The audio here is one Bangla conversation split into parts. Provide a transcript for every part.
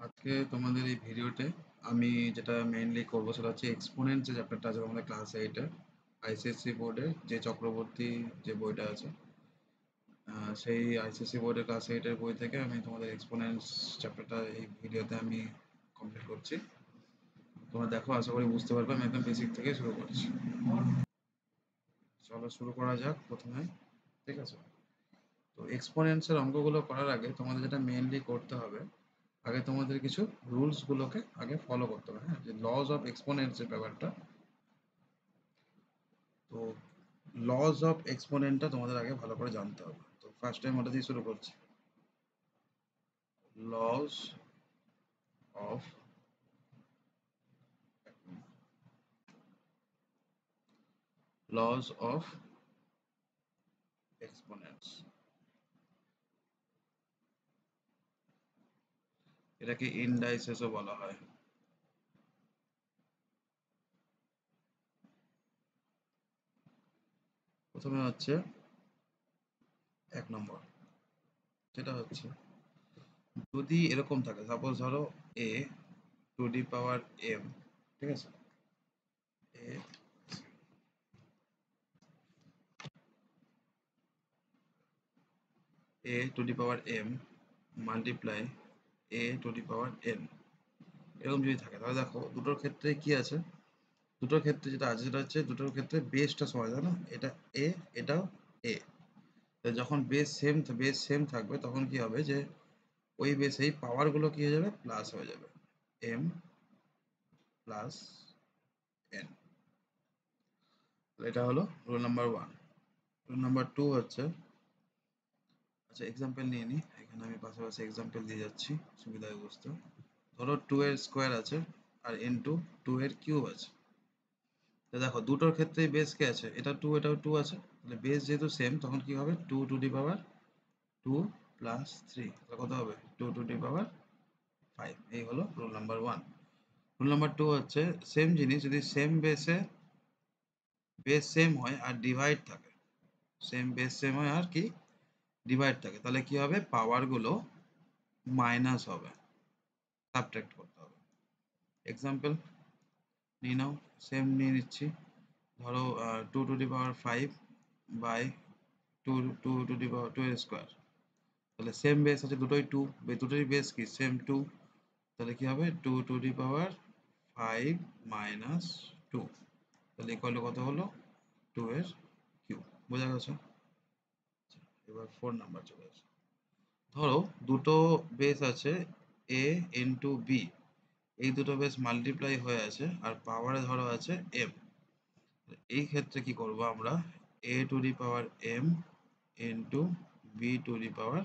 আজকে তোমাদের এই ভিডিওতে আমি যেটা মেইনলি করবো সেটা হচ্ছে এক্সপোনেন্ট যে চ্যাপ্টারটা আছে আমাদের ক্লাস এইটে আইসিএসসি বোর্ডের যে চক্রবর্তী যে বইটা আছে সেই আইসিএসসি বোর্ডের ক্লাস এইটের বই থেকে আমি তোমাদের এক্সপোনেন্টস চ্যাপ্টারটা এই ভিডিওতে আমি কমপ্লিট করছি। তোমরা দেখো, আশা করি বুঝতে পারবে। আমি একদম বেসিক থেকে শুরু করছি। চলো শুরু করা যাক প্রথমে। ঠিক আছে, তো এক্সপোনেন্টসের অঙ্কগুলো করার আগে তোমাদের যেটা মেইনলি করতে হবে, আগে তোমাদের কিছু রুলস গুলোকে আগে ফলো করতে হবে। হ্যাঁ, যে লজ অফ এক্সপোনেন্টস যে ব্যাপারটা, তো লজ অফ এক্সপোনেন্টটা তোমাদের আগে ভালো করে জানতে হবে। তো ফার্স্ট টাইম ওটা দিয়ে শুরু করছি। Lodge of lodge of exponents, এটাকে ইনডাইসেসও বলা হয়। প্রথমে হচ্ছে 1 নম্বর, যেটা হচ্ছে যদি এরকম থাকে, সাপোজ ধরো এ টু দি পাওয়ার এম, ঠিক আছে, A A to the power M multiply A to the power N, এরকম যদি থাকে, তাহলে দেখো দুটোর ক্ষেত্রে কি আছে। দুটোর ক্ষেত্রে যেটা আছে সেটা হচ্ছে দুটোর ক্ষেত্রে বেসটা সমান, তাই না? এটা এ, এটাও এ। যখন বেস সেম থাকবে তখন কি হবে, যে ওই বেসেই পাওয়ার গুলো কি হয়ে যাবে, প্লাস হয়ে যাবে। এম প্লাস এন, এটা হলো রুল নাম্বার 1। রুল নাম্বার 2 হচ্ছে, আচ্ছা এক্সাম্পল নিয়ে নিই, এখানে আমি পাশাপাশি এক্সাম্পল দিয়ে যাচ্ছি সুবিধা হয় বুঝতে। ধরো 2 এর স্কোয়ার আছে আর ইনটু 2 এর কিউব আছে। তো দেখো দুটোর ক্ষেত্রেই বেস কে আছে, এটা 2 এটাও 2 আছে, তাহলে বেস যেহেতু সেম তখন কি হবে, 2 টু দি পাওয়ার 2 প্লাস 3, তাহলে কত হবে, 2 টু দি পাওয়ার 5। এই হলো রুল নাম্বার 1। রুল নাম্বার 2 হচ্ছে সেম জিনিস যদি সেম বেস সেম হয় আর ডিভাইড থাকে, সেম বেস সেম হয় আর কি ডিভাইড থাকে, তাহলে কি হবে, পাওয়ার গুলো মাইনাস হবে, সাবট্রাক্ট করতে হবে। এক্সাম্পল নিয়ে নাও, সেম নিয়ে নিচ্ছি। ধরো 2 to the power 5 by 2 2 to the power 2 এর স্কোয়ার, তাহলে সেম বেস আছে দুটোই 2, দুটোই বেস কি সেম 2, তাহলে কি হবে 2 টু দি পাওয়ার 5 মাইনাস 2, তাহলে ইকুয়াল টু কত হলো, 2 এর কিউব। বোঝা গেছে? এবার 4 নাম্বার চলে আসে। ধরো দুটো বেস আছে এ ইন্টু বি, এই দুটো বেস মাল্টিপ্লাই হয়ে আছে আর পাওয়ারে ধরো আছে এম। এই ক্ষেত্রে কি করব আমরা, A to the power M into B to the power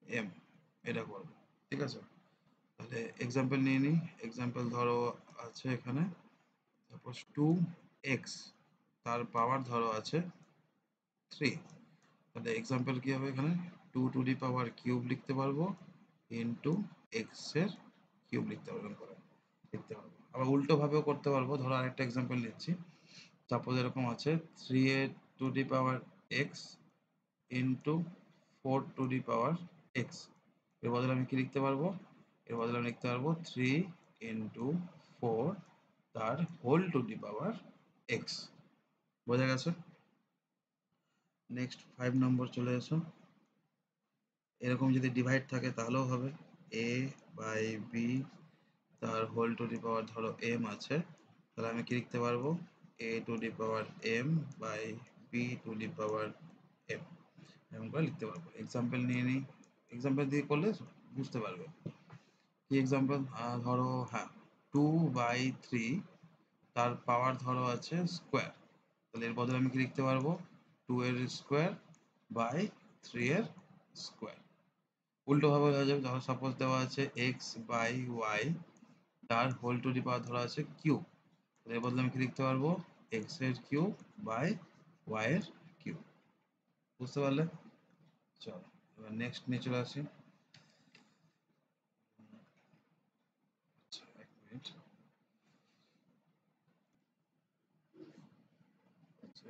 M, এটা করব। ঠিক আছে, তাহলে এক্সাম্পল নিয়ে নিই। এক্সাম্পল ধরো আছে এখানে সাপোজ 2x, তার পাওয়ার ধরো আছে 3, তাহলে এক্সাম্পল কি হবে, এখানে 2 টু দি পাওয়ার কিউব লিখতে পারবো ইন্টু এক্স এর কিউব লিখতে পারবো, লিখতে পারবো। আবার উল্টো ভাবেও করতে পারবো, ধরো আরেকটা এক্সাম্পল নিচ্ছি। সাপোজ এরকম আছে 3a two the power x into 4 two the power x, এর বদলে আমি কি লিখতে পারবো, এর বদলে আমি লিখতে পারবো 3 ইন্টু 4 তার whole to the power X. বোঝা গেছে? নেক্সট 5 নম্বর চলে এসো। এরকম যদি ডিভাইড থাকে তাহলেও হবে, এ বাই বি তার হোল টু দি পাওয়ার ধরো এম আছে, তাহলে আমি কি লিখতে পারবো, A to the power M by B to the power M, এরকম করে লিখতে পারবো। এক্সাম্পল নিয়ে নিই, এক্সাম্পল দিয়ে করলে বুঝতে পারবে। কি এক্সাম্পল, ধরো হ্যাঁ 2/3 তার পাওয়ার ধরো আছে স্কোয়ার, তাহলে এর বদলে আমি কি লিখতে পারবো, 2 এর স্কোয়ার বাই 3 এর স্কোয়ার। উল্টো ভাবে হয়ে যাবে, ধরো সাপোজ দেওয়া আছে এক্স বাই ওয়াই তার হোল টু দি পাওয়ার ধরা আছে কিউব, এর বদলে আমি কি লিখতে পারবো, এক্স এর কিউব বাই ওয়াই এর কিউব। বুঝতে পারলে? চলো এবার নেক্সট নিয়ে চলে আসি। আচ্ছা এক মিনিট,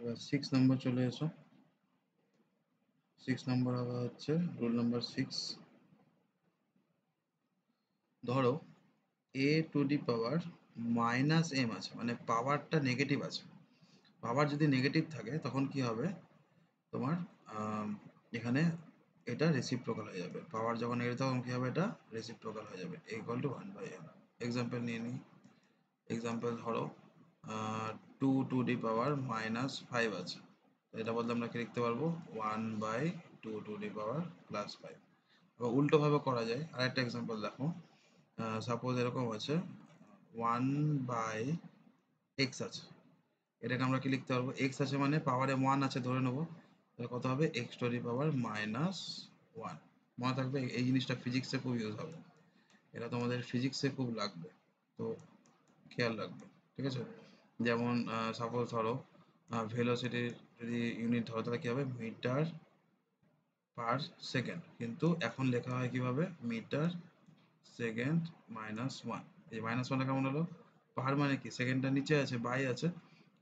এবার 6 নম্বর চলে এসো। 6 নম্বর হবে হচ্ছে রুল নাম্বার 6, ধরো a to the power minus m আছে, মানে পাওয়ারটা নেগেটিভ আছে। পাওয়ার যদি নেগেটিভ থাকে তখন কি হবে তোমার, এখানে এটা রেসিপ্রোকাল হয়ে যাবে। পাওয়ার যখন নেগেটিভ তখন কি হবে, এটা রেসিপ্রোকাল হয়ে যাবে, ইকুয়াল টু 1/m। এক্সাম্পল নিয়ে নিই। এক্সাম্পল ধরো 2 টু দি পাওয়ার মাইনাস 5 আছে, তো এটা বলতে আমরা কি লিখতে পারবো 1/2 টু দি পাওয়ার প্লাস 5। আবার উল্টো ভাবে করা যায়। আরেকটা এক্সাম্পল দেখো, সাপোজ এরকম আছে 1/x আছে, এটাকে আমরা কি লিখতে পারবো, x আছে মানে পাওয়ারে 1 আছে ধরে নেবো, তাহলে কত হবে x two the power minus 1। মনে থাকবে এই জিনিসটা ফিজিক্সে খুব ইউজ হবে, এটা তোমাদের ফিজিক্সে খুব লাগবে, তো খেয়াল রাখবে, ঠিক আছে। যেমন সাপোজ ধরো ভেলোসিটির যদি ইউনিট ধরো তাহলে কি হবে মিটার পার সেকেন্ড, কিন্তু এখন লেখা হয় কিভাবে মিটার সেকেন্ড মাইনাস 1। এই মাইনাস 1টা কেমন হলো, পার মানে কি সেকেন্ডটা নিচে আছে বাই আছে,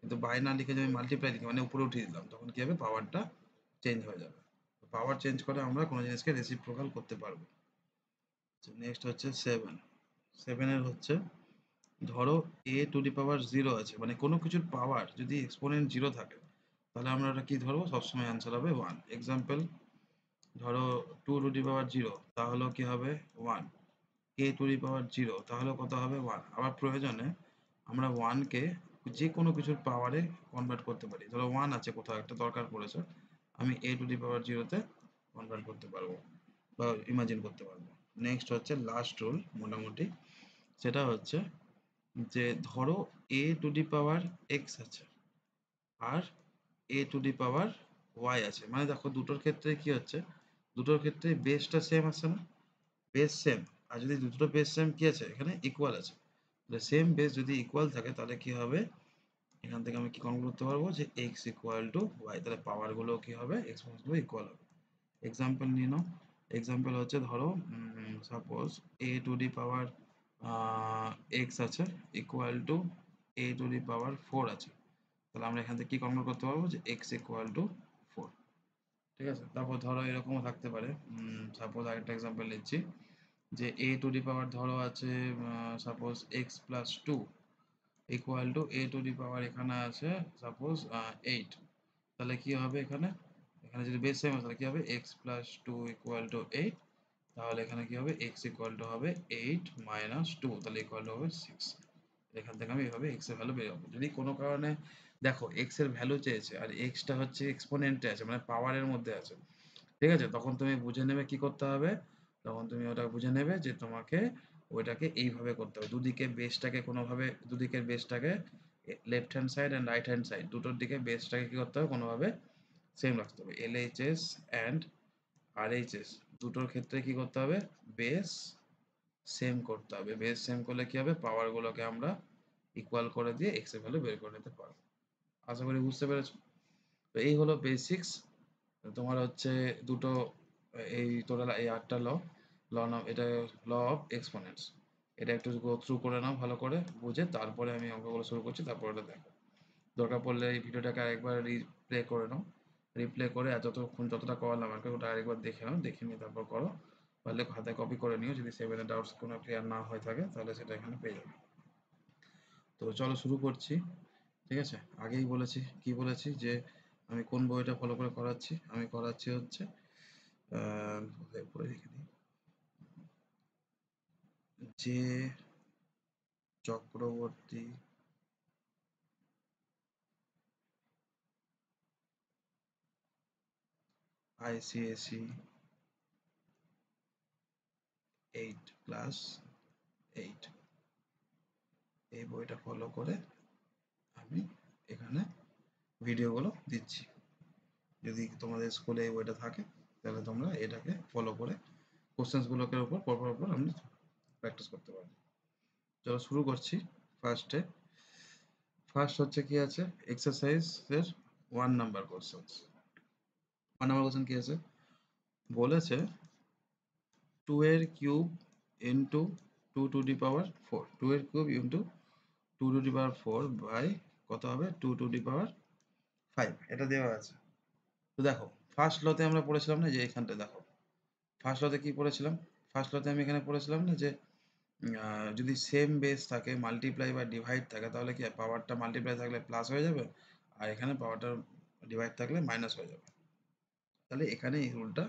কিন্তু বাই না লিখে যদি মাল্টিপ্লাই লিখি মানে উপরে উঠিয়ে দিলাম তখন কি হবে পাওয়ারটা চেঞ্জ হয়ে যাবে। পাওয়ার চেঞ্জ করে আমরা কোনো জিনিসকে রেসিপ্রোকাল করতে পারবো। নেক্সট হচ্ছে 7 এর হচ্ছে ধরো a টু দি পাওয়ার 0 আছে, মানে কোনো কিছুর পাওয়ার যদি এক্সপোনেন্ট 0 থাকে তাহলে আমরা ওটা কি ধরবো, সবসময় অ্যান্সার হবে 1। এক্সাম্পল ধরো 2 টু দি পাওয়ার 0 তাহলেও কি হবে 1, a টু দি পাওয়ার 0 তাহলে কত হবে 1। আবার প্রয়োজনে আমরা 1 কে যে কোনো কিছুর পাওয়ারে কনভার্ট করতে পারি। ধরো 1 আছে কোথাও একটা দরকার পড়েছে, আমি a টু দি পাওয়ার 0 তে কনভার্ট করতে পারবো বা ইমাজিন করতে পারবো। নেক্সট হচ্ছে লাস্ট রুল মোটামুটি, সেটা হচ্ছে যে ধরো a to the power x আছে আর a to the power y আছে, মানে দেখো দুটোর ক্ষেত্রে কি হচ্ছে, দুটোর ক্ষেত্রে বেসটা সেম আছে না, বেস সেম। আর যদি দুটো বেস সেম কি আছে এখানে ইকুয়াল আছে, সেম বেস যদি ইকুয়াল থাকে তাহলে কি হবে, এখান থেকে আমি কি কনক্লুড করতে পারবো যে x ইকুয়াল টু y, তাহলে পাওয়ার গুলো কি হবে এক্সপোনেন্স গুলো ইকুয়াল হবে। এক্সাম্পল নিয়ে নাও। এক্সাম্পল হচ্ছে ধরো suppose a to the power x আছে equal to a to the power 4 আছে, তাহলে আমরা এখান থেকে কি কনক্লুড করতে পারবো যে x ইকুয়াল টু 4। ঠিক আছে, তারপর ধরো এরকমও থাকতে পারে, সাপোজ আরেকটা এক্সাম্পল নিচ্ছি যে a টু দি পাওয়ার ধরো আছে suppose x plus 2 equal to a to the power এখানে আছে সাপোজ 8, তাহলে কি হবে এখানে, এখানে যদি বেস সেম হয় তাহলে কি হবে x প্লাস 2 ইকুয়াল টু 8, তাহলে এখানে কি হবে x ইকুয়াল টু হবে 8 মাইনাস 2, তাহলে ইকুয়াল টু হবে 6। এখান থেকে আমি এভাবে x এর ভ্যালু বের হবে। যদি কোনো কারণে দেখো x এর ভ্যালু চেয়েছে আর x টা হচ্ছে এক্সপোনেন্টে আছে মানে পাওয়ারের মধ্যে আছে, ঠিক আছে, তখন তুমি বুঝে নেবে কি করতে হবে, তখন তুমি ওটা বুঝে নেবে যে তোমাকে ওইটাকে এইভাবে করতে হবে, দুদিকে বেসটাকে কোনোভাবে দুদিকের বেসটাকে left hand side and right hand side দুটোর দিকে বেসটাকে কি করতে হবে কোনোভাবে সেম রাখতে হবে। LHS অ্যান্ড RHS দুটোর ক্ষেত্রে কি করতে হবে, বেস সেম করতে হবে। বেস সেম করলে কি হবে, পাওয়ার গুলোকে আমরা ইকুয়াল করে দিয়ে এক্স এর ভ্যালু বের করে নিতে পারবো। আশা করি বুঝতে পেরেছো। তো এই হলো বেসিক্স। তোমার হচ্ছে দুটো এই টোটাল এই 8টা ল নাম, এটা ল অফ এক্সপোনেন্টস, এটা একটু গো থ্রু করে নাও ভালো করে বুঝে, তারপরে আমি অঙ্কগুলো শুরু করছি, তারপর ওটা দেখো। দরকার পড়লে এই ভিডিওটাকে আরেকবার রিপ্লে করে নাও, রিপ্লে করে এতক্ষণ যতটা করালাম আর কি ওটা আরেকবার দেখে নাও, দেখে নিয়ে তারপর করো। পারলে খাতায় কপি করে নিও, যদি 7 এর ডাউটস কোনো ক্লিয়ার না হয়ে থাকে তাহলে সেটা এখানে পেয়ে যাবে। তো চলো শুরু করছি। ঠিক আছে, আগেই বলেছি কি বলেছি যে আমি কোন বইটা ফলো করে করাচ্ছি, আমি করাচ্ছি হচ্ছে পরে লিখে দিই, যে চক্রবর্তী ICSE 8+8 এই বইটা ফলো করে আমি এখানে ভিডিওগুলো দিচ্ছি। যদি তোমাদের স্কুলে এই বইটা থাকে তাহলে তোমরা এটাকে ফলো করে কোশ্চেন্স গুলোকে উপর পরপর আমি প্র্যাকটিস করতে পারবো। চলো শুরু করছি। ফার্স্ট হচ্ছে কি আছে, এক্সারসাইজ এর 1 নাম্বার কোশ্চেন। 1 নাম্বার কোশ্চেন কি আছে, বলেছে 2 এর cube into 2 to the power 4, 2 এর cube into 2 to the power 4 by কত হবে 2 টু দি পাওয়ার 5, এটা দেওয়া আছে। তো দেখো ফার্স্ট লতে আমরা পড়েছিলাম না যে এখানটা দেখো, ফার্স্ট লতে কি পড়েছিলাম, ফার্স্ট লতে আমি এখানে পড়েছিলাম না যে যদি সেম বেস থাকে মাল্টিপ্লাই বা ডিভাইড থাকে তাহলে কি পাওয়ারটা মাল্টিপ্লাই থাকলে প্লাস হয়ে যাবে আর এখানে পাওয়ারটা ডিভাইড থাকলে মাইনাস হয়ে যাবে। তাহলে এখানে এই রুলটা,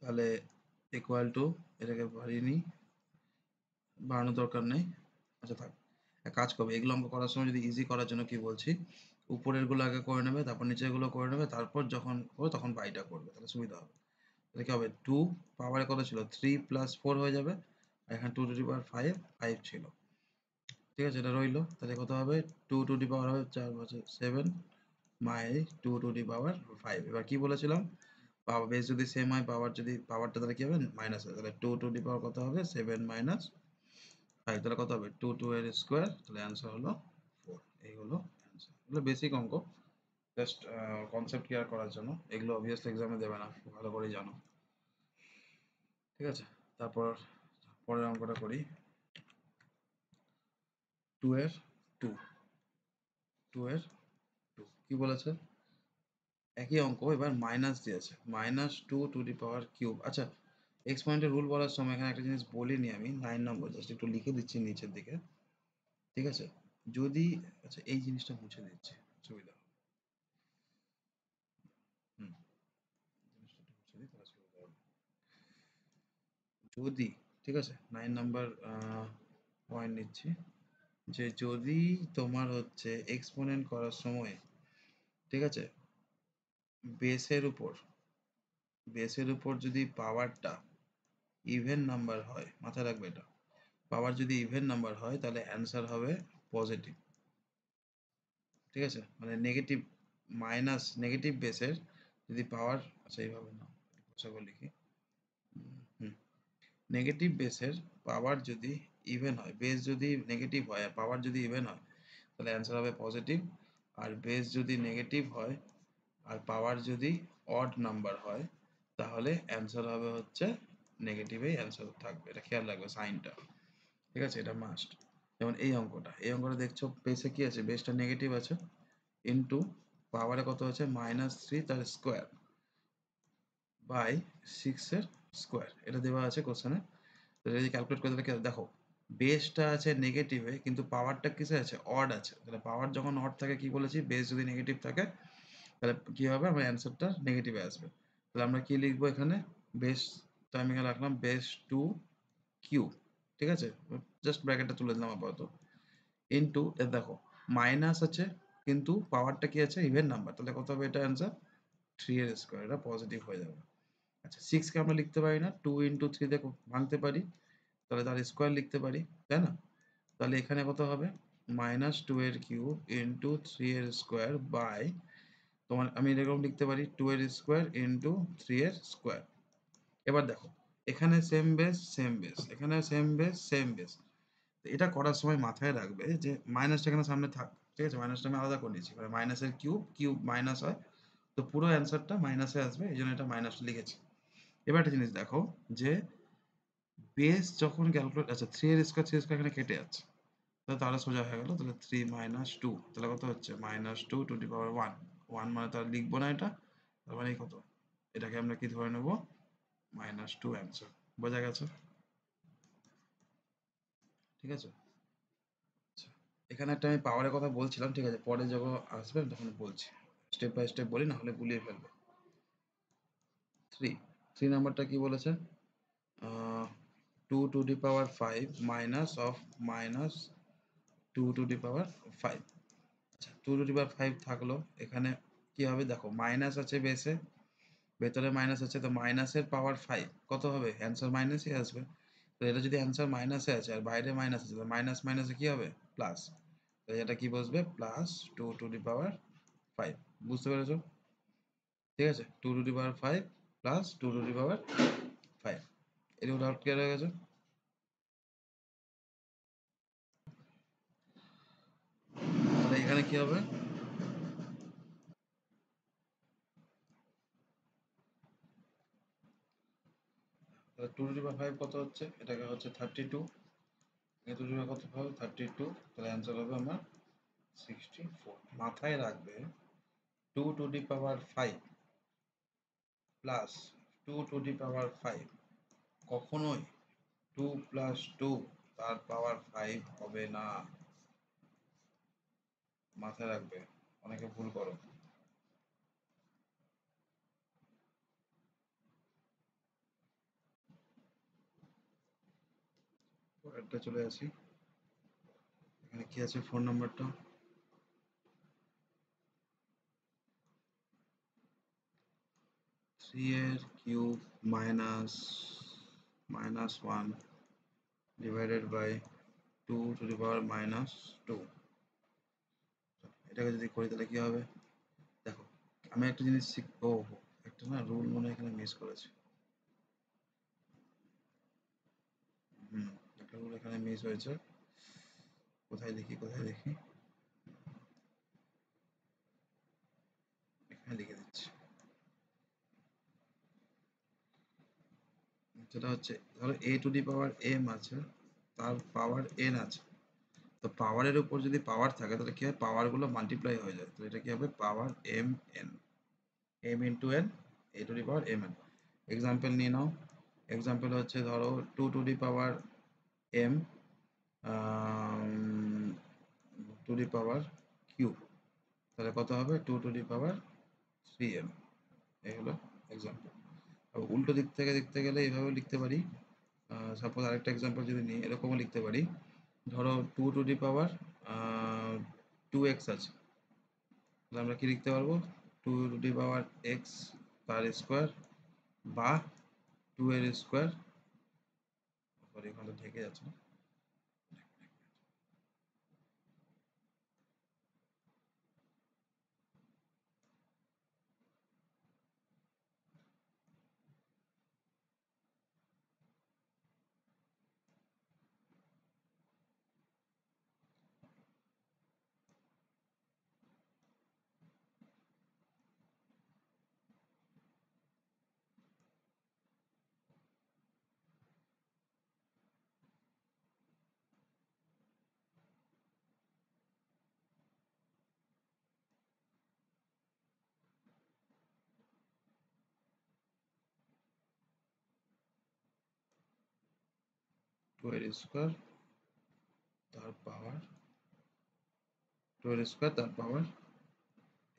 তাহলে ইকুয়াল টু, এটাকে বাড়িয়ে নিই, বাড়ানোর দরকার নেই, আচ্ছা থাক। এক কাজ করবে, এগুলো অঙ্ক করার সময় যদি ইজি করার জন্য কি বলছি, উপরের গুলো আগে করে নেবে, তারপর নিচের গুলো করে নেবে, তারপর যখন করবে তখন বাইটা করবে, তাহলে সুবিধা হবে। তাহলে কি হবে, টু পাওয়ারে কত ছিল, 3 + 4 হয়ে যাবে, আর এখানে 2 টু দি পাওয়ার 5, 5 ছিল, ঠিক আছে, এটা রইলো। তাহলে কত হবে, 2 টু দি পাওয়ার হবে 4 × 7 মাই 2 টু দি পাওয়ার 5। এবার কি বলেছিলাম, পাওয়ার বেস যদি সেম হয়, পাওয়ার যদি পাওয়ারটা তাহলে কি হবে, মাইনাস হবে, তাহলে 2 টু দি পাওয়ার কত হবে, 7 - 5, তাহলে কত হবে, 2 এর স্কোয়ার, তাহলে অ্যান্সার হলো 4। এই হলো অ্যান্সার। এগুলো বেসিক অঙ্ক, জাস্ট কনসেপ্ট ক্লিয়ার করার জন্য, এগুলো অবভিয়াসলি এক্সামে দেবে না, ভালো করেই জানো, ঠিক আছে। তারপর পরের অঙ্কটা করি, 2 এর 2, 2 এর 2 কি বলেছে, একই অঙ্ক, এবার মাইনাস দিয়েছে, -2 টু দি পাওয়ার কিউব। আচ্ছা, এক্সপোনেন্টের রুল বলার সময় এখানে একটা জিনিস বলিনি আমি, 9 নম্বর, জাস্ট একটু লিখে দিচ্ছি নিচের দিকে, ঠিক আছে। যদি, আচ্ছা এই জিনিসটা মুছে দিচ্ছি, সুবিধা হবে। হুম, জিনিসটা একটু মুছে দিই, তাহলে সুবিধা হবে। যদি, ঠিক আছে, 9 নম্বর পয়েন্ট নিচ্ছি, যে যদি তোমার হচ্ছে এক্সপোনেন্ট করার সময়, ঠিক আছে, বেসের উপর, বেসের উপর যদি পাওয়ারটা ইভেন নাম্বার হয়, মাথায় রাখবে এটা, পাওয়ার যদি ইভেন নাম্বার হয় তাহলে অ্যান্সার হবে পজিটিভ, ঠিক আছে, মানে নেগেটিভ, মাইনাস নেগেটিভ বেসের যদি পাওয়ার, আচ্ছা এইভাবে না, আচ্ছা লিখি, হুম, নেগেটিভ বেসের পাওয়ার যদি ইভেন হয়, বেস যদি নেগেটিভ হয় আর পাওয়ার যদি ইভেন হয় তাহলে অ্যান্সার হবে পজিটিভ, আর বেস যদি নেগেটিভ হয় আর পাওয়ার যদি অড নাম্বার হয় তাহলে অ্যান্সার হবে হচ্ছে নেগেটিভেই অ্যান্সার থাকবে, এটা খেয়াল রাখবে সাইনটা, ঠিক আছে, এটা মাস্ট। যেমন এই অঙ্কটা, এই অঙ্কটা দেখছো বেসে কি আছে, বেসটা নেগেটিভ আছে, ইনটু পাওয়ারে কত আছে, -3 তার স্কোয়ার বাই 6 এর স্কোয়ার, এটা দেওয়া আছে কোশ্চেনে। তো যদি ক্যালকুলেট করে তাহলে দেখো, বেসটা আছে নেগেটিভে কিন্তু পাওয়ারটা কিসে আছে, অড আছে, তাহলে পাওয়ার যখন অড থাকে কি বলেছি, বেস যদি নেগেটিভ থাকে তাহলে কি হবে, আমার অ্যান্সারটা নেগেটিভে আসবে। তাহলে আমরা কি লিখবো এখানে, বেস, তো আমি এখানে রাখলাম বেস 2 কিউব, ঠিক আছে, জাস্ট ব্র্যাকেটটা তুলে দিলাম আপাতত, ইনটু এ দেখো মাইনাস আছে কিন্তু পাওয়ারটা কি আছে, ইভেন নাম্বার, তাহলে কত হবে এটা অ্যান্সার, 3 এর স্কোয়ার, এটা পজিটিভ হয়ে যাবে। আচ্ছা 6 কে আমরা লিখতে পারি না, 2 × 3 দিয়ে ভাঙতে পারি, তাহলে তার স্কোয়ার লিখতে পারি, তাই না, তাহলে এখানে কত হবে, -2 এর কিউব ইনটু 3 এর স্কোয়ার বাই, তোমার আমি এরকম লিখতে পারি 2 এর স্কোয়ার ইনটু 3 এর স্কোয়ার। এবার দেখো এখানে সেম বেস সেম বেস, এখানে সেম বেস সেম বেস, এটা করার সময় মাথায় রাখবে যে মাইনাসটা এখানে সামনে থাক, ঠিক আছে, মাইনাসটা আমি আলাদা করে নিয়েছি, মাইনাসের কিউব, কিউব মাইনাস হয়, তো পুরো অ্যান্সারটা মাইনাসে আসবে, এই জন্য এটা মাইনাস লিখেছি। এবার একটা জিনিস দেখো, যে বেস যখন ক্যালকুলেট, আচ্ছা 3 এর স্কোয়ার এখানে কেটে যাচ্ছে, তাহলে তারা সোজা হয়ে গেল, তাহলে 3 - 2, তাহলে কত হচ্ছে, -2 টু দি পাওয়ার 1, 1 মানে তার লিখবো না এটা, তার মানে কত, এটাকে আমরা কি ধরে নেব, -2 অ্যান্সার, বোঝা গেছে, ঠিক আছে। আচ্ছা, এখানে একটা আমি পাওয়ারের কথা বলছিলাম, ঠিক আছে, পরে যখন আসবে তখন বলছি, স্টেপ বাই স্টেপ বলি, না হলে গুলিয়ে ফেলবে। 3, 3 নাম্বারটা কি বলেছে, 2 to the power 5 minus of -2 to the power 5, আচ্ছা 2 টু দি পাওয়ার 5 থাকলো, এখানে কি হবে দেখো, মাইনাস আছে বেসে, ভেতরে মাইনাস আছে, তো মাইনাসের পাওয়ার 5 কত হবে, অ্যান্সার মাইনাসই আসবে, তো এটা যদি অ্যান্সার মাইনাসে আছে আর বাইরে মাইনাস আছে, মাইনাস মাইনাসে কি হবে, প্লাস, তো এটা কি বসবে, +2 টু দি পাওয়ার 5, বুঝতে পেরেছো, ঠিক আছে, 2 to the power 5 +2 to the power 5, এরকম ডাউট ক্লিয়ার হয়ে গেছে। তাহলে এখানে কি হবে, তাহলে 2 টু দি পাওয়ার 5 কত হচ্ছে, এটাকে হচ্ছে 32, এ 2 টু দি পাওয়ার কত হবে 32, তাহলে অ্যান্সার হবে আমার 64। মাথায় রাখবে 2 to the power 5 plus 2 to the power 5 কখনোই 2 প্লাস 2 তার পাওয়ার 5 হবে না, মাথায় রাখবে, অনেকে ভুল করো। পরেরটা চলে আসি, এখানে কি আছে 4 নম্বরটা, 3 এর cube minus minus 1 divided by 2 to the power minus 2। এটাকে যদি করি তাহলে কি হবে, দেখো আমি একটা জিনিস শিখবো, একটা না রুল মনে হয় এখানে মিস করেছি। একটা রুল এখানে মিস হয়েছে, কোথায় দেখি কোথায় দেখি, এখানে লিখে দিচ্ছি। যেটা হচ্ছে ধরো a to the power m আছে, তার পাওয়ার n আছে, তো পাওয়ারের উপর যদি পাওয়ার থাকে তাহলে কি হয়, পাওয়ার গুলো মাল্টিপ্লাই হয়ে যায়, তো এটা কি হবে পাওয়ার m n, m into n, a to the power m n। Example নিয়ে নাও, এক্সাম্পল হচ্ছে ধরো 2 to the power m two the power cube, তাহলে কত হবে 2 টু দি পাওয়ার 3m। এই হলো এক্সাম্পল। উল্টো দিক থেকে দেখতে গেলে এইভাবে লিখতে পারি, সাপোজ আরেকটা এক্সাম্পল যদি নিই, এরকমও লিখতে পারি, ধরো 2 টু দি পাওয়ার 2x আছে, তাহলে আমরা কি লিখতে পারবো 2 টু দি পাওয়ার x তার স্কোয়ার বা 2 এর স্কোয়ার, সরি এখানে ঢেকে যাচ্ছে না, টু এর স্কোয়ার তার পাওয়ার 2 এর স্কোয়ার তার পাওয়ার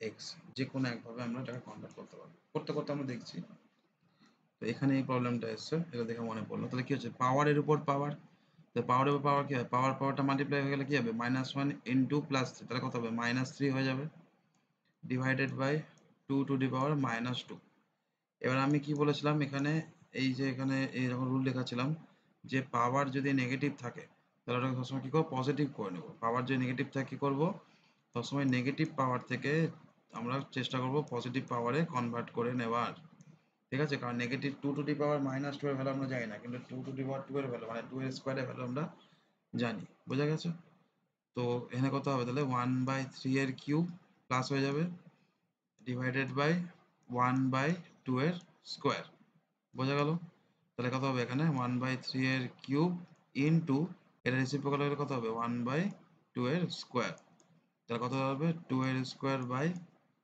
x, যে কোনো একভাবে আমরা এটাকে কনভার্ট করতে পারবো, করতে করতে আমরা দেখছি। তো এখানে এই প্রবলেমটা এসছে, এটা দেখে মনে পড়লো, তাহলে কি হচ্ছে পাওয়ারের উপর পাওয়ার, তো পাওয়ারের উপর পাওয়ার কি হয়, পাওয়ারটা মাল্টিপ্লাই হয়ে গেলে কি হবে -1 ইন্টু +3, তাহলে কত হবে -3 হয়ে যাবে, divided by 2 to the power -2। এবার আমি কি বলেছিলাম এখানে, এই যে এখানে এই যখন রুল লেখাছিলাম, যে পাওয়ার যদি নেগেটিভ থাকে তাহলে ওটাকে সবসময় কি করবো পজিটিভ করে নেবো, পাওয়ার যদি নেগেটিভ থাকে কি করবো, সবসময় নেগেটিভ পাওয়ার থেকে আমরা চেষ্টা করব পজিটিভ পাওয়ারে কনভার্ট করে নেওয়ার, ঠিক আছে, কারণ নেগেটিভ 2 টু দি পাওয়ার -2 এর ভ্যালু আমরা জানি না, কিন্তু 2 টু দি পাওয়ার 2 এর ভ্যালু মানে 2 এর স্কোয়ারের ভ্যালু আমরা জানি, বোঝা গেছে। তো এখানে কত হবে তাহলে 1/3 এর কিউব প্লাস হয়ে যাবে ডিভাইডেড বাই 1/2 এর স্কোয়ার, বোঝা গেল। তাহলে কত হবে এখানে 1/3 এর কিউব ইন্টু, এটা রেসিপ্রোকাল হলে কত হবে 1/2 এর স্কোয়ার, তাহলে কত হবে 2 এর স্কোয়ার বাই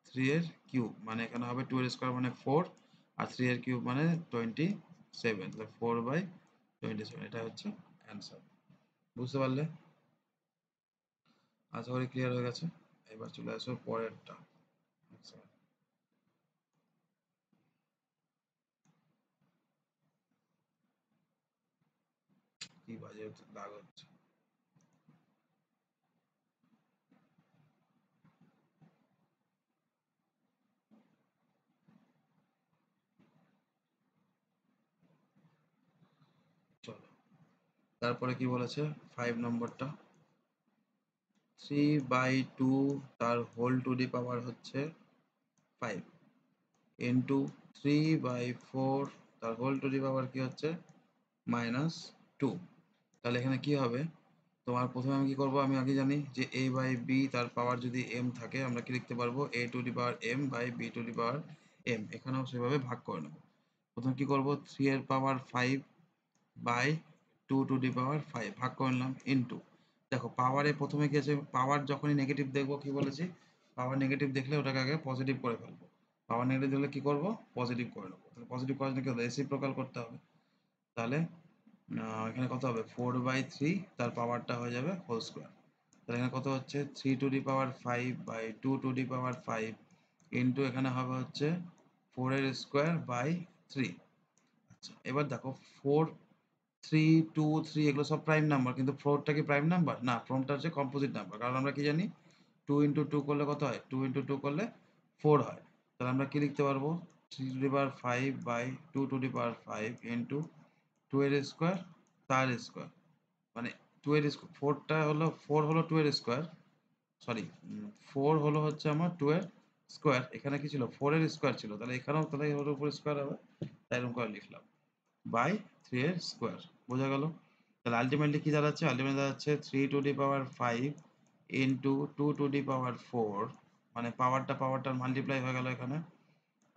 3 এর কিউব, মানে এখানে হবে 2 এর স্কোয়ার মানে 4 আর 3 এর কিউব মানে 27, তাহলে 4/27, এটা হচ্ছে অ্যান্সার। বুঝতে পারলে, আশা করি ক্লিয়ার হয়ে গেছে। এবার চলে আসো পরেরটা। আচ্ছা, কি বাজে দাগ হচ্ছে, চলো তারপরে কি বলেছে 5 নম্বরটা, 3/2 তার হোল টু দি পাওয়ার হচ্ছে 5 ইন্টু 3/4 তার হোল টু দি পাওয়ার কি হচ্ছে -2। তাহলে এখানে কি হবে, তোমার প্রথমে আমি কি করব, আমি আগে জানি যে a বাই b তার পাওয়ার যদি m থাকে আমরা কি লিখতে পারবো a to the power m by b to the power m, এখানেও সেভাবে ভাগ করে নেব। প্রথমে কি করব 3 এর পাওয়ার 5 বাই 2 টু দি পাওয়ার 5 ভাগ করে নিলাম ইন্টু, দেখো পাওয়ারে প্রথমে কি আছে, পাওয়ার যখনই নেগেটিভ দেখবো কি বলেছি, পাওয়ার নেগেটিভ দেখলে ওটাকে আগে পজিটিভ করে ফেলবো, পাওয়ার নেগেটিভ দেখলে কি করব পজিটিভ করে নেবো, তাহলে পজিটিভ করার জন্য কি হবে রেসিপ্রোকাল করতে হবে, তাহলে এখানে কত হবে 4/3, তার পাওয়ারটা হয়ে যাবে হোল স্কোয়ার। তাহলে এখানে কত হচ্ছে 3^5/2^5 ইন্টু এখানে হবে হচ্ছে 4^2/3। আচ্ছা এবার দেখো 4, 3, 2, 3 এগুলো সব প্রাইম নাম্বার, কিন্তু 4টা কি প্রাইম নাম্বার না, 4টা হচ্ছে কম্পোজিট নাম্বার। কারণ আমরা কি জানি 2 ইন্টু 2 করলে কত হয়, 2 ইন্টু 2 করলে 4 হয়। তাহলে আমরা কি লিখতে পারবো 3^5/2^5 ইন্টু 2 এর স্কোয়ার তার স্কোয়ার, মানে 2 এর স্কোয়ার 4টা হলো 4 হলো 2 এর স্কোয়ার, সরি 4 হলো হচ্ছে আমার 2 এর স্কোয়ার, এখানে কি ছিল 4 এর স্কোয়ার ছিল, তাহলে এখানেও তাহলে ওর উপর স্কোয়ার হবে, তাই এরকম করে লিখলাম বাই 3 এর স্কোয়ার। বোঝা গেল? তাহলে আলটিমেটলি কি দাঁড়াচ্ছে, আলটিমেটলি দাঁড়াচ্ছে 3^5 ইন্টু 2^4, মানে পাওয়ারটার মাল্টিপ্লাই হয়ে গেল এখানে,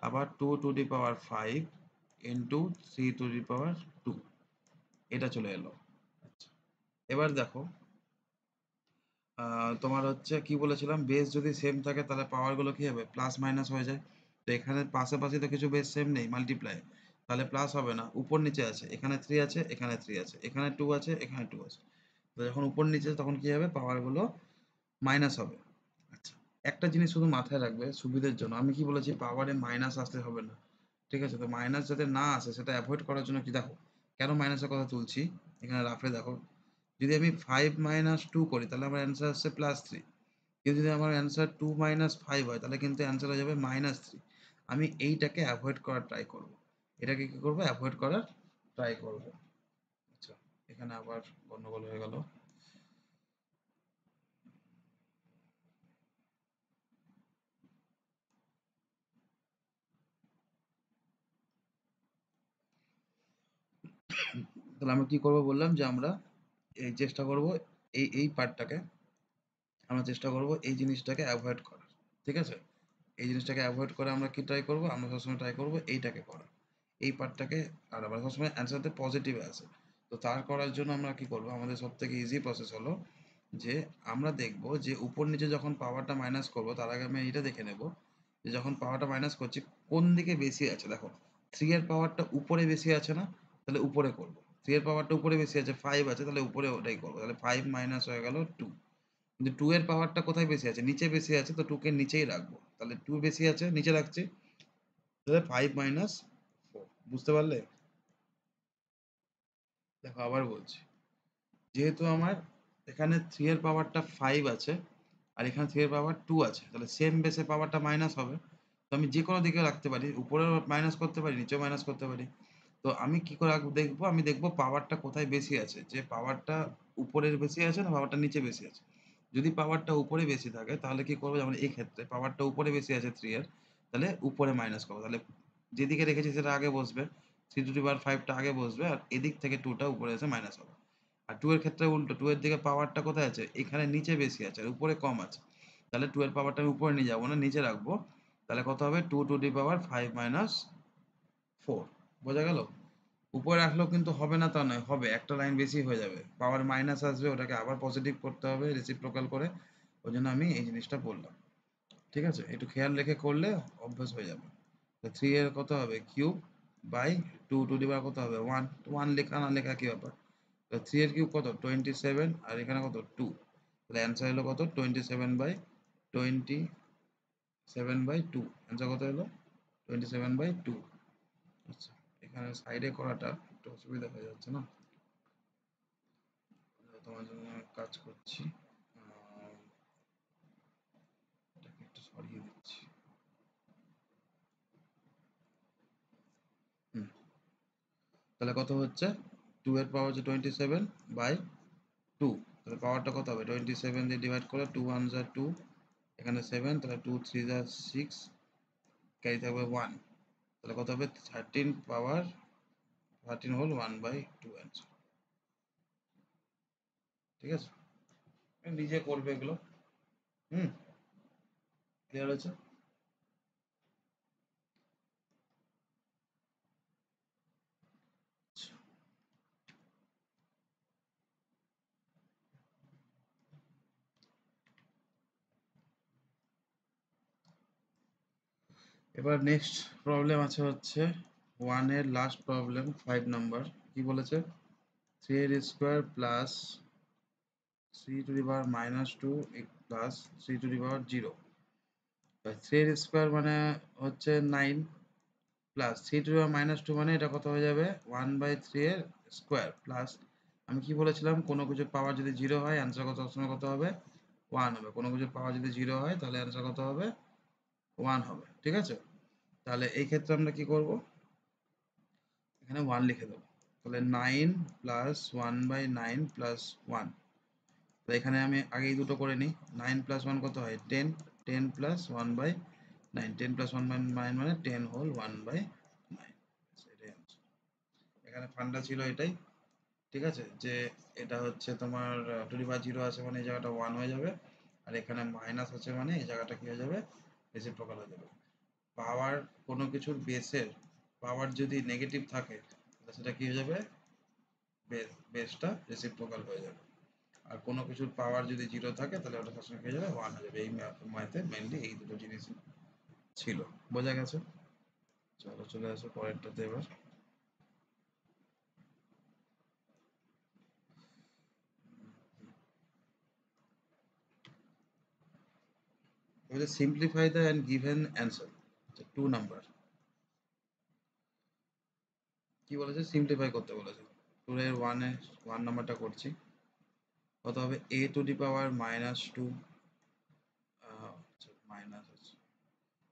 আবার 2^5 ইন্টু 3^2, এটা চলে এলো। আচ্ছা এবার দেখো তোমার হচ্ছে কি বলেছিলাম, বেস যদি সেম থাকে তাহলে পাওয়ার গুলো কি হবে প্লাস মাইনাস হয়ে যায়। তো এখানে পাশাপাশি তো কিছু বেস সেম নেই মাল্টিপ্লাই, তাহলে প্লাস হবে না, উপর নিচে আছে, এখানে 3 আছে, এখানে 3 আছে, এখানে 2 আছে, এখানে 2 আছে। তো যখন উপর নিচে তখন কি হবে পাওয়ার গুলো মাইনাস হবে। আচ্ছা একটা জিনিস শুধু মাথায় রাখবে সুবিধার জন্য, আমি কি বলেছি পাওয়ারে মাইনাস আসতে হবে না, ঠিক আছে? তো মাইনাস যাতে না আসে সেটা অ্যাভয়েড করার জন্য কি দেখো কেন মাইনাসের কথা তুলছি, এখানে রাফে দেখো যদি আমি 5 - 2 করি তাহলে আমার অ্যান্সার আসছে +3, কিন্তু যদি আমার অ্যান্সার 2 - 5 হয় তাহলে কিন্তু অ্যান্সার হয়ে যাবে -3। আমি এইটাকে অ্যাভয়েড করার ট্রাই করব, এটাকে কি করবো অ্যাভয়েড করার ট্রাই করব। আচ্ছা এখানে আবার গন্ডগোল হয়ে গেল। তাহলে আমরা কি করব বললাম যে আমরা এই চেষ্টা করব এই পার্টটাকে, আমরা চেষ্টা করব এই জিনিসটাকে অ্যাভয়েড করার, ঠিক আছে? এই জিনিসটাকে অ্যাভয়েড করে আমরা কি ট্রাই করব, আমরা সবসময় ট্রাই করব এইটাকে করার, এই পার্টটাকে, আর আমরা সবসময় অ্যান্সারতে পজিটিভে আসে। তো তার করার জন্য আমরা কি করব, আমাদের সব থেকে ইজি প্রসেস হলো যে আমরা দেখব যে উপর নিচে যখন পাওয়ারটা মাইনাস করব তার আগে আমি এটা দেখে নেব যে যখন পাওয়ারটা মাইনাস করছি কোন দিকে বেশি আছে। দেখো 3 এর পাওয়ারটা উপরে বেশি আছে না, তাহলে উপরে করব। 3 এর পাওয়ারটা উপরে বেশি আছে 5 আছে, তাহলে উপরে ওটাই করব, তাহলে 5 মাইনাস হয়ে গেল 2। কিন্তু 2 এর পাওয়ারটা কোথায় বেশি আছে, নিচে বেশি আছে, তো 2 কে নিচেই রাখবো, তাহলে 2 বেশি আছে নিচে রাখছি, তাহলে 5 - 4। বুঝতে পারলে? দেখো আবার বলছি, যেহেতু আমার এখানে 3 এর পাওয়ারটা 5 আছে আর এখানে 3 এর পাওয়ার 2 আছে, তাহলে সেম বেসে পাওয়ারটা মাইনাস হবে। তো আমি যে কোনো দিকে রাখতে পারি, উপরেও মাইনাস করতে পারি, নিচেও মাইনাস করতে পারি। তো আমি কি করে দেখবো, আমি দেখবো পাওয়ারটা কোথায় বেশি আছে, যে পাওয়ারটা উপরের বেশি আছে না পাওয়ারটা নিচে বেশি আছে। যদি পাওয়ারটা উপরে বেশি থাকে তাহলে কি করবো, যেমন এই ক্ষেত্রে পাওয়ারটা উপরে বেশি আছে 3 এর, তাহলে উপরে মাইনাস করবো, তাহলে যেদিকে রেখেছি সেটা আগে বসবে, 3^5টা আগে বসবে, আর এদিক থেকে 2টা উপরে এসে মাইনাস হবে। আর 2 এর ক্ষেত্রে উল্টো, 2 এর দিকে পাওয়ারটা কোথায় আছে, এখানে নিচে বেশি আছে আর উপরে কম আছে, তাহলে 2 এর পাওয়ারটা আমি উপরে নিয়ে যাবো না, নিচে রাখবো, তাহলে কত হবে 2^5 - 4। বোঝা গেল? উপরে রাখলেও কিন্তু হবে না তা নয়, হবে, একটা লাইন বেশি হয়ে যাবে, পাওয়ার মাইনাস আসবে, ওটাকে আবার পজিটিভ করতে হবে রেসিপ্রোকাল করে, ওই জন্য আমি এই জিনিসটা বললাম। ঠিক আছে, একটু খেয়াল রেখে করলে অভ্যাস হয়ে যাবে। তো 3 এর কত হবে কিউব বাই 2 কত হবে 1, 1 লেখা না লেখা কি ব্যাপার। তো 3 এর কিউব কত 27, আর এখানে কত 2, তাহলে অ্যান্সার হলো কত 27/2। অ্যান্সার কত হলো 27/2। আচ্ছা এখানে সাইডে করাটা একটু অসুবিধা হয়ে যাচ্ছে না, তোমার জন্য কাজ করছি, এটাকে একটু সরিয়ে দিচ্ছি। হুম, তাহলে কত হচ্ছে 2 এর পাওয়ার হচ্ছে 27/2, তাহলে পাওয়ারটা কত হবে 27 দিয়ে ডিভাইড করে, 2 1 যা 2, এখানে 7, তাহলে 2 3 যা 6, ক্যারি থাকবে 1, তাহলে কত হবে 13 পাওয়ার 13 হোল 1/2 অ্যান্সার। ঠিক আছে, নিজে করবে এগুলো। হুম, ক্লিয়ার হয়েছে? এবার নেক্সট প্রবলেম আছে হচ্ছে 1 এর লাস্ট প্রবলেম 5 নাম্বার। কি বলেছে 3 এর square plus 3 to the power -2 plus 3 to the power 0। 3 এর স্কোয়ার মানে হচ্ছে 9 প্লাস 3 টু দি পাওয়ার -2 মানে এটা কত হয়ে যাবে 1/3 এর স্কোয়ার প্লাস আমি কি বলেছিলাম কোনো কিছু পাওয়ার যদি 0 হয় অ্যান্সার কত সবসময় কত হবে 1 হবে। কোনো কিছু পাওয়ার যদি 0 হয় তাহলে অ্যান্সার কত হবে 1 হবে। ঠিক আছে, তাহলে এই ক্ষেত্রে আমরা কি করব এখানে 1 লিখে দেবো। তাহলে 9 প্লাস 1/9 প্লাস 1। তো এখানে আমি আগে এই দুটো করে নিই। 9 প্লাস 1 কত হয় 10, 10 প্লাস 1/9, 10 প্লাস 1/9 মানে 10 হোল 1/9। এটাই answer। এখানে ফান্ডা ছিল এটাই। ঠিক আছে, যে এটা হচ্ছে তোমার টু দি পাওয়ার 0 আছে মানে এই জায়গাটা 1 হয়ে যাবে, আর এখানে মাইনাস আছে মানে এই জায়গাটা কি হয়ে যাবে রেসিপ্রোকাল হয়ে যাবে। পাওয়ার কোনো কিছুর বেসের পাওয়ার যদি নেগেটিভ থাকে তাহলে সেটা কি হয়ে যাবে বেসটা রেসিপ্রোকাল হয়ে যাবে। আর কোনো কিছুর পাওয়ার যদি 0 থাকে তাহলে ওটা সবসময় কি হয়ে যাবে 1 হয়ে যাবে। এই ম্যাথে মেইনলি এই দুটো জিনিস ছিল। বোঝা গেছে? চলো চলে আসো পরেরটাতে এবার। এবারে simplify the end given answer. 2 number কি বলেছে সিম্পলিফাই করতে বলেছে। 2 এর 1 নাম্বারটা করছি। কত হবে a to the power -2 minus আছে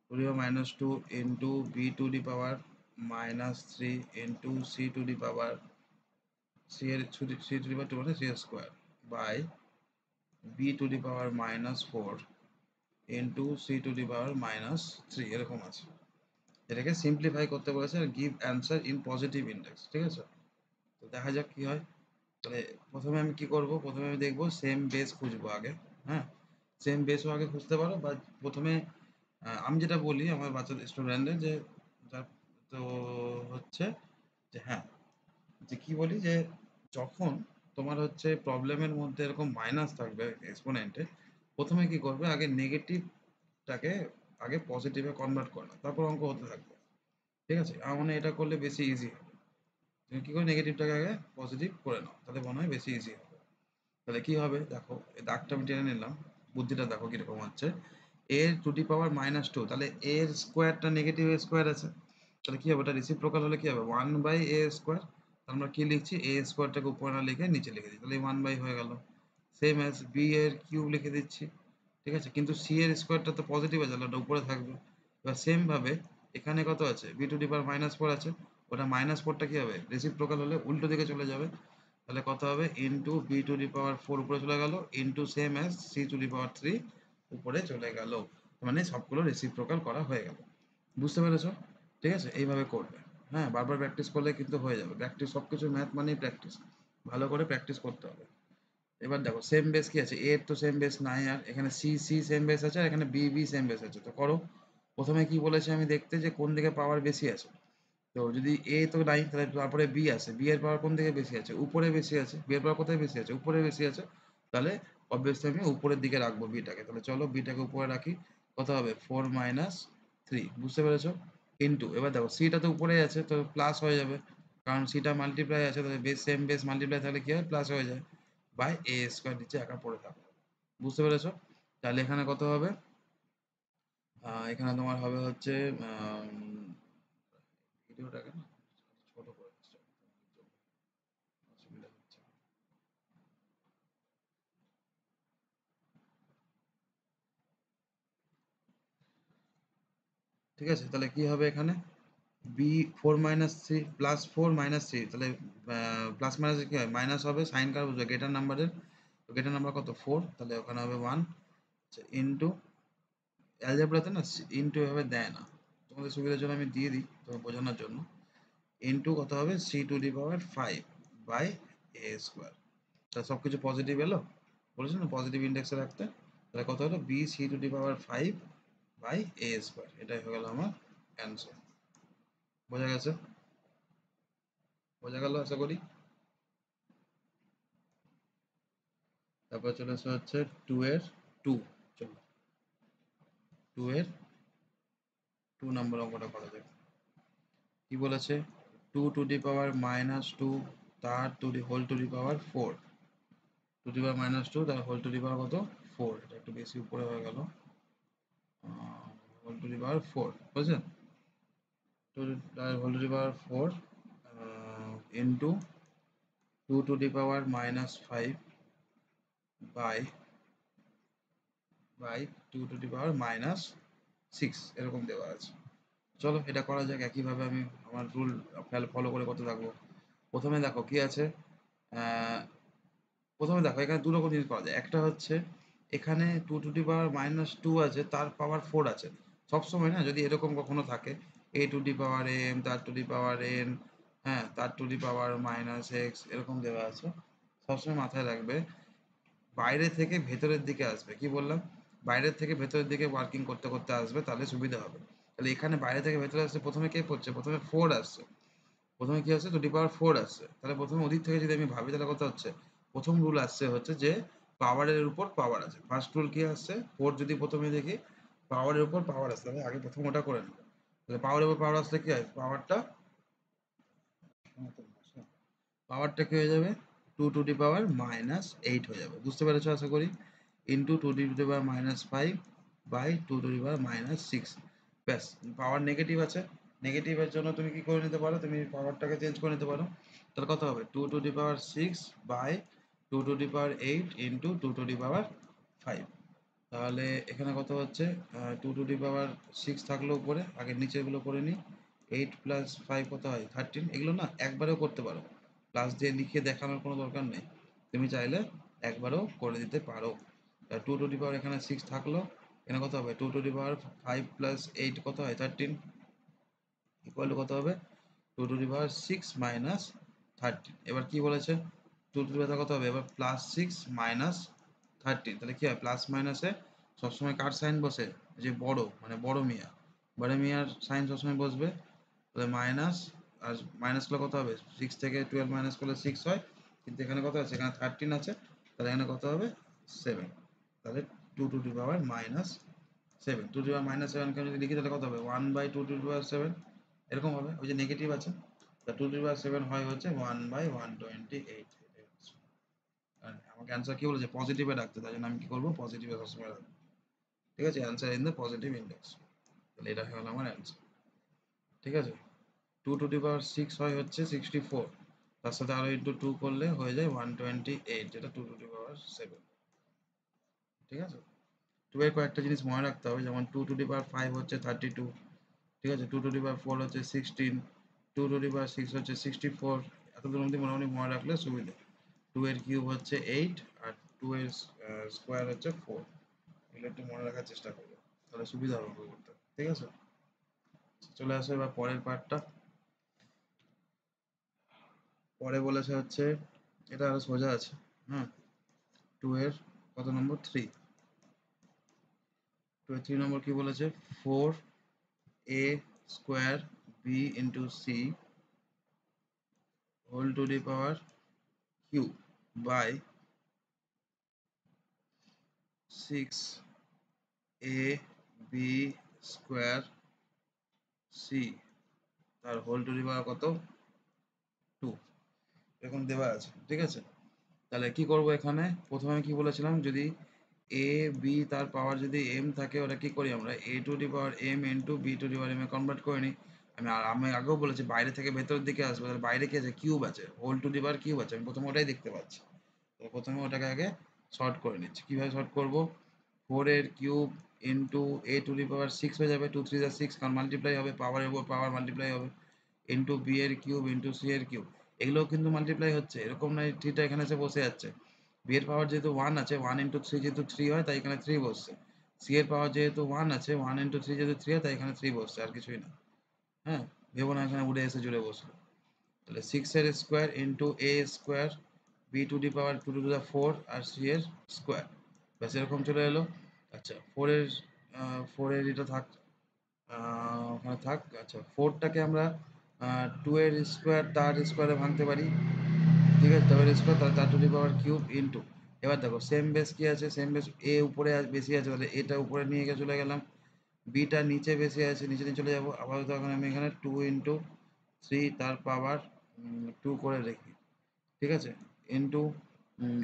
to the power -2 into b to the power -3 into c to the power c এর c টু দি পাওয়ার 2 মানে c square by b to the power -4 into c to the power -3 এরকম আছে। এটাকে সিম্পলিফাই করতে বলেছে আর give answer in positive index. ঠিক আছে, তো দেখা যাক কি হয়। তাহলে প্রথমে আমি কি করব, প্রথমে আমি দেখবো সেম বেস খুঁজবো আগে। হ্যাঁ, সেম বেসও আগে খুঁজতে পারো বা প্রথমে আমি যেটা বলি আমার বাচ্চাদের স্টুডেন্টদের যে তো হচ্ছে যে হ্যাঁ যে কি বলি যে যখন তোমার হচ্ছে প্রবলেমের মধ্যে এরকম মাইনাস থাকবে এক্সপোনেন্টে, প্রথমে কি করবে আগে নেগেটিভটাকে আগে পজিটিভে কনভার্ট করে নাও, তারপর অঙ্ক হতে থাকবে। ঠিক আছে, আমার মনে হয় এটা করলে বেশি ইজি হবে। তুমি কি করে নেগেটিভটাকে আগে পজিটিভ করে নাও, তাহলে মনে হয় বেশি ইজি হবে। তাহলে কি হবে দেখো, এই দাগটা আমি টেনে নিলাম, বুদ্ধিটা দেখো কিরকম হচ্ছে। এ টু দি পাওয়ার -2, তাহলে এর স্কোয়ারটা নেগেটিভ এ স্কোয়ার আছে, তাহলে কি হবে এটা রেসিপ্রোকাল হলে কি হবে 1/a স্কোয়ার। আমরা কি লিখছি a স্কোয়ারটাকে উপরে না লিখে নিচে লিখে দিই, তাহলে 1 হয়ে গেল। সেম অ্যাজ b এর কিউব লিখে দিচ্ছি। ঠিক আছে, কিন্তু c এর স্কোয়ারটা তো পজিটিভ আছে, তাহলে ওটা উপরে থাকবে। এবার সেম ভাবে এখানে কত আছে b টু দি পাওয়ার -4 আছে, ওটা -4টা কি হবে রেসিপ্রোকাল হলে উল্টো দিকে চলে যাবে, তাহলে কত হবে into b to the power 4 উপরে চলে গেল into same as c to the power 3 উপরে চলে গেল। মানে সবগুলো রেসিপ্রোকাল করা হয়ে গেল। বুঝতে পেরেছো? ঠিক আছে, এইভাবে করবে। হ্যাঁ, বারবার প্র্যাকটিস করলে কিন্তু হয়ে যাবে। প্র্যাকটিস সবকিছু ম্যাথ মানেই প্র্যাকটিস, ভালো করে প্র্যাকটিস করতে হবে। এবার দেখো সেম বেস কি আছে, এর তো সেম বেস নাই, আর এখানে সি সি সেম বেস আছে, আর এখানে বি বি সেম বেস আছে। তো করো, প্রথমে কি বলেছে আমি দেখতে যে কোন দিকে পাওয়ার বেশি আছে। তো যদি এ তো নাই তাহলে তারপরে বি আছে, বি এর পাওয়ার কোন দিকে বেশি আছে উপরে বেশি আছে, বি এর পাওয়ার কোথায় বেশি আছে উপরে বেশি আছে, তাহলে অবভিয়াসলি আমি উপরের দিকে রাখবো বিটাকে। তাহলে চলো বিটাকে উপরে রাখি, কত হবে 4 - 3। বুঝতে পেরেছো? ইনটু এবার দেখো সিটা তো উপরে আছে তো প্লাস হয়ে যাবে, কারণ সিটা মাল্টিপ্লাই আছে, তাহলে বেস সেম বেস মাল্টিপ্লাই থাকলে কি হয় প্লাস হয়ে যায়, বাই এ স্কোয়ার নিচে একা পড়ে থাকবে। বুঝতে পেরেছো? তাহলে এখানে কত হবে এখানে তোমার হবে হচ্ছে ভিডিওটাকে না ছোট করে দিচ্ছি, অসুবিধা হচ্ছে। ঠিক আছে, তাহলে কি হবে এখানে বি 4 - 3 প্লাস 4 - 3, তাহলে প্লাস মাইনাস কি হয় মাইনাস হবে, সাইন কার বুঝবে গ্রেটার নাম্বারের, তো গ্রেটার নাম্বার কত 4, তাহলে ওখানে হবে 1 ইনটু অ্যালজেব্রাতে না ইনটু এভাবে দেয় না, তোমাদের সুবিধার জন্য আমি দিয়ে দিই তোমার বোঝানোর জন্য। ইনটু কত হবে c to the power 5 by a square. তাহলে সব কিছু পজিটিভ এলো, বলেছো না পজিটিভ ইন্ডেক্সে রাখতে, তাহলে কত হলো b c to the power 5 by a square. এটাই হয়ে গেল আমার অ্যান্সার। বোঝা গেছে? বোঝা গেল আশা করি। তারপর চলে আসা হচ্ছে 2 এর 2। চলো 2 এর 2 নম্বর অঙ্কটা করা যাক। কি বলেছে 2 টু দি পাওয়ার -2 তার whole to the power 4, 2 to the power -2 তার হোল টু দি পাওয়ার কত 4, এটা একটু বেশি উপরে হয়ে গেল, হোল টু দি পাওয়ার 4 বুঝছেন, তার whole to the power 4 into 2 to the power -5 by 2 to the power -6 এরকম দেওয়া আছে। চলো এটা করা যাক একইভাবে, আমি আমার রুল ফলো করে করতে থাকবো। প্রথমে দেখো কি আছে, প্রথমে দেখো এখানে দু রকম জিনিস পাওয়া যায়, একটা হচ্ছে এখানে 2 টু দি পাওয়ার -2 আছে, তার পাওয়ার 4 আছে। সবসময় না যদি এরকম কখনো থাকে a to the power m তার টু দি পাওয়ার n, হ্যাঁ তার টু দি পাওয়ার -x এরকম দেওয়া আছে, সবসময় মাথায় রাখবে বাইরে থেকে ভেতরের দিকে আসবে। কি বললাম, বাইরের থেকে ভেতরের দিকে ওয়ার্কিং করতে করতে আসবে, তাহলে সুবিধা হবে। তাহলে এখানে বাইরে থেকে ভেতরে আসছে, প্রথমে কে পড়ছে, প্রথমে 4 আসছে, প্রথমে কি আসছে 2 টু দি পাওয়ার 4 আসছে, তাহলে প্রথমে ওদিক থেকে যদি আমি ভাবি তাহলে কথা হচ্ছে প্রথম রুল আসছে হচ্ছে যে পাওয়ারের উপর পাওয়ার আছে, ফার্স্ট রুল কি আসছে 4 যদি প্রথমে দেখি পাওয়ারের উপর পাওয়ার আসছে, তাহলে আগে প্রথম ওটা করে নেবো। তাহলে পাওয়ারের উপর পাওয়ার আসলে কি হয়, পাওয়ারটা কি হয়ে যাবে 2 টু দি পাওয়ার -8 হয়ে যাবে, বুঝতে পেরেছো আশা করি, into 2 to the power -5 by 2 to the power -6। ব্যাস, পাওয়ার নেগেটিভ আছে, নেগেটিভের জন্য তুমি কি করে নিতে পারো, তুমি পাওয়ারটাকে চেঞ্জ করে নিতে পারো, তাহলে কত হবে 2 to the power 6 by 2 to the power 8 into 2 to the power 5। তাহলে এখানে কত হচ্ছে 2 টু দি পাওয়ার 6 থাকলো উপরে, আগে নিচেগুলো করে নিই, 8 প্লাস 5 কত হয় 13, এগুলো না একবারেও করতে পারো, প্লাস দিয়ে লিখে দেখানোর কোনো দরকার নেই, তুমি চাইলে একবারও করে দিতে পারো। 2 টু দি পাওয়ার এখানে 6 থাকলো, এখানে কত হবে 2 টু দি পাওয়ার 5 প্লাস 8 কত হয় 13, ইকুয়াল টু কত হবে 2 টু দি পাওয়ার 6 মাইনাস 13। এবার কি বলেছে 2 টু দি পাওয়ার কত হবে, এবার প্লাস 6 মাইনাস 13, তাহলে কি হয় প্লাস মাইনাসে সবসময় কার সাইন বসে, যে বড় মানে বড় মিয়ার সাইন সবসময় বসবে, তাহলে মাইনাস, আর মাইনাস করলে কত হবে 6 থেকে 12 মাইনাস করলে 6 হয়, কিন্তু এখানে কত আছে, এখানে 13 আছে, তাহলে এখানে কত হবে 7, তাহলে 2 to the power -7, 2 to the পাওয়ার -7 কে যদি লিখি তাহলে কত হবে 1 বাই 2 টু দি পাওয়ার 7, এরকম হবে, ওই যে নেগেটিভ আছে, তা 2 টু দি পাওয়ার 7 হয় হচ্ছে 1 বাই 128। আর আমাকে অ্যান্সার কি বলেছে পজিটিভে রাখতে, তাই জন্য আমি কি করবো পজিটিভে সবসময় রাখবো, ঠিক আছে, answer in the positive index, তাহলে এটা হলো আমার অ্যান্সার, ঠিক আছে। 2 টু দি পাওয়ার 6 হয় হচ্ছে 64, তার সাথে আরো ইন্টু 2 করলে হয়ে যায় 128, যেটা 2 টু দি পাওয়ার 7, ঠিক আছে। 2 এর কয়েকটা জিনিস মনে রাখতে হবে, যেমন 2 টু দি পাওয়ার 5 হচ্ছে 32, ঠিক আছে, 2 টু দি পাওয়ার 4 হচ্ছে 16, 2 টু দি পাওয়ার 6 হচ্ছে 64, এতদূর অবধি মোটামুটি মনে রাখলে সুবিধা। 2 এর কিউব হচ্ছে 8, আর 2 এর স্কোয়ার হচ্ছে 4, এগুলো একটু মনে রাখার চেষ্টা করবে, তাহলে সুবিধা হবে করতে, ঠিক আছে। চলে আসো এবার পরের পার্টটা, পরে বলেছে হচ্ছে এটা আরো সোজা আছে, হ্যাঁ 2 এর কত নম্বর 3, 2 এর 3 নম্বর কি বলেছে 4a square b into c whole to the power q বাই 6a b স্কোয়ার c তার হোল টু দি পাওয়ার কত 2, এরকম দেওয়া আছে, ঠিক আছে। তাহলে কি করব, এখানে প্রথমে আমি কি বলেছিলাম, যদি a b তার পাওয়ার যদি m থাকে, ওটা কি করি আমরা a to the power m into b to the power m A convert করে নিই। আমি আগেও বলেছি বাইরে থেকে ভেতরের দিকে আসবে, তাহলে বাইরে কি আছে কিউব আছে, whole to the power cube আছে, আমি প্রথমে ওটাই দেখতে পাচ্ছি, তো প্রথমে ওটাকে আগে শর্ট করে নিচ্ছি। কিভাবে শর্ট করব, 4 এর cube into a to the power 6 হয়ে যাবে, 2 3 6, কারণ মাল্টিপ্লাই হবে, পাওয়ারের উপর পাওয়ার মাল্টিপ্লাই হবে, ইন্টু b এর কিউব ইন্টু c এর কিউব, এগুলোও কিন্তু মাল্টিপ্লাই হচ্ছে, এরকম নয় থ্রিটা এখানে এসে বসে যাচ্ছে, b এর পাওয়ার যেহেতু 1 আছে, 1 ইন্টু 3 যেহেতু 3 হয়, তাই এখানে 3 বসছে, c এর পাওয়ার যেহেতু 1 আছে, 1 ইন্টু 3 যেহেতু 3 হয়, তাই এখানে 3 বসছে, আর কিছুই না, হ্যাঁ ভেবো না এখানে উড়ে এসে জুড়ে বসলো। তাহলে 6 এর square into a square b to the power 2 to the 4 আর c এর স্কোয়ার, ব্যাস এরকম চলে এলো। আচ্ছা 4 এর এটা থাক, ওখানে থাক। আচ্ছা 4টাকে আমরা 2 এর স্কোয়ার তার স্কোয়ারে ভাঙতে পারি, ঠিক আছে, 2 এর স্কোয়ার তার to the power cube into, এবার দেখো সেম বেস কি আছে, সেম বেস এ উপরে বেশি আছে, তাহলে এটা উপরে নিয়ে চলে গেলাম, বিটা নিচে বেশি আছে, নিচে নিয়ে চলে যাবো, আপাতত এখন আমি এখানে 2 ইন্টু 3 তার পাওয়ার 2 করে রেখি, ঠিক আছে, ইনটু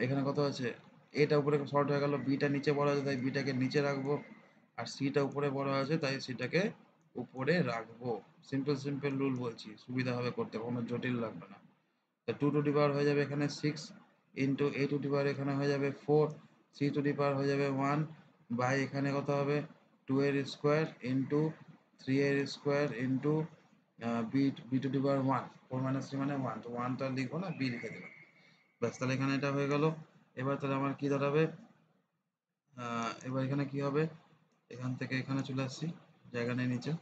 এখানে কত আছে, এটা উপরে শর্ট হয়ে গেল, বিটা নিচে বড় আছে তাই বিটাকে নিচে রাখবো, আর সিটা উপরে বড় আছে তাই সিটাকে উপরে রাখবো। সিম্পল সিম্পল রুল বলছি, সুবিধা হবে করতে, কোনো জটিল লাগবে না। তো 2 টু দি পাওয়ার হয়ে যাবে এখানে 6 into a to the power এখানে হয়ে যাবে 4, c টু দি পাওয়ার হয়ে যাবে 1 বাই এখানে কত হবে 2 এর স্কোয়ার ইন্টু 3 এর square into b to the power 1, 4 minus 3 মানে 1, তো 1 তো আর লিখবো না, b লিখে দিলাম, ব্যাস। তাহলে এখানে এটা হয়ে গেল। এবার তাহলে আমার কি দাঁড়াবে, এবার এখানে কি হবে, এখান থেকে এখানে চলে আসছি, জায়গা নেই নিচে,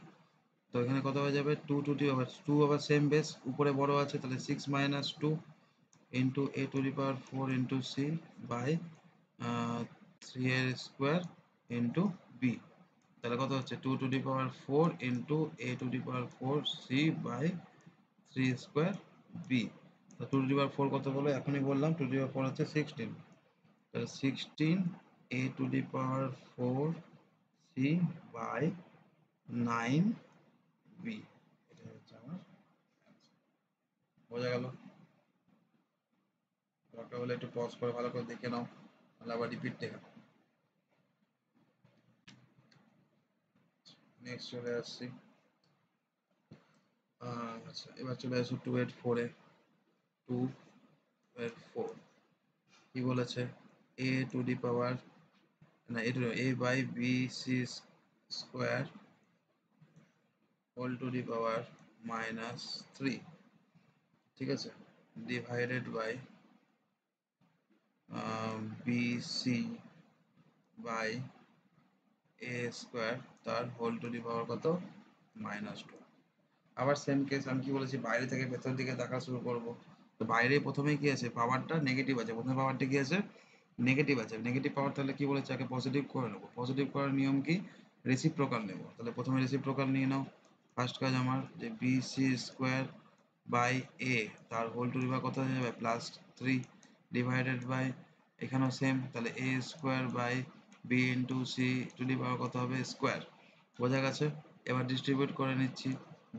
তো এখানে কত হয়ে যাবে 2 টু দি পাওয়ার 2 আবার সেম বেস উপরে বড় আছে তাহলে 6 minus 2 into a to the power 4 into c by 3 এর স্কোয়ার into b, তাহলে কত হচ্ছে 2 to the power 4 into a to the power 4 c by 3 square b, তো 2 to the power 4 কত বলো এখনই বললাম, 2 to the power 4 হচ্ছে 16, তাহলে 16 a to the power 4 c by 9 b, এটা হচ্ছে আমার বোঝা গেল। দরকার হলে একটু পজ করে ভালো করে দেখে নাও, তাহলে আবার রিপিট দেখে নাও। নেক্সট চলে আসছি, আচ্ছা এবার চলে আসি 2 এর 4 এ, 2 এর 4 কি বলেছে, a টু দি পাওয়ার না a to a by B C square whole to the power minus 3, ঠিক আছে, divided by B C by A square তার হোল টু দি পাওয়ার কত মাইনাস 2। আবার সেম কেস, আমি কি বলেছি বাইরে থেকে ভেতর দিকে দেখা শুরু করব, তো বাইরে প্রথমেই কি আছে পাওয়ারটা নেগেটিভ আছে, প্রথমে পাওয়ারটা কি আছে নেগেটিভ আছে, নেগেটিভ পাওয়ার তাহলে কি বলেছে আগে পজিটিভ করে নেবো, পজিটিভ করার নিয়ম কি রেসিপ্রোকাল নেব, তাহলে প্রথমে রেসিপ্রোকাল নিয়ে নাও, ফার্স্ট কাজ আমার যে B C square by A তার হোল টু দি পাওয়ার কত হয়ে যাবে প্লাস 3 ডিভাইডেড বাই এখানেও সেম, তাহলে A square by B into C to the power কত হবে স্কোয়ার, বোঝা গেছে। এবার ডিস্ট্রিবিউট করে নিচ্ছি,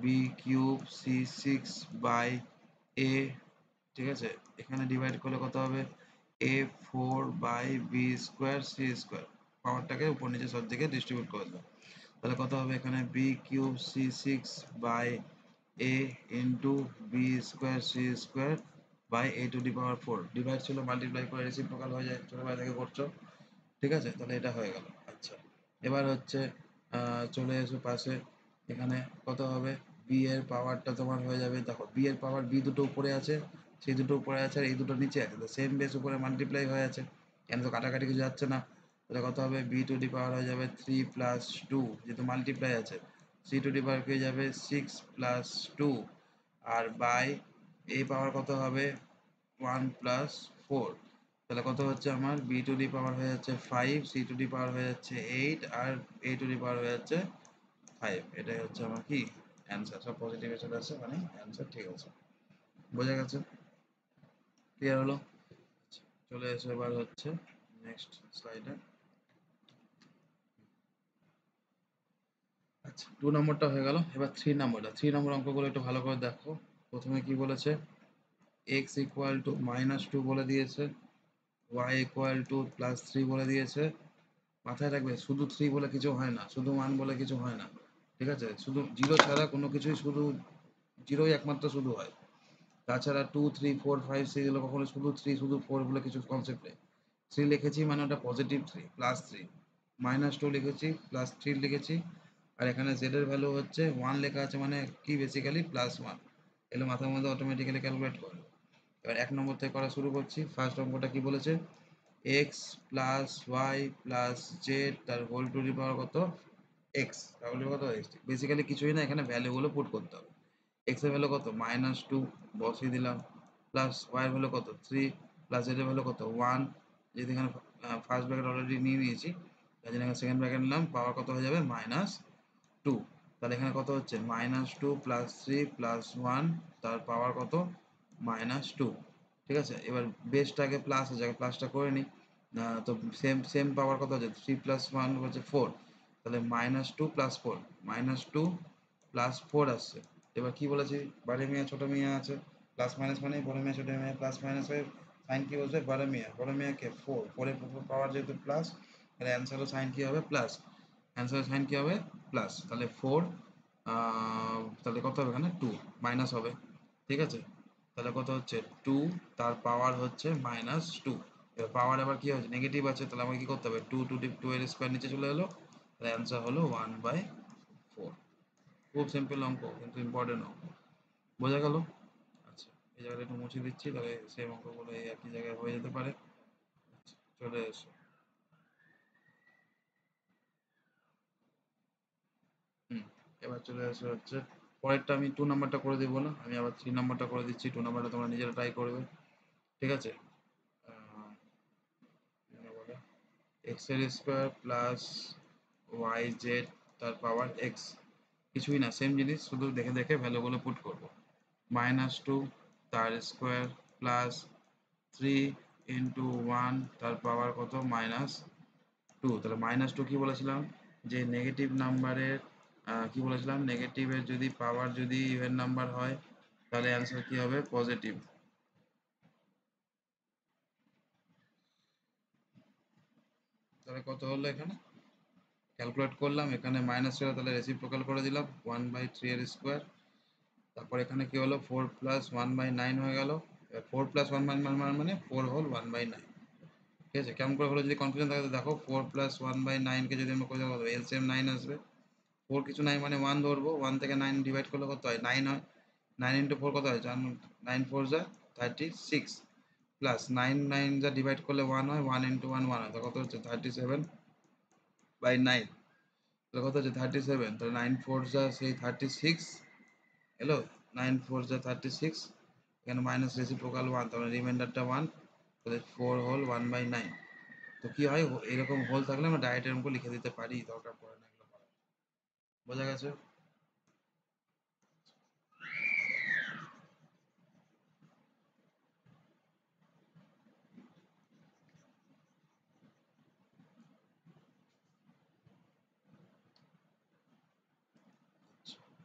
B cube C 6 by A, ঠিক আছে, এখানে ডিভাইড করলে কত হবে A 4 by B square C square, পাওয়ারটাকে উপর নিচে সব দিকে ডিস্ট্রিবিউট করে দাও, তাহলে কত হবে এখানে B cube C 6 by A into B square C square by A to the power 4, divide ছিল মাল্টিপ্লাই করে রেসিপ্রোকাল হয়ে যায়, ছোটবেলা থেকে করছো, ঠিক আছে, তাহলে এটা হয়ে গেল। আচ্ছা এবার হচ্ছে চলে এসো পাশে, এখানে কত হবে বি এর পাওয়ারটা তোমার হয়ে যাবে, দেখো বি এর পাওয়ার বি দুটো উপরে আছে, সেই দুটো উপরে আছে আর এই দুটো নিচে আছে, তো সেম বেস উপরে মাল্টিপ্লাই হয়ে আছে, এখানে তো কাটাকাটি কিছু যাচ্ছে না, তাহলে কত হবে বি টু দি পাওয়ার হয়ে যাবে 3 প্লাস 2 যেহেতু মাল্টিপ্লাই আছে, সি টু দি পাওয়ার হয়ে যাবে 6 প্লাস 2 আর বাই এই পাওয়ার কত হবে 1 প্লাস 4, তাহলে কত হচ্ছে আমার বি টু দি পাওয়ার হয়ে যাচ্ছে 5, সি টু দি পাওয়ার হয়ে যাচ্ছে 8 আর এ টু দি পাওয়ার হয়ে যাচ্ছে 5, এটাই হচ্ছে আমার কি অ্যান্সার, সব পজিটিভ চলে আসছে মানে অ্যান্সার ঠিক আছে, বোঝা গেছে, ক্লিয়ার হলো। আচ্ছা, চলে এসো এবার হচ্ছে নেক্সট স্লাইডে। আচ্ছা 2 নম্বরটা হয়ে গেল, এবার 3 নম্বরটা, 3 নম্বর অঙ্কগুলো একটু ভালো করে দেখো। প্রথমে কি বলেছে x ইকুয়াল টু মাইনাস 2 বলে দিয়েছে, y ইকুয়াল টু প্লাস 3 বলে দিয়েছে, মাথায় রাখবে শুধু 3 বলে কিছু হয় না, শুধু 1 বলে কিছু হয় না, ঠিক আছে, শুধু জিরো ছাড়া কোনো কিছুই শুধু জিরোই একমাত্র শুধু হয়, তাছাড়া 2 3 4 5 6 এগুলো কখনো শুধু 3 শুধু 4 বলে কিছু কনসেপ্ট নেই। 3 লিখেছি মানে ওটা পজিটিভ 3 প্লাস 3, মাইনাস 2 লিখেছি প্লাস 3 লিখেছি, আর এখানে z এর ভ্যালু হচ্ছে 1 লেখা আছে মানে কি বেসিক্যালি প্লাস 1, এগুলো মাথার মধ্যে অটোমেটিক্যালি ক্যালকুলেট করবে। এবার 1 নম্বর থেকে করা শুরু করছি, ফার্স্ট অঙ্কটা কি বলেছে x plus Y plus Z তার হোল টু দি পাওয়ার কত এক্স, তাহলে কত এক্স, বেসিক্যালি কিছুই না, এখানে ভ্যালুগুলো পুট করতে হবে, এক্স এর ভ্যালু কত মাইনাস 2 বসিয়ে দিলাম, প্লাস ওয়াই এর ভ্যালু কত 3 প্লাস জেড এর ভ্যালু কত 1, যেহেতু এখানে ফার্স্ট ব্র্যাকেট অলরেডি নিয়ে নিয়েছি তাই জন্য এখানে সেকেন্ড ব্র্যাকেট নিলাম, পাওয়ার কত হয়ে যাবে মাইনাস 2, তাহলে এখানে কত হচ্ছে মাইনাস 2 প্লাস 3 প্লাস 1 তার পাওয়ার কত মাইনাস 2, ঠিক আছে। এবার বেসটাকে প্লাস আছে আগে প্লাসটা করে নিই, তো সেম সেম পাওয়ার কত হচ্ছে 3 প্লাস 1 হচ্ছে 4, তাহলে মাইনাস 2 প্লাস 4 মাইনাস 2 প্লাস 4 আসছে, এবার কি বলেছি, বড় মিয়া ছোট মিয়া আছে, প্লাস মাইনাস মানে বড় মিয়া ছোট মিয়া প্লাস মাইনাস হয়ে সাইন কি বসবে, বড় মিয়াকে ফোর, ফোরের পাওয়ার যেহেতু প্লাস, তাহলে অ্যান্সারও সাইন কি হবে প্লাস, অ্যান্সারের সাইন কি হবে প্লাস, তাহলে ফোর, তাহলে কত হবে এখানে টু, মাইনাস হবে, ঠিক আছে, তাহলে কত হচ্ছে টু, তার পাওয়ার হচ্ছে মাইনাস টু, এবার পাওয়ার আবার কি হচ্ছে নেগেটিভ আছে, তাহলে আমাকে কি করতে হবে টু টু টু এর স্কোয়ার নিচে চলে এলো, তাহলে অ্যান্সার হলো 1/4। খুব সিম্পল অঙ্ক কিন্তু ইম্পর্টেন্ট অঙ্ক, বোঝা গেল? আচ্ছা, এই জায়গাটা একটু মুছে দিচ্ছি, তাহলে সেম অঙ্কগুলো এই একই জায়গায় হয়ে যেতে পারে। আচ্ছা, চলে এসো। হুম, এবার চলে এসো হচ্ছে পরেরটা, আমি 2 নাম্বারটা করে দিব না, আমি আবার 3 নাম্বারটা করে দিচ্ছি, 2 নাম্বারটা তোমরা নিজেরা ট্রাই করবে, ঠিক আছে? এক্স এর স্কোয়ার প্লাস ওয়াই জেড তার পাওয়ার এক্স, কিছুই না, সেম জিনিস, শুধু দেখে দেখে ভ্যালুগুলো পুট করব, মাইনাস টু তার square plus three into one তার পাওয়ার কত মাইনাস টু, তাহলে মাইনাস টু কি বলেছিলাম, যে নেগেটিভ নাম্বারের কি বলেছিলাম, নেগেটিভের যদি পাওয়ার যদি ইভেন নাম্বার হয় তাহলে অ্যান্সার কি হবে পজিটিভ, তাহলে কত হলো এখানে ক্যালকুলেট করলাম, এখানে মাইনাস ছিল তাহলে রেসিপ্রোকাল করে দিলাম 1/3 এর স্কোয়ার, তারপর এখানে কি হলো 4+1/9 হয়ে গেল, 4+1 মানে 4 হোল 1/9, ঠিক আছে? কেমন করে হলো, যদি কনফিউশন থাকে তো দেখো, 4+1/9 কে যদি আমরা করে দেবো এলসিএম 9 আসবে, ফোর কিছু নাই মানে ওয়ান ধরবো, ওয়ান থেকে 9 ডিভাইড করলে কত হয় 9 হয়, 9 ইন্টু ফোর কত হয়, 9 4 36, প্লাস 9 যা ডিভাইড করলে ওয়ান হয়, ওয়ান ইন্টু ওয়ান ওয়ান হয়, তো কত হচ্ছে 37/9, তাহলে কত হচ্ছে 37, তাহলে 9 4 সেই 36 এলো, 9 4 36, এখানে মাইনাস রেসিপ্রোকাল ওয়ান, তাহলে রিমাইন্ডারটা ওয়ান, তাহলে 4 হোল 1/9, তো কি হয় এরকম হোল থাকলে আমরা ডাইরেক্ট এরকম লিখে দিতে পারি, দরকার পড়ে না এগুলো করার, বোঝা গেছে?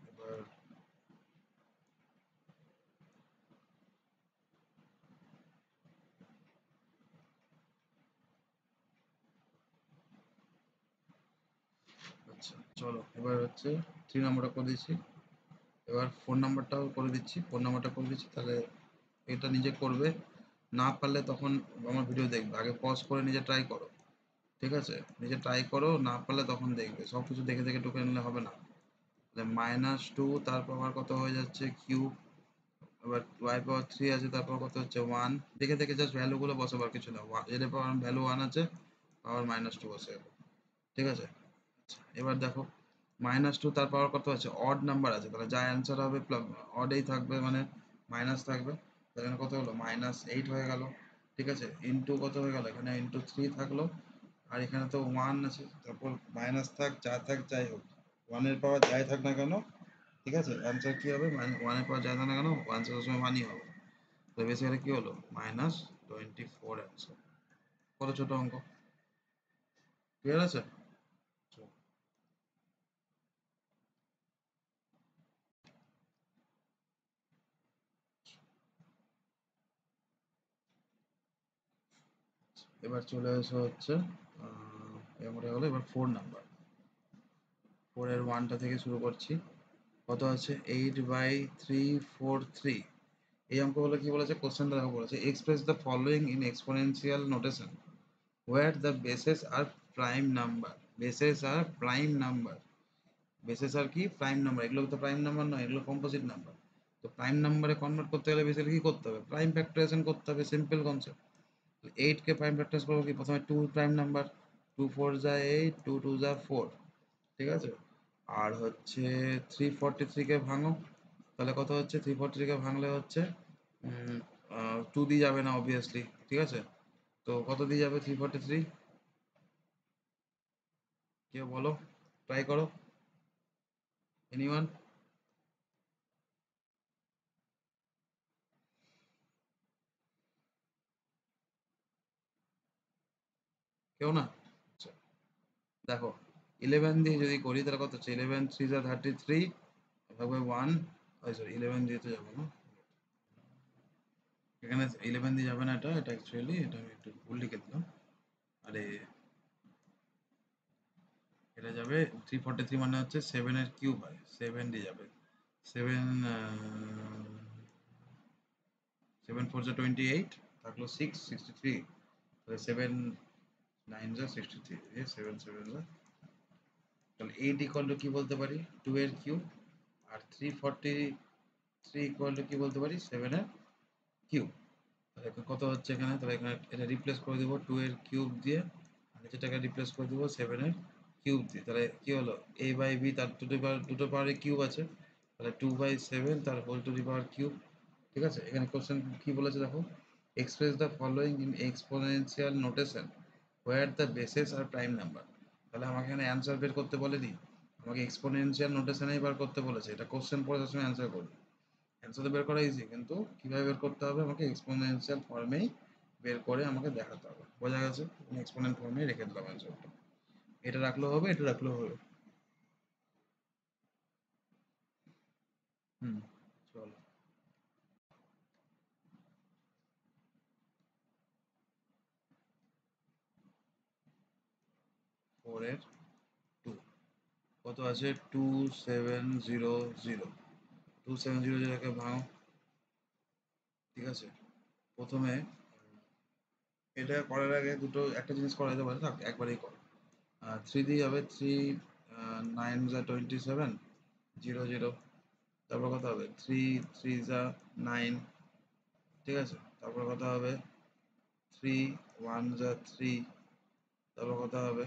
এবার আচ্ছা চলো, এবার হচ্ছে 3 নাম্বারটা করে দিচ্ছি, এবার 4 নাম্বারটাও করে দিচ্ছি, 4 নাম্বারটা করে দিচ্ছি, তাহলে এটা নিজে করবে, না পারলে তখন আমার ভিডিও দেখবে, আগে পজ করে নিজে ট্রাই করো, ঠিক আছে? নিজে ট্রাই করো, না পারলে তখন দেখবে, সব কিছু দেখে দেখে টুকে নিলে হবে না, তাহলে মাইনাস টু তারপর আমার কত হয়ে যাচ্ছে কিউব, এবার ওয়াই পাওয়ার থ্রি আছে, তারপর কত হচ্ছে ওয়ান, দেখে দেখে জাস্ট ভ্যালুগুলো বসাবার কিছু না, এর পাওয়ার ভ্যালু ওয়ান আছে, পাওয়ার মাইনাস টু বসে গেল, ঠিক আছে? আচ্ছা, এবার দেখো মাইনাস টু তার পাওয়ার কত আছে, অড নাম্বার আছে, তাহলে যা অ্যান্সার হবে অডেই থাকবে, মানে মাইনাস থাকবে, এখানে কত হলো -8 হয়ে গেল, ঠিক আছে? ইন্টু কত হয়ে গেল, এখানে ইন্টু থ্রি থাকলো, আর এখানে তো ওয়ান আছে, তারপর মাইনাস থাক যা থাক যাই হোক, ওয়ানের পাওয়ার যাই থাক না কেন, ঠিক আছে, অ্যান্সার কি হবে, ওয়ানের পাওয়ার যাই থাক না কেন অ্যান্সার সবসময় ওয়ানই হবে, তো বেসিক্যালি কি হলো -24 অ্যান্সার, কত ছোট অঙ্ক, ক্লিয়ার আছে? এবার চলে আসা হচ্ছে এবার হলো এবার 4 নাম্বার, 4 এর ওয়ানটা থেকে শুরু করছি, কত আছে 8/343, এই অঙ্কগুলো কি বলেছে, কোশ্চেনটা দেখো বলেছে express the following in exponential notation where the bases are prime number, bases are prime number, bases are কি প্রাইম নাম্বার, এগুলো তো প্রাইম নাম্বার নয়, এগুলো কম্পোজিট নাম্বার, তো প্রাইম নাম্বারে কনভার্ট করতে গেলে বেসিক্যালি কি করতে হবে, প্রাইম ফ্যাক্টরাইজেশন করতে হবে, সিম্পল কনসেপ্ট, 8 কে প্রাইম ফ্যাক্টরাইজ করবো কি, প্রথমে 2 প্রাইম নাম্বার, 2 4 যা 8, 2 2 যা 4, ঠিক আছে? আর হচ্ছে 343 কে ভাঙো, তাহলে কত হচ্ছে 343 কে ভাঙলে হচ্ছে 2 দিয়ে যাবে না অবভিয়াসলি, ঠিক আছে? তো কত দিয়ে যাবে 343, কেউ বলো, ট্রাই করো, এনিওয়ান, কেউ না? আচ্ছা, দেখো 11 দিয়ে যদি করি তাহলে কত হচ্ছে 11 3 যা 33, থাকবে 1, সরি 11 দিয়ে তো যাবো না, এখানে 11 দিয়ে যাবে না, এটা অ্যাকচুয়ালি এটা আমি একটু ভুল লিখে দিলাম। আরে এটা যাবে 343 মানে হচ্ছে 7 এর কিউব হয়, 7 দিয়ে যাবে। 7 7 4 যা 28, থাকলো 6 63, তাহলে 7 9 যা 63, 7 7 যা, তাহলে 8 ইকুয়াল টু কি বলতে পারি 2 এর কিউব, আর 343 ইকুয়াল টু কি বলতে পারি 7 এর কিউব। তাহলে কত হচ্ছে এখানে, তাহলে এখানে এটা রিপ্লেস করে দিব 2 এর কিউব দিয়ে, আর যেটাকে রিপ্লেস করে দিব 7 এর কিউব দিয়ে। তাহলে কি হলো a বাই b তার দুটো পাওয়ারের কিউব আছে, তাহলে 2/7 তার whole to the power cube. ঠিক আছে, এখানে কোশ্চেন কি বলেছে দেখো, express the following in exponential notation where the bases are prime number. তাহলে আমাকে এখানে অ্যান্সার বের করতে বলেনি, আমাকে এক্সপোনেনশিয়াল নোটেশনেই বার করতে বলেছে। এটা কোশ্চেন পড়ে তার সময় অ্যান্সার করবে, অ্যান্সার তো বের করা ইজি, কিন্তু কিভাবে বের করতে হবে আমাকে এক্সপোনেনশিয়াল ফর্মেই বের করে আমাকে দেখাতে হবে। বোঝা গেছে, এক্সপোনেন্ট ফর্মেই রেখে দিলাম অ্যান্সারটা, এটা রাখলেও হবে, এটা রাখলেও হবে। হুম, চলো 4 এর 2 কত আছে 2700, 2700 কে ভাঙো। ঠিক আছে, প্রথমে এটা করার আগে একটা জিনিস করা যেতে পারে, থাক একবারেই করো। 3 দিয়ে হবে 3 9 যা 27 0 0, তারপর কত হবে 3 3 যা 9। ঠিক আছে, তারপর কত হবে 3 1 যা 3, তারপর কত হবে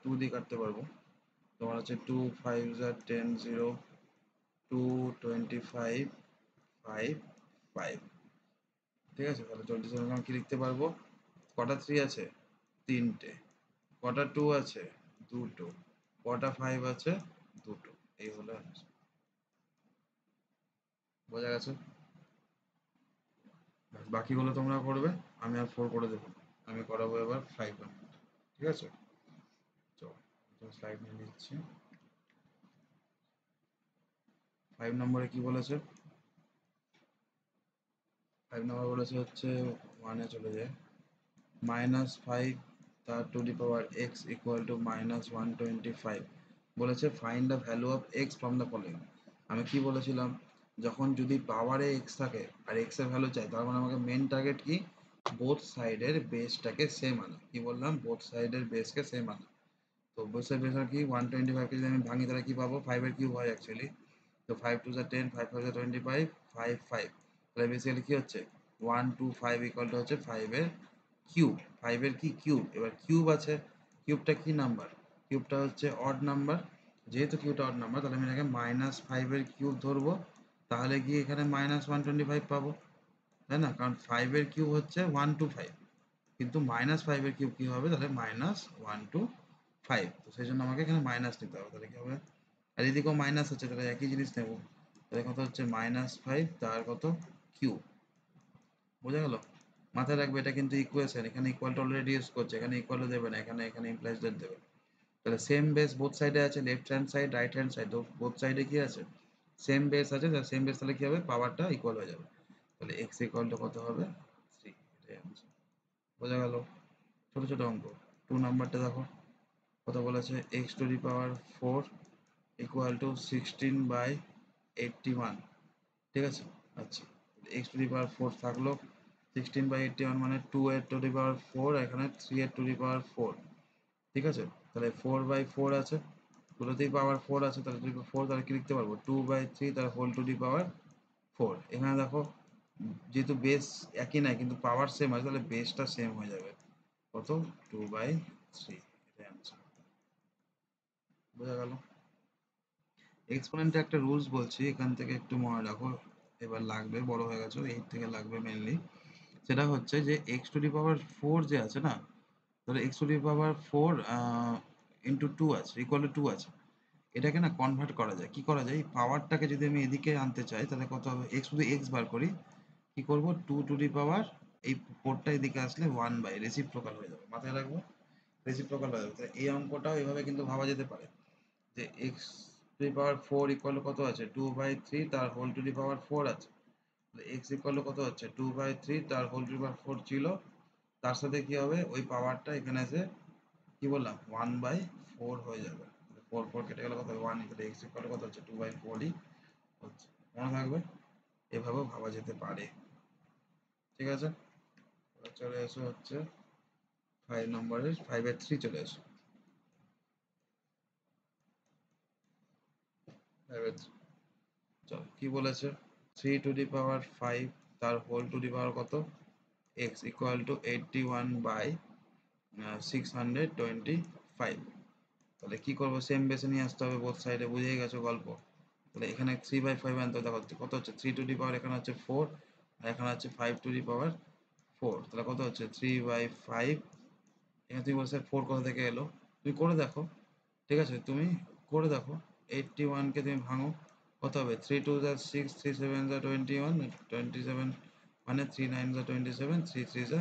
2 দিয়ে কাটতে পারবো, তোমার আছে 2 5 যা 10 0, 2 25 5 5। ঠিক আছে, তাহলে 27 আমি কি লিখতে পারবো, কটা 3 আছে 3টে, কটা 2 আছে 2টো, কটা 5 আছে 2টো। এই হলো answer। বোঝা গেছে, বাকিগুলো তোমরা করবে, আমি আর 4 করে দেবো, আমি করাবো এবার 5 নাম্বার। ঠিক আছে, চলো স্লাইড নিয়ে নিচ্ছি। 5 নম্বরে কি বলেছে, 5 নম্বর বলেছে হচ্ছে 1 এ চলে যায়, -5 তার to the power x equal to -125 বলেছে, find the value of x from the following. আমি কি বলেছিলাম, যখন যদি পাওয়ারে x থাকে আর x এর ভ্যালু চাই, তার মানে আমাকে মেন টার্গেট কি বোথ সাইডের বেসটাকে সেম আনা। কি বললাম, বোথ সাইডের বেসকে সেম আনা। তো বোথ সাইড বেস কি 125 কে যদি আমি ভাঙি তাহলে কি পাবো, 5 এর কিউব হয় অ্যাকচুয়ালি। তো 5 2 যা 10, 5 5 যা 25, 5 5, তাহলে বেসিক্যালি কি হচ্ছে 1 2 5 ইকুয়াল টু হচ্ছে 5 এর কিউব। 5 এর কি কিউব, এবার কিউব আছে, কিউবটা কি নাম্বার, কিউবটা হচ্ছে অড নাম্বার, যেহেতু কিউবটা অড নাম্বার তাহলে আমি এটাকে -5 এর কিউব ধরবো, তাহলে গিয়ে এখানে -125 পাবো, তাই না, কারণ 5 এর কিউব হচ্ছে 125, কিন্তু -5 এর কিউব কি হবে, তাহলে -125, তো সেই জন্য আমাকে এখানে মাইনাস নিতে হবে। তাহলে কি হবে, আর এদিকেও মাইনাস আছে, তাহলে একই জিনিস নেব, তাহলে কত হচ্ছে -5 তার কত কিউব। বোঝা গেল, মাথায় রাখবে এটা কিন্তু ইকুয়েশন, এখানে ইকুয়ালটা অলরেডি ইউজ করছে, এখানে ইকুয়ালও দেবে না, এখানে এখানে ইমপ্লাইজ দ্যাট দেবে। তাহলে সেম বেস বোথ সাইডে আছে, left hand side right hand side both সাইডে কি আছে সেম বেস আছে, সেম বেস, তাহলে কি হবে পাওয়ারটা ইকুয়াল হয়ে যাবে, তাহলে x ইকুয়াল টু কত হবে 3, এটাই आंसर। বোঝা গেল, ছোট ছোট অঙ্ক। 2 নাম্বারটা দেখো, কত বলেছে x two the power 4 equal to 16/81। ঠিক আছে, আচ্ছা x টু দি পাওয়ার 4 থাকলো, 16/81 মানে 2 এর টু দি পাওয়ার 4, এখানে 3 এর টু দি পাওয়ার 4। ঠিক আছে, তাহলে 4/4 আছে, দুটোতেই পাওয়ার 4 আছে, তাহলে 4, তাহলে কি লিখতে পারবো 2/3 তার হোল টু দি পাওয়ার 4। এখানে দেখো যেহেতু বেস একই নাই কিন্তু পাওয়ার সেম আছে, তাহলে বেসটা সেম হয়ে যাবে, কত 2/3, এটাই आंसर। বোঝা গেল, এক্সপোনেন্টে একটা রুলস বলছি, এখান থেকে একটু মনে রাখো, এবার লাগবে, বড় হয়ে গেছো 8 থেকে লাগবে মেনলি। সেটা হচ্ছে যে x টু দি পাওয়ার 4 যে আছে না, তাহলে x two the power 4 into 2 আছে, ইকুয়াল টু 2 আছে, এটাকে না কনভার্ট করা যায়, কি করা যায়, এই পাওয়ারটাকে যদি আমি এদিকে আনতে চাই তাহলে কত হবে, x যদি x বার করি কি করব 2 টু দি পাওয়ার, এই 4টা এদিকে আসলে 1 বাই রেসিপ্রোকাল হয়ে যাবে, মাথায় রাখবো রেসিপ্রোকাল হয়ে যাবে। তাহলে এই অঙ্কটাও এভাবে কিন্তু ভাবা যেতে পারে যে x two the power 4 equal কত আছে 2/3 তার হোল টু দি পাওয়ার 4 আছে। x ইকুয়াল কত হচ্ছে 2/3 তার হোল টু দি পাওয়ার 4 ছিল, তার সাথে কি হবে ওই পাওয়ারটা এখানে এসে কি বললাম 1/4 হয়ে যাবে। 4 4 কেটে গেলে কত হবে 1, তাহলে x ইকুয়াল কত হচ্ছে 2/4 ই হচ্ছে। মনে থাকবে, এভাবেও ভাবা যেতে পারে। ঠিক আছে, চলে এসো হচ্ছে 5 নম্বরের 5 এর 3 চলে এসো। 5 এর 3 চলো কি বলেছে 3 টু দি পাওয়ার 5 তার হোল টু দি পাওয়ার কত x ইকুয়াল টু 81/625। তাহলে কি করবো সেম বেসে নিয়ে আসতে হবে বোথ সাইডে, বুঝেই গেছো গল্প। তাহলে এখানে 3/5 আনতে দেখো কত হচ্ছে 3 টু দি পাওয়ার এখানে হচ্ছে 4 আর এখানে হচ্ছে 5 টু দি পাওয়ার 4, তাহলে কত হচ্ছে 3/5। এখানে তুমি বলছো 4 কোথা থেকে এলো, তুমি করে দেখো। ঠিক আছে, তুমি করে দেখো 81 কে তুমি ভাঙো কত হবে 3 2 যা 6 3 7 যা 21 27 মানে 3 9 যা 27 3 3 যা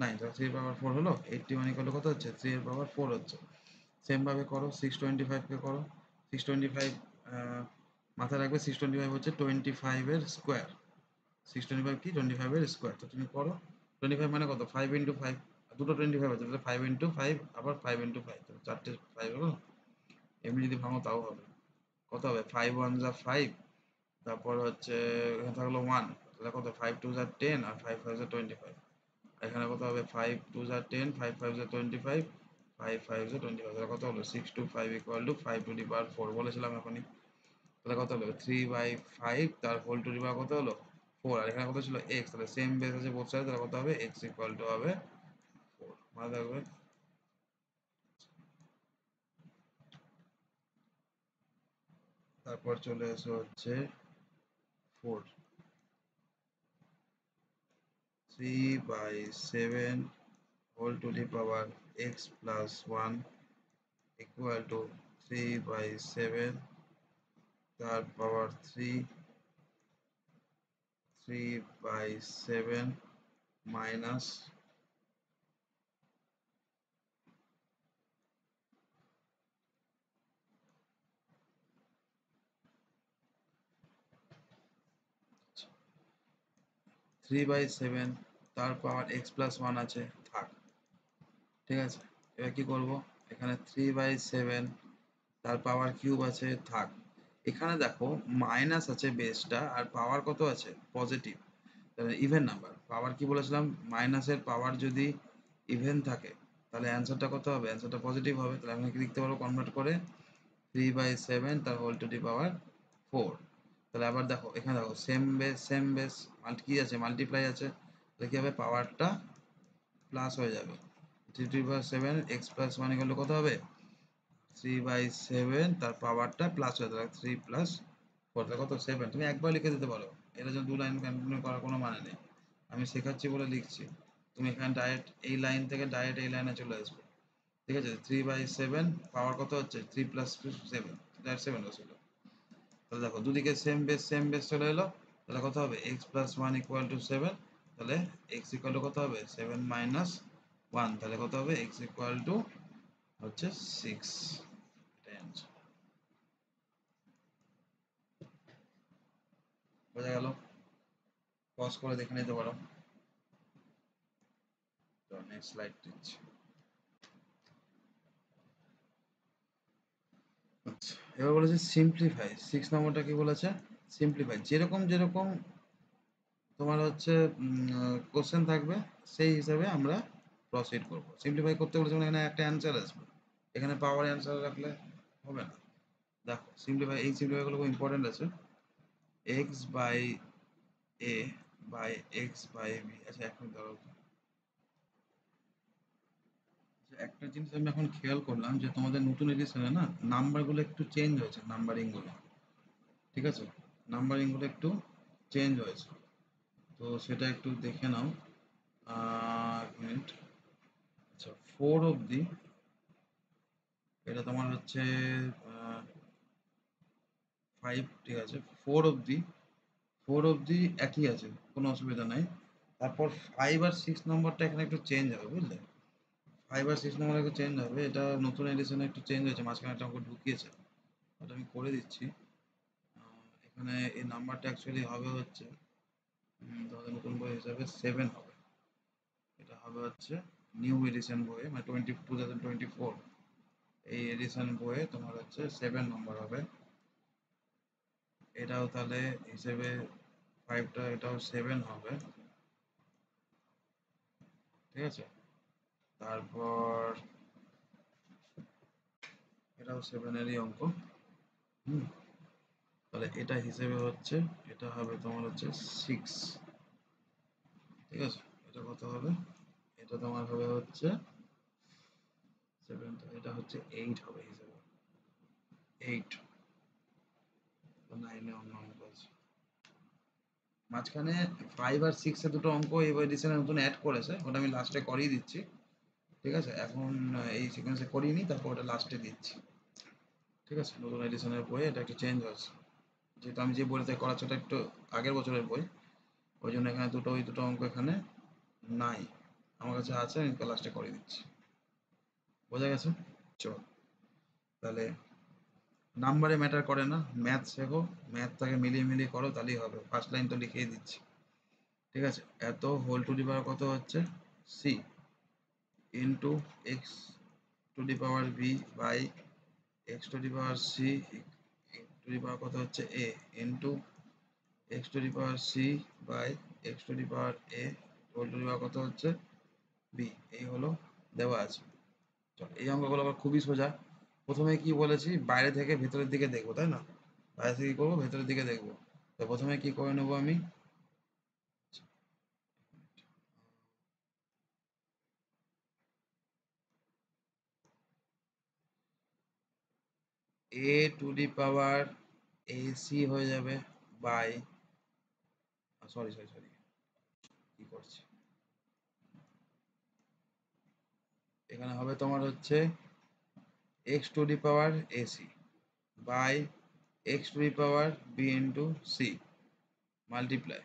9, তাহলে 3 পাওয়ার 4 হলো। 81 ইকুয়াল কত হচ্ছে 3 এর পাওয়ার 4 হচ্ছে। সেম ভাবে করো 625 কে করো 625 মাথায় রাখবে 625 হচ্ছে 25 এর স্কোয়ার। 625 কি 25 এর স্কোয়ার, তো তুমি করো 25 মানে কত 5 ইন্টু 5, দুটো 25 আছে তাহলে 5 ইন্টু 5 আবার 5 ইন্টু 5, তাহলে চারটে 5 হলো। এমনি যদি ভাঙো তাও হবে, কত হবে 5 1 যা 5, তারপর হচ্ছে এখানে থাকলো 1, তাহলে কত 5 2 যা 10 আর 5 5 যা 25। এখানে কত হবে 5 2 যা 10 5 5 যা 25 5 5 যা 25, তাহলে কত হলো 6 2 5 equal to 5 to the power 4 বলেছিলাম এখনই। তাহলে কত হলো 3/5 তার হোল টু দি পাওয়ার কত হলো 4, আর এখানে কত ছিল x, তাহলে সেম বেস আছে বোথ সাইড, তাহলে কত হবে x ইকুয়াল টু হবে 4। মনে থাকবে। তারপর চলে এসো হচ্ছে 4 3/7 whole to the power x plus 1 equal to 3/7 তার পাওয়ার 3 3/7 মাইনাস 3/7 তার পাওয়ার x প্লাস 1 আছে থাক। ঠিক আছে, এবার কি করব এখানে 3/7 তার পাওয়ার কিউব আছে থাক। এখানে দেখো মাইনাস আছে বেসটা আর পাওয়ার কত আছে পজিটিভ, তাহলে ইভেন নাম্বার পাওয়ার কি বলেছিলাম মাইনাসের পাওয়ার যদি ইভেন থাকে তাহলে অ্যান্সারটা কত হবে অ্যান্সারটা পজিটিভ হবে। তাহলে আমি কি লিখতে পারবো কনভার্ট করে 3/7 তার হোল টু দি পাওয়ার 4। তাহলে আবার দেখো এখানে দেখো সেম বেস কি আছে মাল্টিপ্লাই আছে, তাহলে কি হবে পাওয়ারটা প্লাস হয়ে যাবে 3/7 x প্লাস 1 ইকুয়াল কত হবে 3/7 তার পাওয়ারটা প্লাস হয়ে যাবে 3 প্লাস 4, তাহলে কত 7। তুমি একবার লিখে দিতে পারো, এটা যে দু লাইন কন্টিনিউ করার কোনো মানে নেই, আমি শেখাচ্ছি বলে লিখছি। তুমি এখানে ডাইরেক্ট এই লাইন থেকে ডাইরেক্ট এই লাইনে চলে আসবে। ঠিক আছে, 3/7 পাওয়ার কত হচ্ছে 3 প্লাস 7 ডাইরেক্ট 7 বসিল। তাহলে দেখো দুদিকে সেম বেস চলে এলো, তাহলে কত হবে x প্লাস 1 ইকুয়াল টু 7, তাহলে x ইকুয়াল টু কত হবে 7 মাইনাস 1, তাহলে কত হবে x ইকুয়াল টু হচ্ছে 6। এটাই অ্যান্সার। বোঝা গেল, পজ করে দেখে নিতে পারো। তো নেক্সট স্লাইড দিচ্ছি। আচ্ছা, এবার বলেছে সিম্পলিফাই। 6 নম্বরটা কি বলেছে সিম্পলিফাই, যেরকম যেরকম তোমার হচ্ছে কোশ্চেন থাকবে সেই হিসাবে আমরা প্রসিড করব। সিম্পলিফাই করতে বলেছে মানে এখানে একটা অ্যান্সার আসবে, এখানে পাওয়ার অ্যান্সার রাখলে হবে না। দেখো সিম্পলিফাই, এই সিম্পলিফাই গুলো খুব ইম্পর্টেন্ট আছে। x by a by x by b। আচ্ছা এখন ধরো একটা জিনিস আমি এখন খেয়াল করলাম যে তোমাদের নতুন এডিশনে না নাম্বার গুলো একটু চেঞ্জ হয়েছে, নাম্বারিং গুলো। ঠিক আছে, নাম্বারিং গুলো একটু চেঞ্জ হয়েছে, তো সেটা একটু দেখে নাও। এক মিনিট। আচ্ছা 4 অবধি এটা তোমার হচ্ছে 5, ঠিক আছে 4 অবধি একই আছে, কোনো অসুবিধা নাই। তারপর 5 আর 6 নম্বরটা এখানে একটু চেঞ্জ হবে বুঝলে, 5 আর 6 নম্বর একটু চেঞ্জ হবে, এটা নতুন এডিশনে একটু চেঞ্জ হয়েছে, মাঝখানে একটা অঙ্ক ঢুকিয়েছে। ওটা আমি করে দিচ্ছি। এখানে এই নাম্বারটা অ্যাকচুয়ালি হবে হচ্ছে তোমাদের নতুন বই হিসাবে 7 হবে। এটা হবে হচ্ছে নিউ এডিশন বইয়ে, মানে 2024 এই এডিশন বইয়ে তোমার হচ্ছে 7 নম্বর হবে। এটাও তাহলে হিসেবে 5টা, এটাও 7 হবে, ঠিক আছে। তারপর এটাও 7-এরই অঙ্ক। হুম, তাহলে এটা হিসেবে হচ্ছে, এটা হবে তোমার হচ্ছে 6, ঠিক আছে। এটা কত হবে? এটা তোমার হবে হচ্ছে 7, এটা হচ্ছে 8 হবে হিসেবে, 8, 9-এ অন্য অঙ্ক আছে মাঝখানে। 5 আর 6 এ দুটো অঙ্ক এই এডিশনে নতুন অ্যাড করেছে, ওটা আমি লাস্টে করিয়ে দিচ্ছি, ঠিক আছে। এখন এই সিকোয়েন্সে করিনি, তারপর ওটা লাস্টে দিচ্ছি, ঠিক আছে। নতুন এডিশনের বই এটা একটু চেঞ্জ হয়েছে, যেহেতু আমি যে বইতে করাচ্ছি ওটা একটু আগের বছরের বই, ওই জন্য এখানে ওই দুটো অঙ্ক এখানে নাই, আমার কাছে আছে, আমি লাস্টে করিয়ে দিচ্ছি। বোঝা গেছে? চল, তাহলে নাম্বারে ম্যাটার করে না, ম্যাথ শেখো, ম্যাথটাকে মিলিয়ে মিলিয়ে করো, তাহলেই হবে। ফার্স্ট লাইন তো লিখিয়ে দিচ্ছি, ঠিক আছে। এত হোল টু দি পাওয়ার কত হচ্ছে C into X to the power B by X to the power C to the power কত হচ্ছে A into X to the power C by X to the power A whole to the power কত হচ্ছে বি। এই হলো দেওয়া আছে। চল, এই অঙ্কগুলো আবার খুবই সোজা। প্রথমে কি বলেছি, বাইরে থেকে ভেতরের দিকে দেখবো, তাই না? বাইরে থেকে কি করবো, ভেতরের দিকে দেখবো। তো প্রথমে কি করে নেবো আমি, এ to the power A C হয়ে যাবে বাই, সরি সরি সরি, কি করছি, এখানে হবে তোমার হচ্ছে X to the power AC by X to the power B into C multiply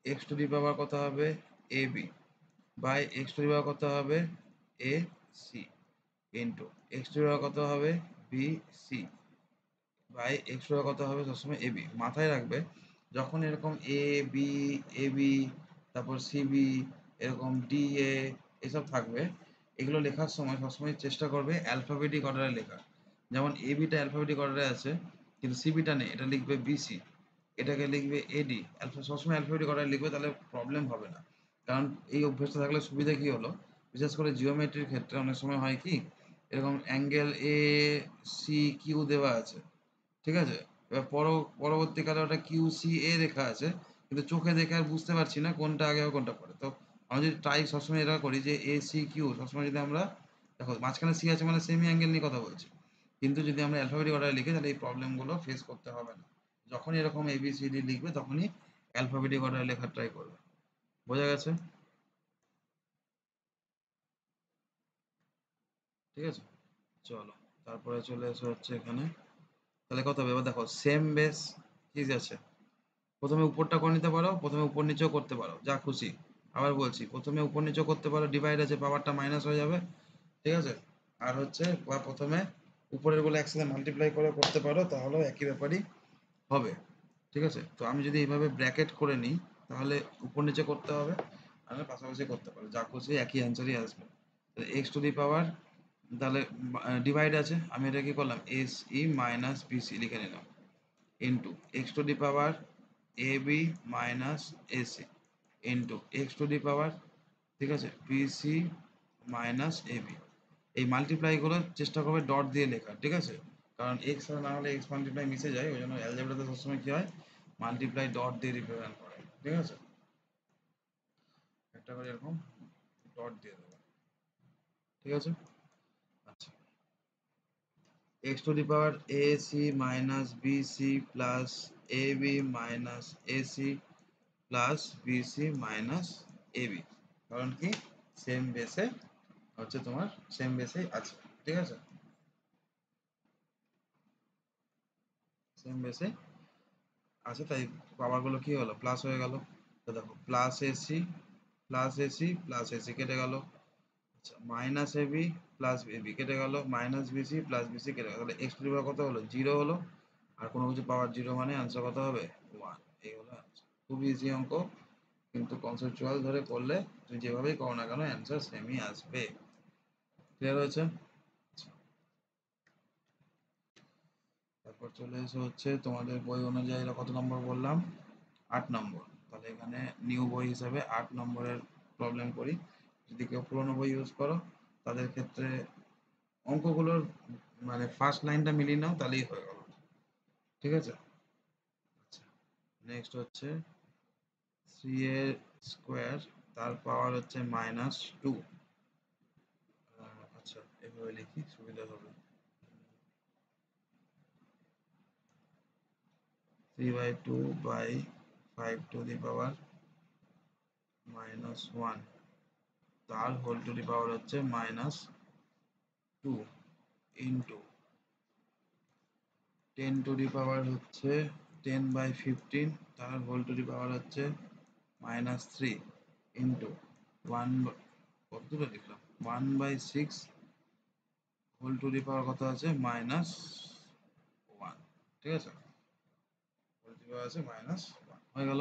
X to the power কত হবে A B by X to the power কত হবে A C into X to the power কত হবে B C by X to the power কত হবে সবসময় এ বি। মাথায় রাখবে, যখন এরকম এ বি তারপর সি বি, এরকম ডি এ এসব থাকবে, এগুলো লেখার সময় সবসময় চেষ্টা করবে অ্যালফাবেটিক অর্ডারে লেখার। যেমন এ বিটা অ্যালফাবেটিক অর্ডারে আছে, কিন্তু সি বিটা নেই, এটা লিখবে বিসি, এটাকে লিখবে এডি, সবসময় অ্যালফাবেটিক অর্ডারে লিখবে, তাহলে প্রবলেম হবে না। কারণ এই অভ্যাসটা থাকলে সুবিধা কি হলো, বিশেষ করে জিওমেট্রির ক্ষেত্রে অনেক সময় হয় কি, এরকম অ্যাঙ্গেল এ সি কিউ দেওয়া আছে, ঠিক আছে। এবার পরবর্তীকালে ওটা কিউ সি এ লেখা আছে, কিন্তু চোখে দেখে আর বুঝতে পারছি না কোনটা আগে আর কোনটা পরে। তো আমরা যদি ট্রাই সবসময় এটা করি যে এ সি কিউ সবসময় যদি আমরা, দেখো মাঝখানে সি আছে মানে সেমি অ্যাঙ্গেল নিয়ে কথা বলছি, কিন্তু যদি আমরা অ্যালফাবেটিক অর্ডারে লিখি তাহলে এই প্রবলেমগুলো ফেস করতে হবে না। যখনই এরকম এ বি সি ডি লিখবে তখনই অ্যালফাবেটিক অর্ডারে লেখার ট্রাই করবে। বোঝা গেছে? ঠিক আছে, চলো তারপরে চলে এসে হচ্ছে এখানে, তাহলে কত হবে এবার দেখো, সেম বেস ঠিক আছে। প্রথমে উপরটা করে নিতে পারো, প্রথমে উপর নিচেও করতে পারো, যা খুশি। আবার বলছি, প্রথমে উপর নিচেও করতে পারো, ডিভাইড আছে পাওয়ারটা মাইনাস হয়ে যাবে, ঠিক আছে। আর হচ্ছে বা প্রথমে উপরের গুলো একসাথে মাল্টিপ্লাই করে করতে পারো, তাহলেও একই ব্যাপারই হবে, ঠিক আছে। তো আমি যদি এইভাবে ব্র্যাকেট করে নিই, তাহলে উপর নিচে করতে হবে, আর পাশাপাশি করতে পারো, যা খুশি একই অ্যান্সারই আসবে। এক্স টু দি পাওয়ার, তাহলে ডিভাইড আছে, আমি এটা কি করলাম এস ই মাইনাস বিসি লিখে নিলাম, into X to the power A B minus AC into X to the power, ঠিক আছে, বিসি মাইনাস এবি। এই মাল্টিপ্লাইগুলো চেষ্টা করবে ডট দিয়ে লেখার, ঠিক আছে। কারণ এক্স না হলে এক্স মাল্টিপ্লাই মিশে যায়, ওই জন্য অ্যালজেব্রাতে সবসময় কি হয়, মাল্টিপ্লাই ডট দিয়ে রিপ্রেজেন্ট করে, ঠিক আছে। একটা করে এরকম ডট দিয়ে দেবে, ঠিক আছে। আচ্ছা, x to the power ac minus bc plus ab minus ac plus bc minus ab, কারণ কি সেম বেসে হচ্ছে তোমার, সেম বেসে আছে, ঠিক আছে, সেম বেসে আছে, তাই পাওয়ার গুলো কি হলো প্লাস হয়ে গেল। তো দেখো প্লাস এসি প্লাস এসি কেটে গেল, আচ্ছা মাইনাস এবি প্লাস এবি কেটে গেল, মাইনাস বিসি প্লাস বিসি কেটে গেল, তাহলে এক্স টু দি পাওয়ার কত হলো 0 হলো, আর কোনো কিছু পাওয়ার জিরো মানে অ্যান্সার কত হবে? 1। এই হলো অ্যান্সার। খুব ইজি অঙ্ক, কিন্তু কনসেপচুয়াল ধরে করলে তুমি যেভাবেই করো না কেন অ্যান্সার সেমই আসবে। ক্লিয়ার হয়েছে? তারপর চলে এসে হচ্ছে তোমাদের বই অনুযায়ী কত নম্বর বললাম? 8 নম্বর। তাহলে এখানে নিউ বই হিসাবে 8 নম্বরের প্রবলেম করি। যদি কেউ পুরোনো বই ইউজ করো তাদের ক্ষেত্রে অঙ্কগুলোর মানে ফার্স্ট লাইনটা মিলিয়ে নাও, তাহলেই হয়ে গেল। ঠিক আছে? আচ্ছা, নেক্সট হচ্ছে 3a স্কোয়ার, তার পাওয়ার হচ্ছে -2। আচ্ছা, এভাবে লিখি সুবিধা হবে। 3/2/5 -1, তার হোল টু দি পাওয়ার হচ্ছে -2 ইন্টু 10 টু দি পাওয়ার হচ্ছে 10/15, তার হোল টু দি পাওয়ার হচ্ছে -3 ইন্টু 1, কতটা লিখলাম, 1/6 হোল টু দি পাওয়ার কত আছে? -1। ঠিক আছে, হোল টু দি পাওয়ার আছে -1 হয়ে গেল।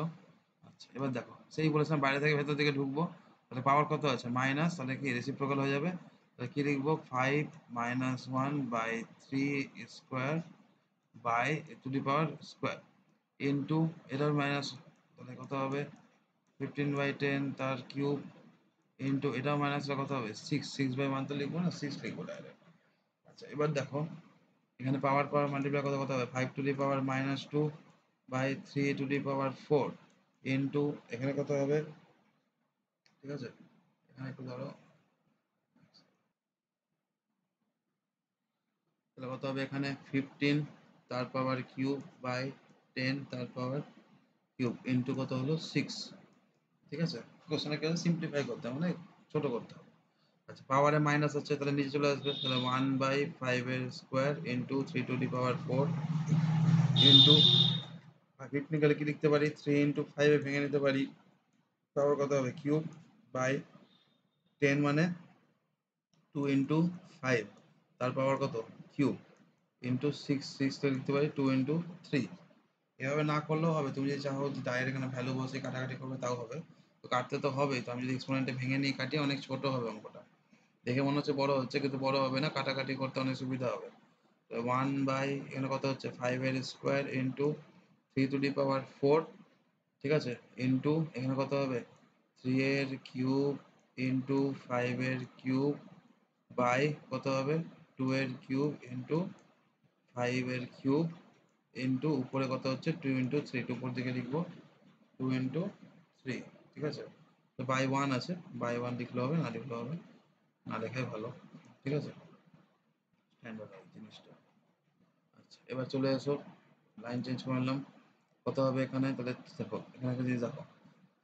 আচ্ছা, এবার দেখো সেই বলেছিলাম বাইরে থেকে ভেতর দিকে ঢুকবো, তাহলে পাওয়ার কত আছে? মাইনাস, তাহলে কি রেসিপ্রোকাল হয়ে যাবে। তাহলে কি লিখবো? 5 -1/3 square by to the power square into এটার মাইনাস, তাহলে কত হবে? 15/10 তার কিউব ইন্টু এটাও মাইনাস, কত হবে? 6/1 তো লিখবো না, 6 লিখবো ডাইরেক্ট। আচ্ছা, এবার দেখো এখানে পাওয়ার পাওয়ার মাল্টিপ্লাই কত কত হবে? 5 to the power -2 by 3 to the power 4 into এখানে কত হবে? ঠিক আছে, এখানে একটু ধরো, তাহলে কত হবে? এখানে 15 তার পাওয়ার কিউব বাই 10 তার পাওয়ার কিউব ইন্টু কত হলো? 6। ঠিক আছে, কোশ্চেনটাকে সিম্পলিফাই করতে হবে, মানে ছোট করতে হবে। আচ্ছা, পাওয়ারে মাইনাস হচ্ছে, তাহলে নিচে চলে আসবে, তাহলে 1/5 এর square into 3 to the power 4 into, technically কি লিখতে পারি? 3 ইন্টু 5 এ ভেঙে নিতে পারি, পাওয়ার কত হবে? কিউব বাই 10 মানে 2 ইন্টু 5 তার পাওয়ার কত? কিউব ইন্টু 6 তো লিখতে পারি 2 ইন্টু 3। এভাবে না করলেও হবে, তুমি যদি চাও যে ডাইরেক্ট এখানে ভ্যালু বসে কাটাকাটি করবে তাও হবে, তো কাটতে তো হবেই। তো আমি যদি এক্সপোনেন্টে ভেঙে নিয়ে কাটি অনেক ছোট হবে অঙ্কটা, দেখে মনে হচ্ছে বড় হচ্ছে কিন্তু বড় হবে না, কাটাকাটি করতে অনেক সুবিধা হবে। 1 বাই এখানে কত হচ্ছে? 5 এর square into 3 to the power 4। ঠিক আছে, ইন্টু এখানে কত হবে? 3 এর কিউব ইন্টু 5 এর কিউব বাই কত হবে? 2 এর কিউব ইন্টু 5 এর কিউব ইন্টু উপরে কত হচ্ছে? 2 ইন্টু 3, উপর দিকে লিখবো 2 ইন্টু 3। ঠিক আছে, তো বাই 1 আছে, বাই 1 লিখলে হবে, না লিখলে হবে, না লেখাই ভালো। ঠিক আছে, স্ট্যান্ডার্ড হয় জিনিসটা। আচ্ছা, এবার চলে এসো, লাইন চেঞ্জ করে নিলাম, কত হবে এখানে? তাহলে দেখো এখানে একটা জিনিস দেখো,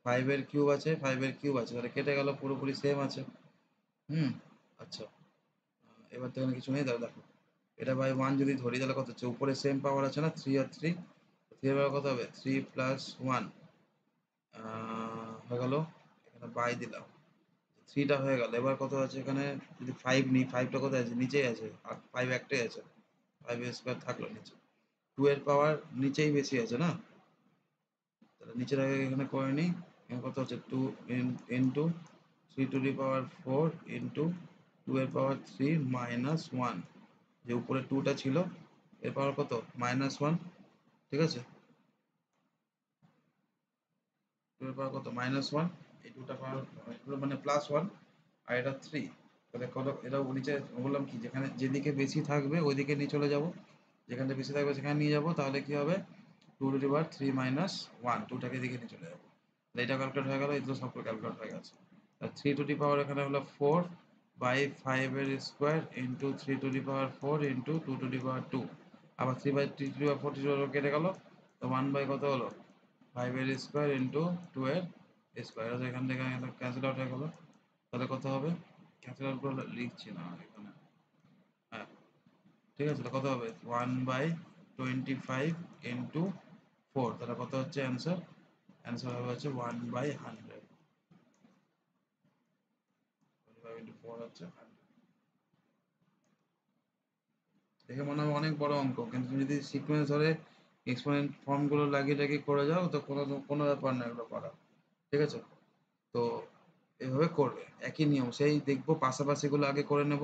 5 এর কিউব আছে, 5 এর কিউব আছে, তাহলে কেটে গেল, পুরোপুরি সেম আছে। হুম, আচ্ছা, এবার তো এখানে কিছু নেই, তাহলে দেখো এটা বাই 1 যদি ধরি তাহলে কত হচ্ছে? উপরে সেম পাওয়ার আছে না, 3 আর 3, 3 এর পাওয়ার কত হবে? 3 প্লাস 1 হয়ে গেল, এখানে বাই দিলাম, 3টা হয়ে গেল। এবার কত আছে এখানে? যদি 5 নিই, 5টা কোথায় আছে? নিচেই আছে, আর 5 একটাই আছে, 5 এর স্কোয়ার থাকলো নিচে, 2 এর পাওয়ার নিচেই বেশি আছে না, তাহলে নিচের আগে এখানে করে নিই। এখানে কত হচ্ছে? 2 into 3 to the power 4 into 2 এর পাওয়ার 3 মাইনাস 1, যে উপরে 2টা ছিল এর পাওয়ার কত? -1। ঠিক আছে, 2 এর পাওয়ার কত? -1, এই 2টা পাওয়ার মানে +1, আর এটা 3, তাহলে কত? এটা নিচে বললাম কি, যেখানে যেদিকে বেশি থাকবে ওইদিকে নিয়ে চলে যাব, যেখানে বেশি থাকবে সেখানে নিয়ে যাব, তাহলে কি হবে? 2 টু দি পাওয়ার 3 -1, 2টাকে এদিকে নিয়ে চলে যাবো, তাহলে এটা ক্যালকুলেট হয়ে গেল, এগুলো সব ক্যালকুলেট হয়ে গেছে। আর 3 টু দি পাওয়ার এখানে হলো 4 বাই 5 এর square into 3 to the power 4 into 2 to the power 2, আবার 3 টু দি পাওয়ার 4 কেটে গেল, তো 1 বাই কত হলো? 5 এর স্কোয়ার ইন্টু 2 এর স্কোয়ার, এখান থেকে ক্যান্সেল আউট হয়ে গেল, তাহলে কত হবে? ক্যান্সেল আউট করে লিখছি না এখানে, হ্যাঁ ঠিক আছে, কত হবে? 1/25 ইন্টু 4, তাহলে কত হচ্ছে অ্যান্সার? অ্যান্সার হবে হচ্ছে 1/100, 25 ইন্টু 4 হচ্ছে 100। দেখে মনে হবে অনেক বড় অঙ্ক, কিন্তু তুমি যদি সিকোয়েন্স ধরে এক্সপোনেন্ট ফর্মগুলো লাগিয়ে লাগিয়ে করে যাও তো কোনো কোনো ব্যাপার না এগুলো করা। ঠিক আছে? তো এভাবে করবে একই নিয়ম, সেই দেখবো পাশাপাশিগুলো আগে করে নেব,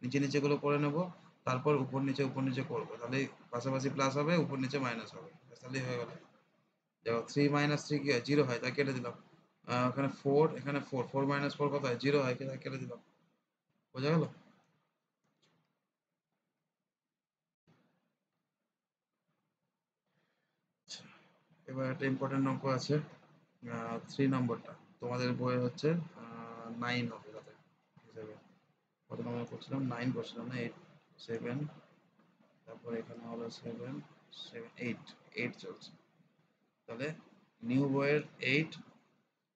নিচে নিচেগুলো করে নেব, তারপর উপর নিচে করবো, তাহলে পাশাপাশি প্লাস হবে, উপর নিচে মাইনাস হবে, তাহলেই হয়ে গেল। দেখো 3 মাইনাস 3 কি হয়? 0 হয়, তাই কেটে দিলাম। এখানে 4, এখানে 4, 4 মাইনাস 4 কত হয়? 0 হয়, তাই কেটে দিলাম। বোঝা গেল? আচ্ছা, এবার একটা ইম্পর্টেন্ট অঙ্ক আছে, 3 নম্বরটা তোমাদের বইয়ে হচ্ছে 9 হবে তাতে হিসেবে। কত নম্বর করছিলাম? 9 করছিলাম না? 8, 7, তারপর এখানে হলো 7, 7, 8, 8 চলছে। তাহলে নিউ বইয়ের 8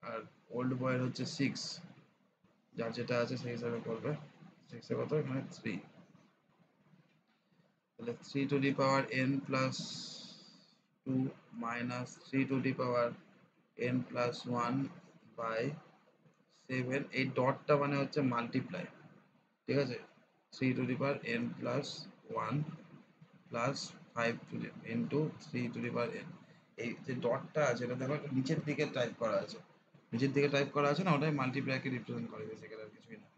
আর ওল্ড বইয়ের হচ্ছে 6, যার যেটা আছে সেই হিসাবে করবে। 6 এ কত? এখানে 3, তাহলে 3 to the power n plus 2 minus 3 to the power n plus 1 by 7, এই ডটটা মানে হচ্ছে মাল্টিপ্লাই। ঠিক আছে? 3 to the power n plus 1 plus 5 to the into 3 to the power n। এই যে ডটটা আছে এটা দেখো একটা নিচের দিকে টাইপ করা আছে, নিচের দিকে টাইপ করা আছে না, ওটাই মাল্টিপ্লাইকে রিপ্রেজেন্ট করে বেসিক্যালি, আর কিছুই না।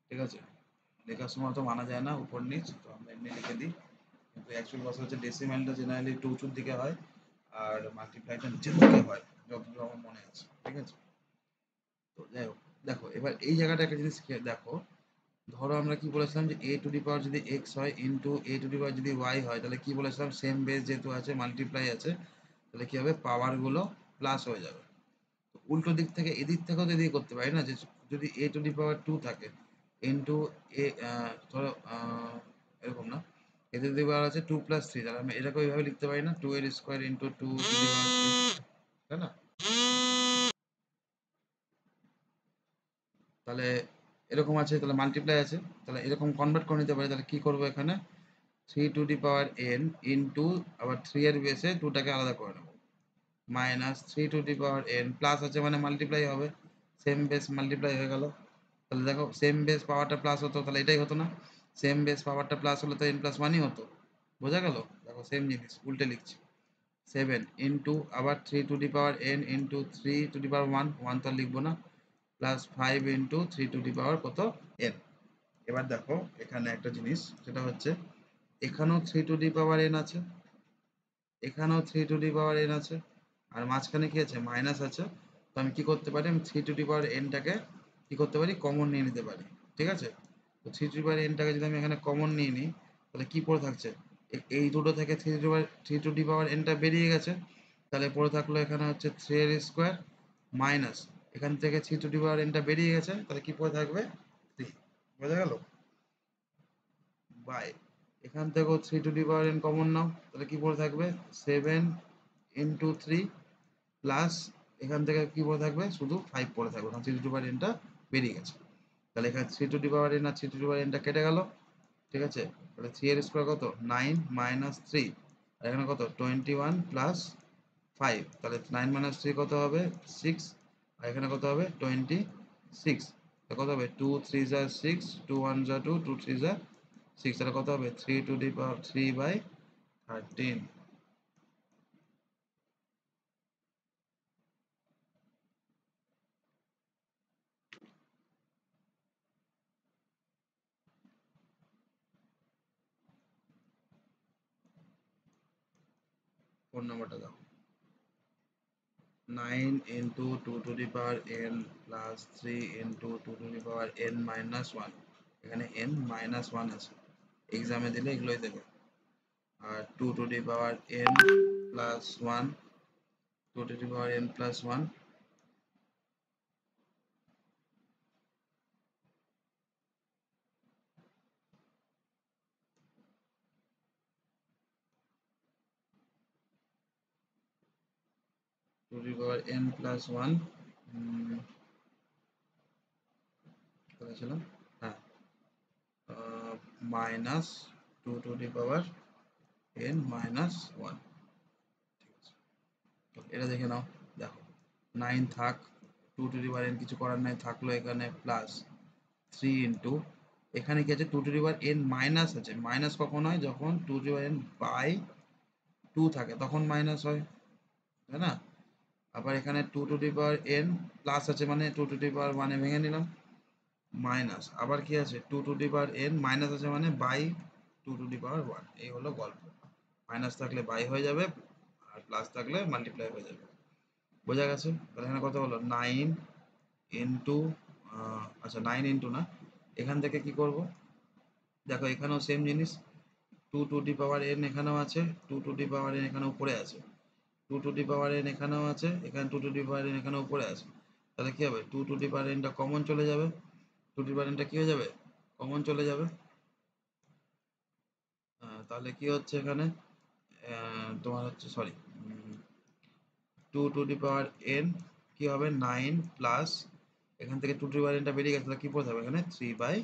ঠিক আছে? লেখার সময় তো মানা যায় না উপর নিচ, তো আমরা এমনি লিখে দিই, কিন্তু অ্যাকচুয়াল কথা হচ্ছে ডেসিমালটা জেনারেলি একটু উঁচুর দিকে হয় আর মাল্টিপ্লাইটা নিচের দিকে হয়, যতদূর আমার মনে আছে। ঠিক আছে? তো যাই হোক, দেখো এবার এই জায়গাটা একটা জিনিস দেখো, ধরো আমরা কি বলেছিলাম যে a টু দি পাওয়ার যদি x হয় ইন্টু a টু দি পাওয়ার যদি y হয়, তাহলে কি বলেছিলাম সেম বেস যেহেতু আছে মাল্টিপ্লাই আছে, তাহলে কি হবে পাওয়ার গুলো প্লাস হয়ে যাবে। তো উল্টো দিক থেকে এদিক থেকেও তো এদিকে করতে পারি না, যে যদি a টু দি পাওয়ার 2 থাকে ইন্টু a, ধরো এরকম না, a টু দি পাওয়ার আছে 2 প্লাস 3, তাহলে আমি এটাকে ওইভাবে লিখতে পারি না, 2 এর square into 2 to the power 3, তাই না? তাহলে এরকম আছে, তাহলে মাল্টিপ্লাই আছে, তাহলে এরকম কনভার্ট করে নিতে পারি। তাহলে কি করবো এখানে? 3 to the power n into আবার 3 এর বেসে 2টাকে আলাদা করে নেবো, minus 3 to the power n plus আছে মানে মাল্টিপ্লাই হবে, সেম বেস মাল্টিপ্লাই হয়ে গেল। তাহলে দেখো সেম বেস পাওয়ারটা প্লাস হতো, তাহলে এটাই হতো না? সেম বেস পাওয়ারটা প্লাস হলে তো n প্লাস 1ই হতো। বোঝা গেল? দেখো সেম জিনিস উল্টে লিখছি। 7 ইন্টু আবার 3 to the power n into 3 to the power 1, 1 তো লিখবো না, plus 5 into 3 to the power কত? n। এবার দেখো এখানে একটা জিনিস, সেটা হচ্ছে এখানেও 3 টু দি পাওয়ার n আছে, এখানেও 3 টু দি পাওয়ার n আছে, আর মাঝখানে কি আছে? মাইনাস আছে। তো আমি কি করতে পারি? আমি 3 টু দি পাওয়ার n টাকে কি করতে পারি? কমন নিয়ে নিতে পারি। ঠিক আছে? তো 3 টু দি পাওয়ার n টাকে যদি আমি এখানে কমন নিয়ে নিই, তাহলে কি পড়ে থাকছে? এই দুটো থেকে 3 টু দি পাওয়ার n টা বেরিয়ে গেছে, তাহলে পড়ে থাকলো এখানে হচ্ছে 3 এর স্কোয়ার মাইনাস, এখান থেকে 3 টু দি পাওয়ার n টা বেরিয়ে গেছে, তাহলে কি পড়ে থাকবে? 3। বোঝা গেল? বাই, এখান থেকেও 3 to the power n common নাও, তাহলে কি পড়ে থাকবে? 7 ইন্টু 3 প্লাস এখান থেকে কি পড়ে থাকবে? শুধু 5 পড়ে থাকবে, কারণ 3 টু দি পাওয়ার n টা বেরিয়ে গেছে। তাহলে এখানে 3 টু দি পাওয়ার n আর 3 টু দি পাওয়ার n টা কেটে গেল। ঠিক আছে? তাহলে 3 এর স্কোয়ার কত? 9 মাইনাস 3, আর এখানে কত? 21 প্লাস 5, তাহলে 9 মাইনাস 3 কত হবে? 6, আর এখানে কত হবে? 26। কত হবে? 2 3 যা 6, 2 1 যা 2, 2 3 যা 6, তাহলে কত হবে? 3 to the power 3 by 13। Phone নাম্বারটা দাও। 9 into 2 to the power n plus 3 into 2 to the power n minus 1, এখানে n minus 1 আছে, এক্সামে দিলে এগুলোই দেবে। আর 2 to the power n plus 1, 2 to the power n plus 1, 2 to the power n plus 1, বলেছিলাম, হ্যাঁ, minus 2 to the power n minus 1। ঠিক আছে, তো এটা দেখে নাও। দেখো 9 থাক, 2 to the power n কিছু করার নাই, থাকলো এখানে প্লাস 3 ইন্টু এখানে কি আছে, two to the power N minus আছে। মাইনাস কখন হয়, যখন two to the power N by two থাকে তখন মাইনাস হয়, তাই না? আবার এখানে two to the power N plus আছে, মানে টু টু দি পাওয়ার ওয়ানে ভেঙে নিলাম, মাইনাস। আবার কি আছে, two to the power N minus আছে মানে by two to the power one. এই হলো গল্প। মাইনাস থাকলে বাই হয়ে যাবে, আর প্লাস থাকলে মাল্টিপ্লাই হয়ে যাবে। বোঝা গেছে? তাহলে এখানে কত হলো, নাইন ইন্টু, আচ্ছা নাইন ইন্টু না, এখান থেকে কি করব, দেখো এখানেও সেম জিনিস, two to the power N এখানেও আছে, two to the power N এখানে উপরে আছে, two to the power N এখানেও আছে, এখানে two to the power N এখানে উপরে আছে। তাহলে কি হবে, টু টু দি পাওয়ার এনটা কমন চলে যাবে, টু টু দি পাওয়ার এনটা কি হয়ে যাবে, কমন চলে যাবে। তাহলে কি হচ্ছে এখানে, তোমার হচ্ছে sorry, two to the power N কি হবে, নাইন প্লাস, এখান থেকে টু টু দি পাওয়ার এনটা বেরিয়ে গেছে, তাহলে কি পড়ে থাকবে এখানে, থ্রি বাই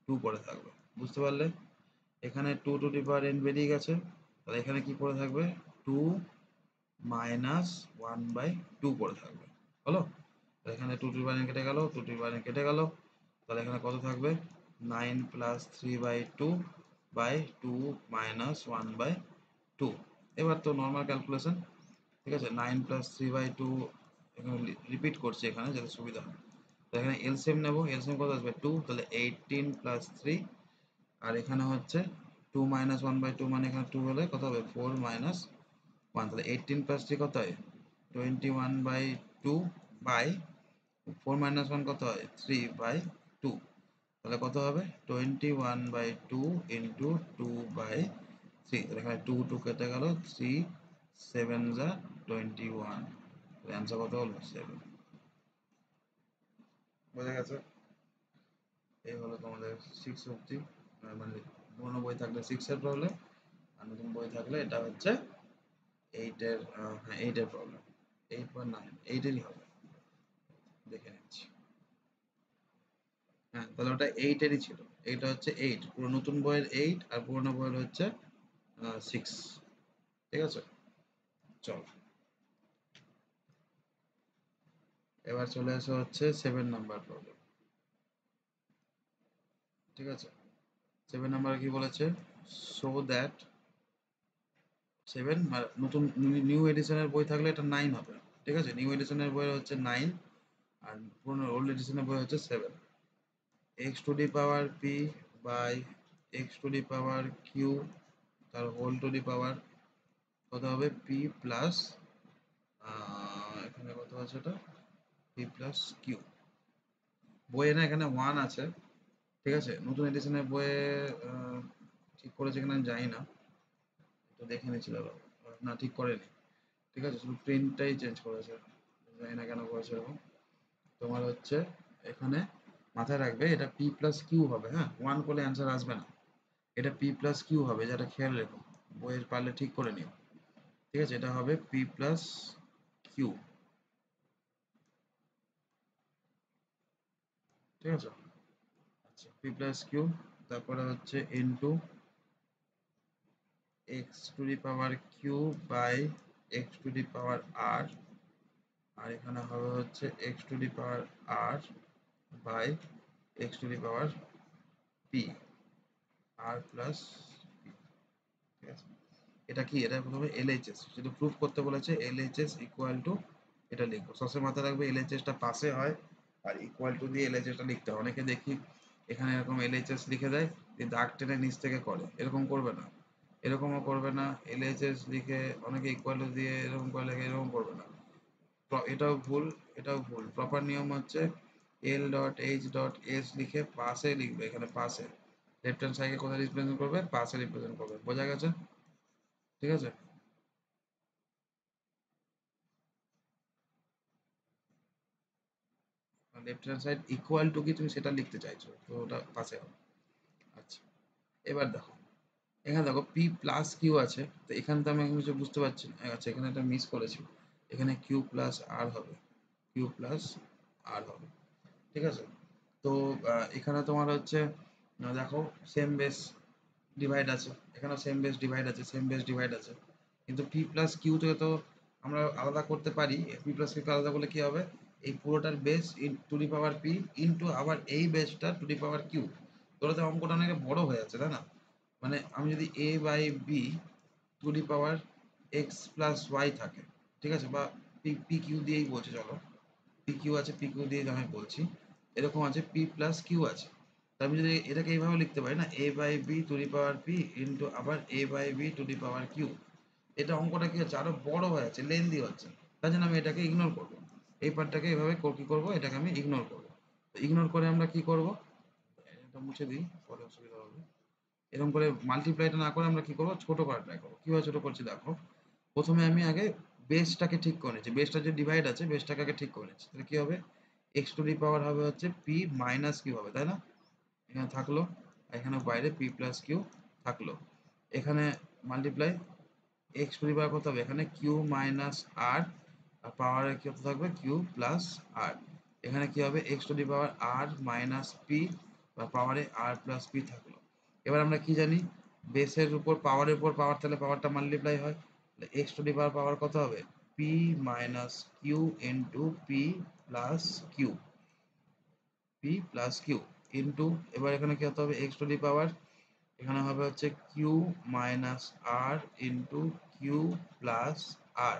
টু পড়ে থাকবে। বুঝতে পারলে? এখানে two to the power N বেরিয়ে গেছে, তাহলে এখানে কি পড়ে থাকবে, two minus one by two পড়ে থাকবে। হলো? এখানে two to the power N কেটে গেল, two to the power N কেটে গেল, তাহলে এখানে কত থাকবে, nine plus three by two by two minus one by two. এবার তো নর্মাল ক্যালকুলেশন, ঠিক আছে, nine plus three by two, এখানে রিপিট করছি এখানে যাতে সুবিধা হয়। তো এখানে এলসিএম নেবো, এলসিএম কত আসবে, টু, তাহলে এইটিন প্লাস থ্রি, আর এখানে হচ্ছে two minus one by two, মানে এখানে টু হলে কত হবে, ফোর মাইনাস ওয়ান, তাহলে এইটিন প্লাস থ্রি কত হয়, twenty one by two by four minus one কত হয়, থ্রি বাই টু, তাহলে কত হবে, twenty one by two into two by three, এখানে টু টু কেটে গেল, থ্রি সেভেন যা টোয়েন্টি ওয়ান, অ্যান্সার কত হলো, সেভেন। বোঝা গেছে? এই হলো তোমাদের সিক্স অব্দি, মানে পুরোনো বই থাকলে সিক্সের প্রবলেম, আর নতুন বই থাকলে এটা হচ্ছে এইটের, হ্যাঁ এইটের প্রবলেম, এইট বা নাইন, এইটেরই হবে, দেখে নিচ্ছি। হ্যাঁ তাহলে ওটা এইটেরই ছিল, এইটা হচ্ছে এইট, পুরো নতুন বইয়ের এইট, আর পুরোনো বইয়ের হচ্ছে সিক্স। ঠিক আছে, চল এবার চলে আসে হচ্ছে সেভেন নাম্বার প্রবলেম। ঠিক আছে, সেভেন নাম্বার কি বলেছে, সো দ্যাট সেভেন, নতুন নিউ এডিশনের বই থাকলে এটা নাইন হবে। ঠিক আছে, নিউ এডিশনের বই হচ্ছে নাইন, আর পুরোনো ওল্ড এডিশনের বই হচ্ছে seven. X to the power P by X to the power Q, তার হোল টু দি পাওয়ার কত হবে, পি প্লাস, এখানে কত আছে, এটা পি প্লাস কিউ। বইয়ে না এখানে ওয়ান আছে, ঠিক আছে, নতুন এডিশনের বইয়ে ঠিক করেছে কিনা আমি জানি না, তো দেখে নিচ্ছি দাদা, না ঠিক করেনি। ঠিক আছে, শুধু প্রিন্টটাই চেঞ্জ করেছে, জানি না কেন করেছে এরকম। তোমার হচ্ছে এখানে মাথায় রাখবে এটা পি প্লাস কিউ হবে, হ্যাঁ, ওয়ান করলে অ্যান্সার আসবে না, এটা পি প্লাস কিউ হবে, যেটা খেয়াল রেখো, বইয়ের পারলে ঠিক করে নিও। ঠিক আছে, এটা হবে পি প্লাস কিউ। ঠিক আছে, আচ্ছা পি প্লাস কিউ, তারপরে হচ্ছে into X to the power Q by X to the power R, আর এখানে হবে হচ্ছে X to the power R by X to the power P, R plus P. ঠিক আছে, এটা কি, এটা প্রথমে এলএইচএস যদি প্রুফ করতে বলেছে, এলএইচএস ইকুয়াল টু, এটা লিখবো সবসময় মাথায় রাখবে, এলএইচএসটা পাশে হয়, আর ইকুয়াল টু দিয়ে এলএইচএসটা লিখতে হয়। অনেকে দেখি এখানে এরকম এলএইচএস লিখে দেয়, দিয়ে দাগ টেনে নিচ থেকে করে, এরকম করবে না, এরকমও করবে না, এলএইচএস লিখে অনেকে ইকুয়াল টু দিয়ে এরকম করে লেখে, এরকম করবে না, এটাও ভুল, এটাও ভুল। প্রপার নিয়ম হচ্ছে L dot H dot S লিখে পাশে লিখবে, এখানে পাশে, লেফট হ্যান্ড সাইডে কোথায় রিপ্রেজেন্ট করবে, পাশে রিপ্রেজেন্ট করবে। বোঝা গেছে? ঠিক আছে, left hand side equal to কি তুমি সেটা লিখতে চাইছো, তো ওটা পাশে হবে। আচ্ছা, এবার দেখো এখানে দেখো পি প্লাস কিউ আছে, তো এখানে তো আমি এখন কিছু বুঝতে পারছি না, আচ্ছা এখানে একটা মিস করেছি, এখানে কিউ প্লাস আর হবে, কিউ প্লাস আর হবে। ঠিক আছে, তো এখানে তোমার হচ্ছে, দেখো সেম বেস ডিভাইড আছে, এখানেও সেম বেস ডিভাইড আছে, সেম বেস ডিভাইড আছে, কিন্তু পি প্লাস কিউ থেকে তো আমরা আলাদা করতে পারি, পি প্লাস কিউকে আলাদা করলে কি হবে, এই পুরোটার base to the power P into আবার এই বেসটা টু দি পাওয়ার কিউ, তো তোরাতে অঙ্কটা অনেক বড় হয়ে যাচ্ছে, তাই না? মানে আমি যদি a by B to the power X plus Y থাকে, ঠিক আছে, বা পি কিউ দিয়েই বলছে, চলো পি কিউ আছে, পি কিউ দিয়ে আমি বলছি, এরকম আছে পি প্লাস কিউ আছে। তা আমি যদি এটাকে এইভাবে লিখতে পারি না, A by B to the power P into আবার A by B to the power Q. এটা অঙ্কটা কি হচ্ছে, আরো বড় হয়ে যাচ্ছে, লেন্দি হচ্ছে, তাই জন্য আমি এটাকে ইগনোর করবো। এই পার্টটাকে এভাবে কি করবো, এটাকে আমি ইগনোর করবো। ইগনোর করে আমরা কি করব, এটা মুছে দিই, পরে অসুবিধা হবে। এরকম করে মাল্টিপ্লাইটা না করে আমরা কি করবো, ছোট করার ট্রাই করবো। কিভাবে ছোট করছি দেখো, প্রথমে আমি আগে বেসটাকে ঠিক করে নিচ্ছি, বেসটা যে ডিভাইড আছে বেসটাকে আগে ঠিক করে নিচ্ছি। তাহলে কি হবে, এক্স টু দি পাওয়ার হবে হচ্ছে পি মাইনাস কিউ হবে, তাই না? এখানে থাকলো, এখানে বাইরে পি প্লাস কিউ থাকলো, এখানে multiply X to the power কত হবে, এখানে কিউ মাইনাস আর, আর পাওয়ারে কি হতে থাকবে, কিউ প্লাস আর। এখানে কি হবে, X to the power R minus P, বা পাওয়ারে আর প্লাস পি থাকলো। এবার আমরা কি জানি, বেসের উপর পাওয়ারের উপর পাওয়ার, তাহলে পাওয়ারটা মাল্টিপ্লাই হয়, x to the power power কত হবে, P minus Q into P plus Q, P plus Q into, এবার এখানে কি হতে হবে, এক্স টু দি পাওয়ার, এখানে হবে হচ্ছে কিউ মাইনাস আর ইন্টু কিউ প্লাস আর,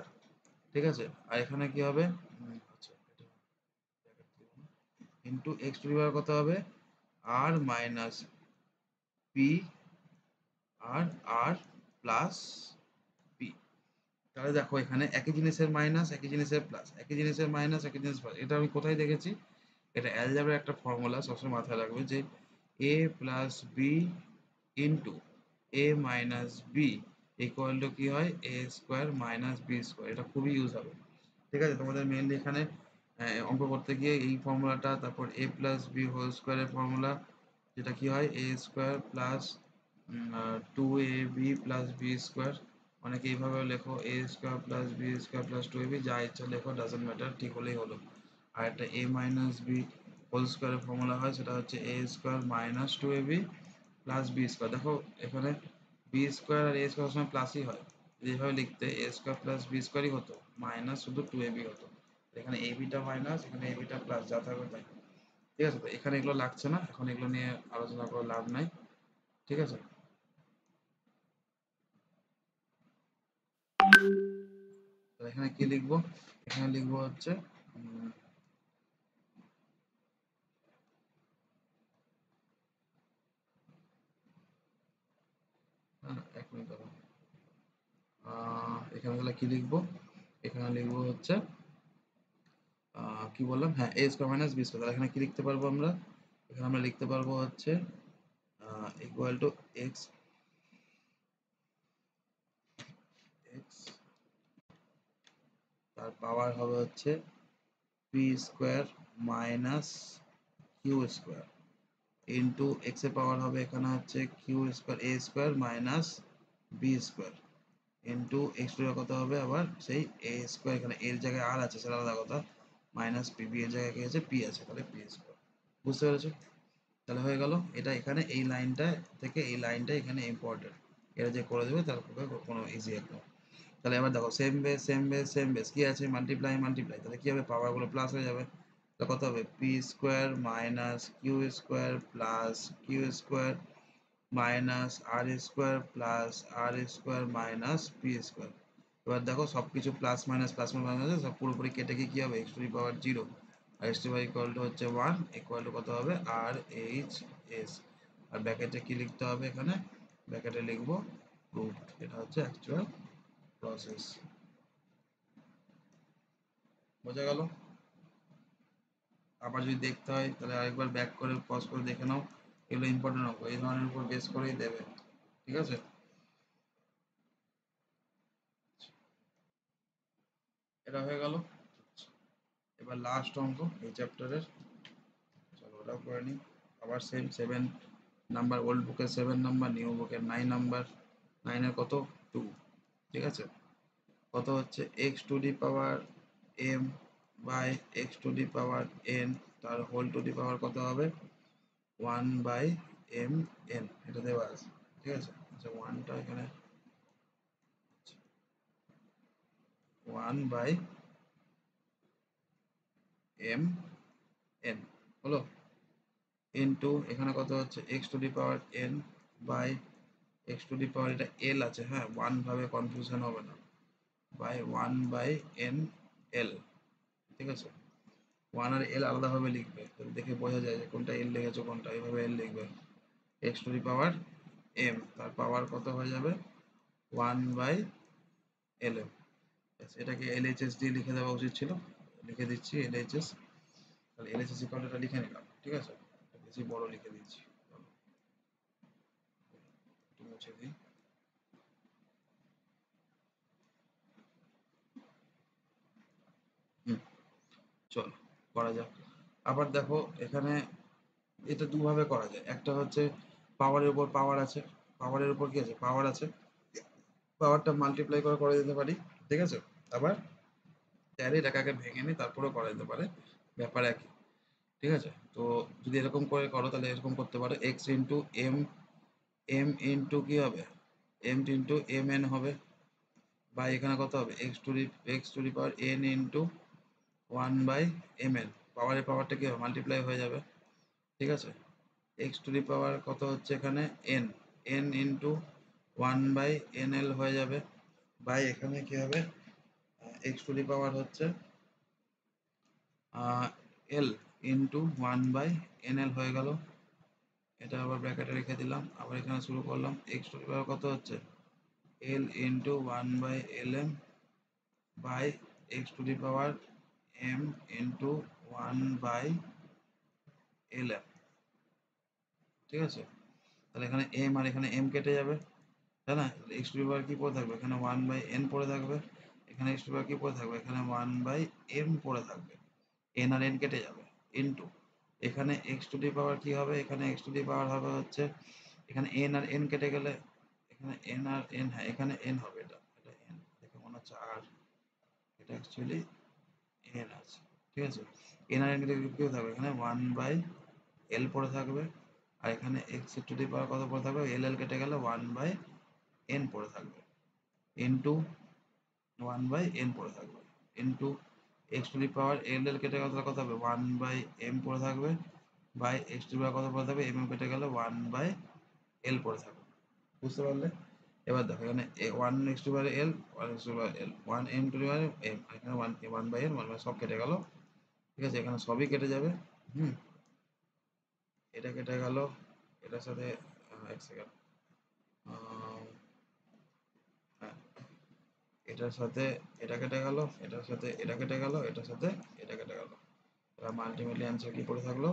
ঠিক আছে। আর এখানে কি হবে, আচ্ছা into X to the power কত হবে, আর মাইনাস পি আর আর প্লাস পি। তাহলে দেখো এখানে একই জিনিসের মাইনাস, একই জিনিসের প্লাস, একই জিনিসের মাইনাস, একই জিনিস প্লাস, এটা আমি কোথায় দেখেছি, এটা অ্যালজেব্রার একটা ফর্মুলা, সবসময় মাথায় রাখবে যে A plus B into A minus B equal to কি হয়, A square minus B square. এটা খুবই ইউজ হবে, ঠিক আছে। তোমাদের মেইনলি এখানে অঙ্ক করতে গিয়ে এই ফর্মুলাটা, তারপর এ প্লাস বি হোল স্কোয়ারের ফর্মুলা, যেটা কি হয় A square plus two A B plus B square, অনেকে এইভাবে লেখো A square plus B square plus two A B, যা ইচ্ছা লেখো, ডাজেন্ট ম্যাটার, ঠিক হলেই হলো। আর একটা এ মাইনাস বি হোল স্কোয়ারের ফর্মুলা হয়, সেটা হচ্ছে এ square minus two A B plus B square. দেখো এখানে বি স্কোয়ার আর এ স্কোয়ার সময় প্লাসই হয়, এইভাবে লিখতে এ স্কোয়ার প্লাস বি স্কোয়ারই হতো, মাইনাস শুধু টু এ বি হতো। এখানে এ বিটা মাইনাস, এখানে এ বিটা প্লাস, যা থাকবে তাই, ঠিক আছে। তো এখানে এগুলো লাগছে না, এখন এগুলো নিয়ে আলোচনা করে লাভ নাই, ঠিক আছে। তো এখানে কি লিখবো, এখানে লিখবো হচ্ছে এক মিনিট দাঁড়াও। এখানে তাহলে কি লিখবো, এখানে লিখবো হচ্ছে কি বললাম, হ্যাঁ এ স্কোয়ার মাইনাস বি স্কোয়ার। তাহলে এখানে কি লিখতে পারবো আমরা, এখানে আমরা লিখতে পারবো হচ্ছে ইকুয়াল টু এক্স, এক্স তার পাওয়ার হবে হচ্ছে P square minus Q square into X এর পাওয়ার হবে এখানে হচ্ছে Q square A square minus B square into X to কত হবে, আবার সেই এ স্কোয়ার, এখানে এর জায়গায় আর আছে সেটা আলাদা কথা, মাইনাস পি, বি এর জায়গায় কি আছে, পি আছে, তাহলে পি স্কোয়ার। বুঝতে পেরেছো? তাহলে হয়ে গেল। এটা এখানে এই লাইনটা থেকে এই লাইনটা এখানে ইম্পর্টেন্ট, এটা যে করে দেবে তার কোনো ইজি একদম। তাহলে এবার দেখো same base same base same base কি আছে, মাল্টিপ্লাই মাল্টিপ্লাই, তাহলে কি হবে, পাওয়ার গুলো প্লাস হয়ে যাবে। তাহলে কত হবে, P square minus Q square plus Q square minus R square plus R square minus P square. এবার দেখো সবকিছু প্লাস মাইনাস সব পুরোপুরি কেটে গিয়ে কি হবে, X to the power zero, আর X to power equal to হচ্ছে ওয়ান, ইকুয়াল টু কত হবে, আর এইচ এস। আর ব্র্যাকেটে কি লিখতে হবে, এখানে ব্র্যাকেটে লিখবো রুট, এটা হচ্ছে অ্যাকচুয়াল প্রসেস। বোঝা গেল? আবার যদি দেখতে হয় তাহলে আরেকবার ব্যাক করে পজ করে দেখে নাও, এগুলো ইম্পর্টেন্ট অঙ্ক, এই ধরনের উপর বেস করেই দেবে, ঠিক আছে। এটা হয়ে গেল। এবার লাস্ট অঙ্ক এই চ্যাপ্টারের, চলো ওটাও করে নিই। আবার সেম 7 নাম্বার, ওল্ড বুকের 7 নাম্বার, নিউ বুকের 9 নাম্বার, 9-এর কত, 2, ঠিক আছে। কত হচ্ছে X to the power M by X to the power N, তার হোল টু দি পাওয়ার কত হবে, 1/m(n), এটা দেওয়া আছে, ঠিক আছে। আচ্ছা ওয়ানটা এখানে 1/m(n) হলো। ইন্টু এখানে কত হচ্ছে X to the power N by X to the power, এটা এল আছে, হ্যাঁ, ওয়ান ভাবে কনফিউশন হবে না, by one by N L, ঠিক আছে। ওয়ান আর এল আলাদাভাবে লিখবে, তাহলে দেখে বোঝা যায় যে কোনটা এল লিখেছো কোনটা, এইভাবে এল লিখবে। X to the power M, তার পাওয়ার কত হয়ে যাবে ওয়ান বাই এল এম। এটাকে এলএইচএস দিয়ে লিখে দেওয়া উচিত ছিল, লিখে দিচ্ছি এলএইচএস। তাহলে এলএইচএস ইকুয়ালটা লিখে নিলাম, ঠিক আছে, বেশি বড় লিখে দিচ্ছি, একটু মুছে দিই। হুম, চলো করা যাক। আবার দেখো এখানে এটা দুভাবে করা যায়, একটা হচ্ছে পাওয়ারের উপর পাওয়ার আছে, পাওয়ারের উপর কি আছে পাওয়ার আছে, পাওয়ারটা মাল্টিপ্লাই করে করা যেতে পারি, ঠিক আছে। আবার চাইলে এটাকে আগে ভেঙে নিই তারপরেও করা যেতে পারে, ব্যাপার একই, ঠিক আছে। তো যদি এরকম করে করো তাহলে এরকম করতে পারো, X into M, M into কি হবে এম ইন্টু এম এন হবে, বা এখানে কত হবে X to the power N into one by M N, পাওয়ারের পাওয়ারটা কি হবে মাল্টিপ্লাই হয়ে যাবে, ঠিক আছে। এক্স টু দি পাওয়ার কত হচ্ছে এখানে N, N into one by N L হয়ে যাবে, বাই এখানে কি হবে এক্স টু দি পাওয়ার হচ্ছে L into one by N L হয়ে গেল। এটা আবার ব্র্যাকেটে রেখে দিলাম, আবার এখানে শুরু করলাম, এক্স টু দি পাওয়ার কত হচ্ছে L into one by L M by X to the power M into one by L M, ঠিক আছে। তাহলে এখানে এম আর এখানে এম কেটে যাবে, তাই না। এক্স টু দি পাওয়ার কি পড়ে থাকবে এখানে ওয়ান বাই এন পড়ে থাকবে, এখানে এক্স টু দি পাওয়ার কি পড়ে থাকবে এখানে ওয়ান বাই এম পড়ে থাকবে, এন আর এন কেটে যাবে, ইন্টু এখানে এক্স টু দি পাওয়ার কি হবে এখানে এক্স টু দি পাওয়ার হবে হচ্ছে এখানে এন আর এন কেটে গেলে এখানে এন আর এন, হ্যাঁ এখানে এন হবে, এটা এটা এন দেখে মনে হচ্ছে আর, এটা অ্যাকচুয়ালি এন আছে, ঠিক আছে। এন আর এন কেটে কি থাকবে এখানে ওয়ান বাই এল পড়ে থাকবে, আর এখানে এক্স টু দি পাওয়ার কত পড়ে থাকবে এল এল কেটে গেলে ওয়ান বাই এন পড়ে থাকবে, ইন্টু ওয়ান বাই এন পড়ে থাকবে, ইন্টু এক্স টু দি পাওয়ার এল এল কেটে গেলে কত হবে ওয়ান বাই এম পড়ে থাকবে, by X to the power কত পড়ে থাকবে এম এম কেটে গেলে ওয়ান বাই এল পড়ে থাকবে, বুঝতে পারলে। এবার দেখো এখানে one X to power L, one X to power L, one M to the power M, এখানে one one by N, one by সব কেটে গেল, ঠিক আছে, এখানে সবই কেটে যাবে। হুম, এটা কেটে গেল, এটার সাথে এক সেকেন্ড, হ্যাঁ এটার সাথে এটা কেটে গেল, এটার সাথে এটা কেটে গেল, এটার সাথে এটা কেটে গেল, তাহলে আলটিমেটলি অ্যান্সার কি পড়ে থাকলো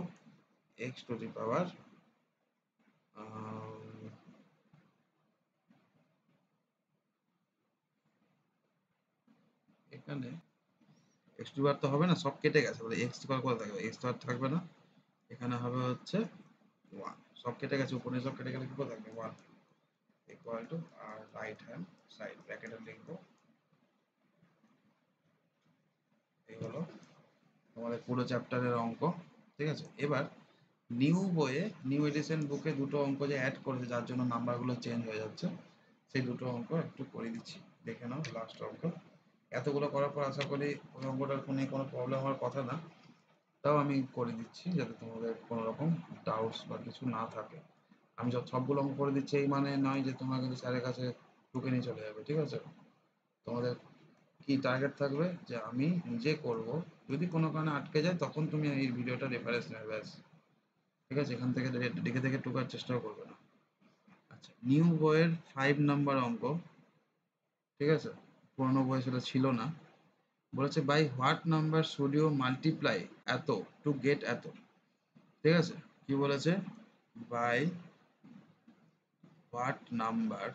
এক্স টু দি পাওয়ার এখানে এক্স টু পাওয়ার তো হবে না, সব কেটে গেছে, বলে এক্স টু পাওয়ার কোথায় থাকবে এক্স টু পাওয়ার থাকবে না, এখানে হবে হচ্ছে ওয়ান, সব কেটে গেছে উপরে সব কেটে গেলে কি করে থাকবে ওয়ান, ইকুয়াল টু আর রাইট হ্যান্ড সাইড ব্র্যাকেটে লিখবো, এই হলো তোমাদের পুরো চ্যাপ্টারের অঙ্ক, ঠিক আছে। এবার নিউ বইয়ে নিউ এডিশন বুকে দুটো অঙ্ক যে অ্যাড করেছে যার জন্য নাম্বারগুলো চেঞ্জ হয়ে যাচ্ছে, সেই দুটো অঙ্ক একটু করে দিচ্ছি, দেখে নাও লাস্ট অঙ্ক। এতগুলো করার পর আশা করি ওই অঙ্কটার কোনো প্রবলেম হওয়ার কথা না, তাও আমি করে দিচ্ছি যাতে তোমাদের কোনো রকম ডাউটস বা কিছু না থাকে। আমি সবগুলো অঙ্ক করে দিচ্ছি এই মানে নয় যে তোমরা কিন্তু স্যারের কাছে ঢুকে নিয়ে চলে যাবে, ঠিক আছে। তোমাদের কি টার্গেট থাকবে যে আমি নিজে করব, যদি কোনো কারণে আটকে যায় তখন তুমি এই ভিডিওটা রেফারেন্স নেবে ব্যাস, ঠিক আছে, এখান থেকে দেখে দেখে টুকার চেষ্টাও করবে না। আচ্ছা, নিউ বইয়ের 5 নাম্বার অঙ্ক, ঠিক আছে, পুরোনো বই সেটা ছিল না, বলেছে by what number should you multiply এত টু গেট এত, ঠিক আছে। কি বলেছে by what number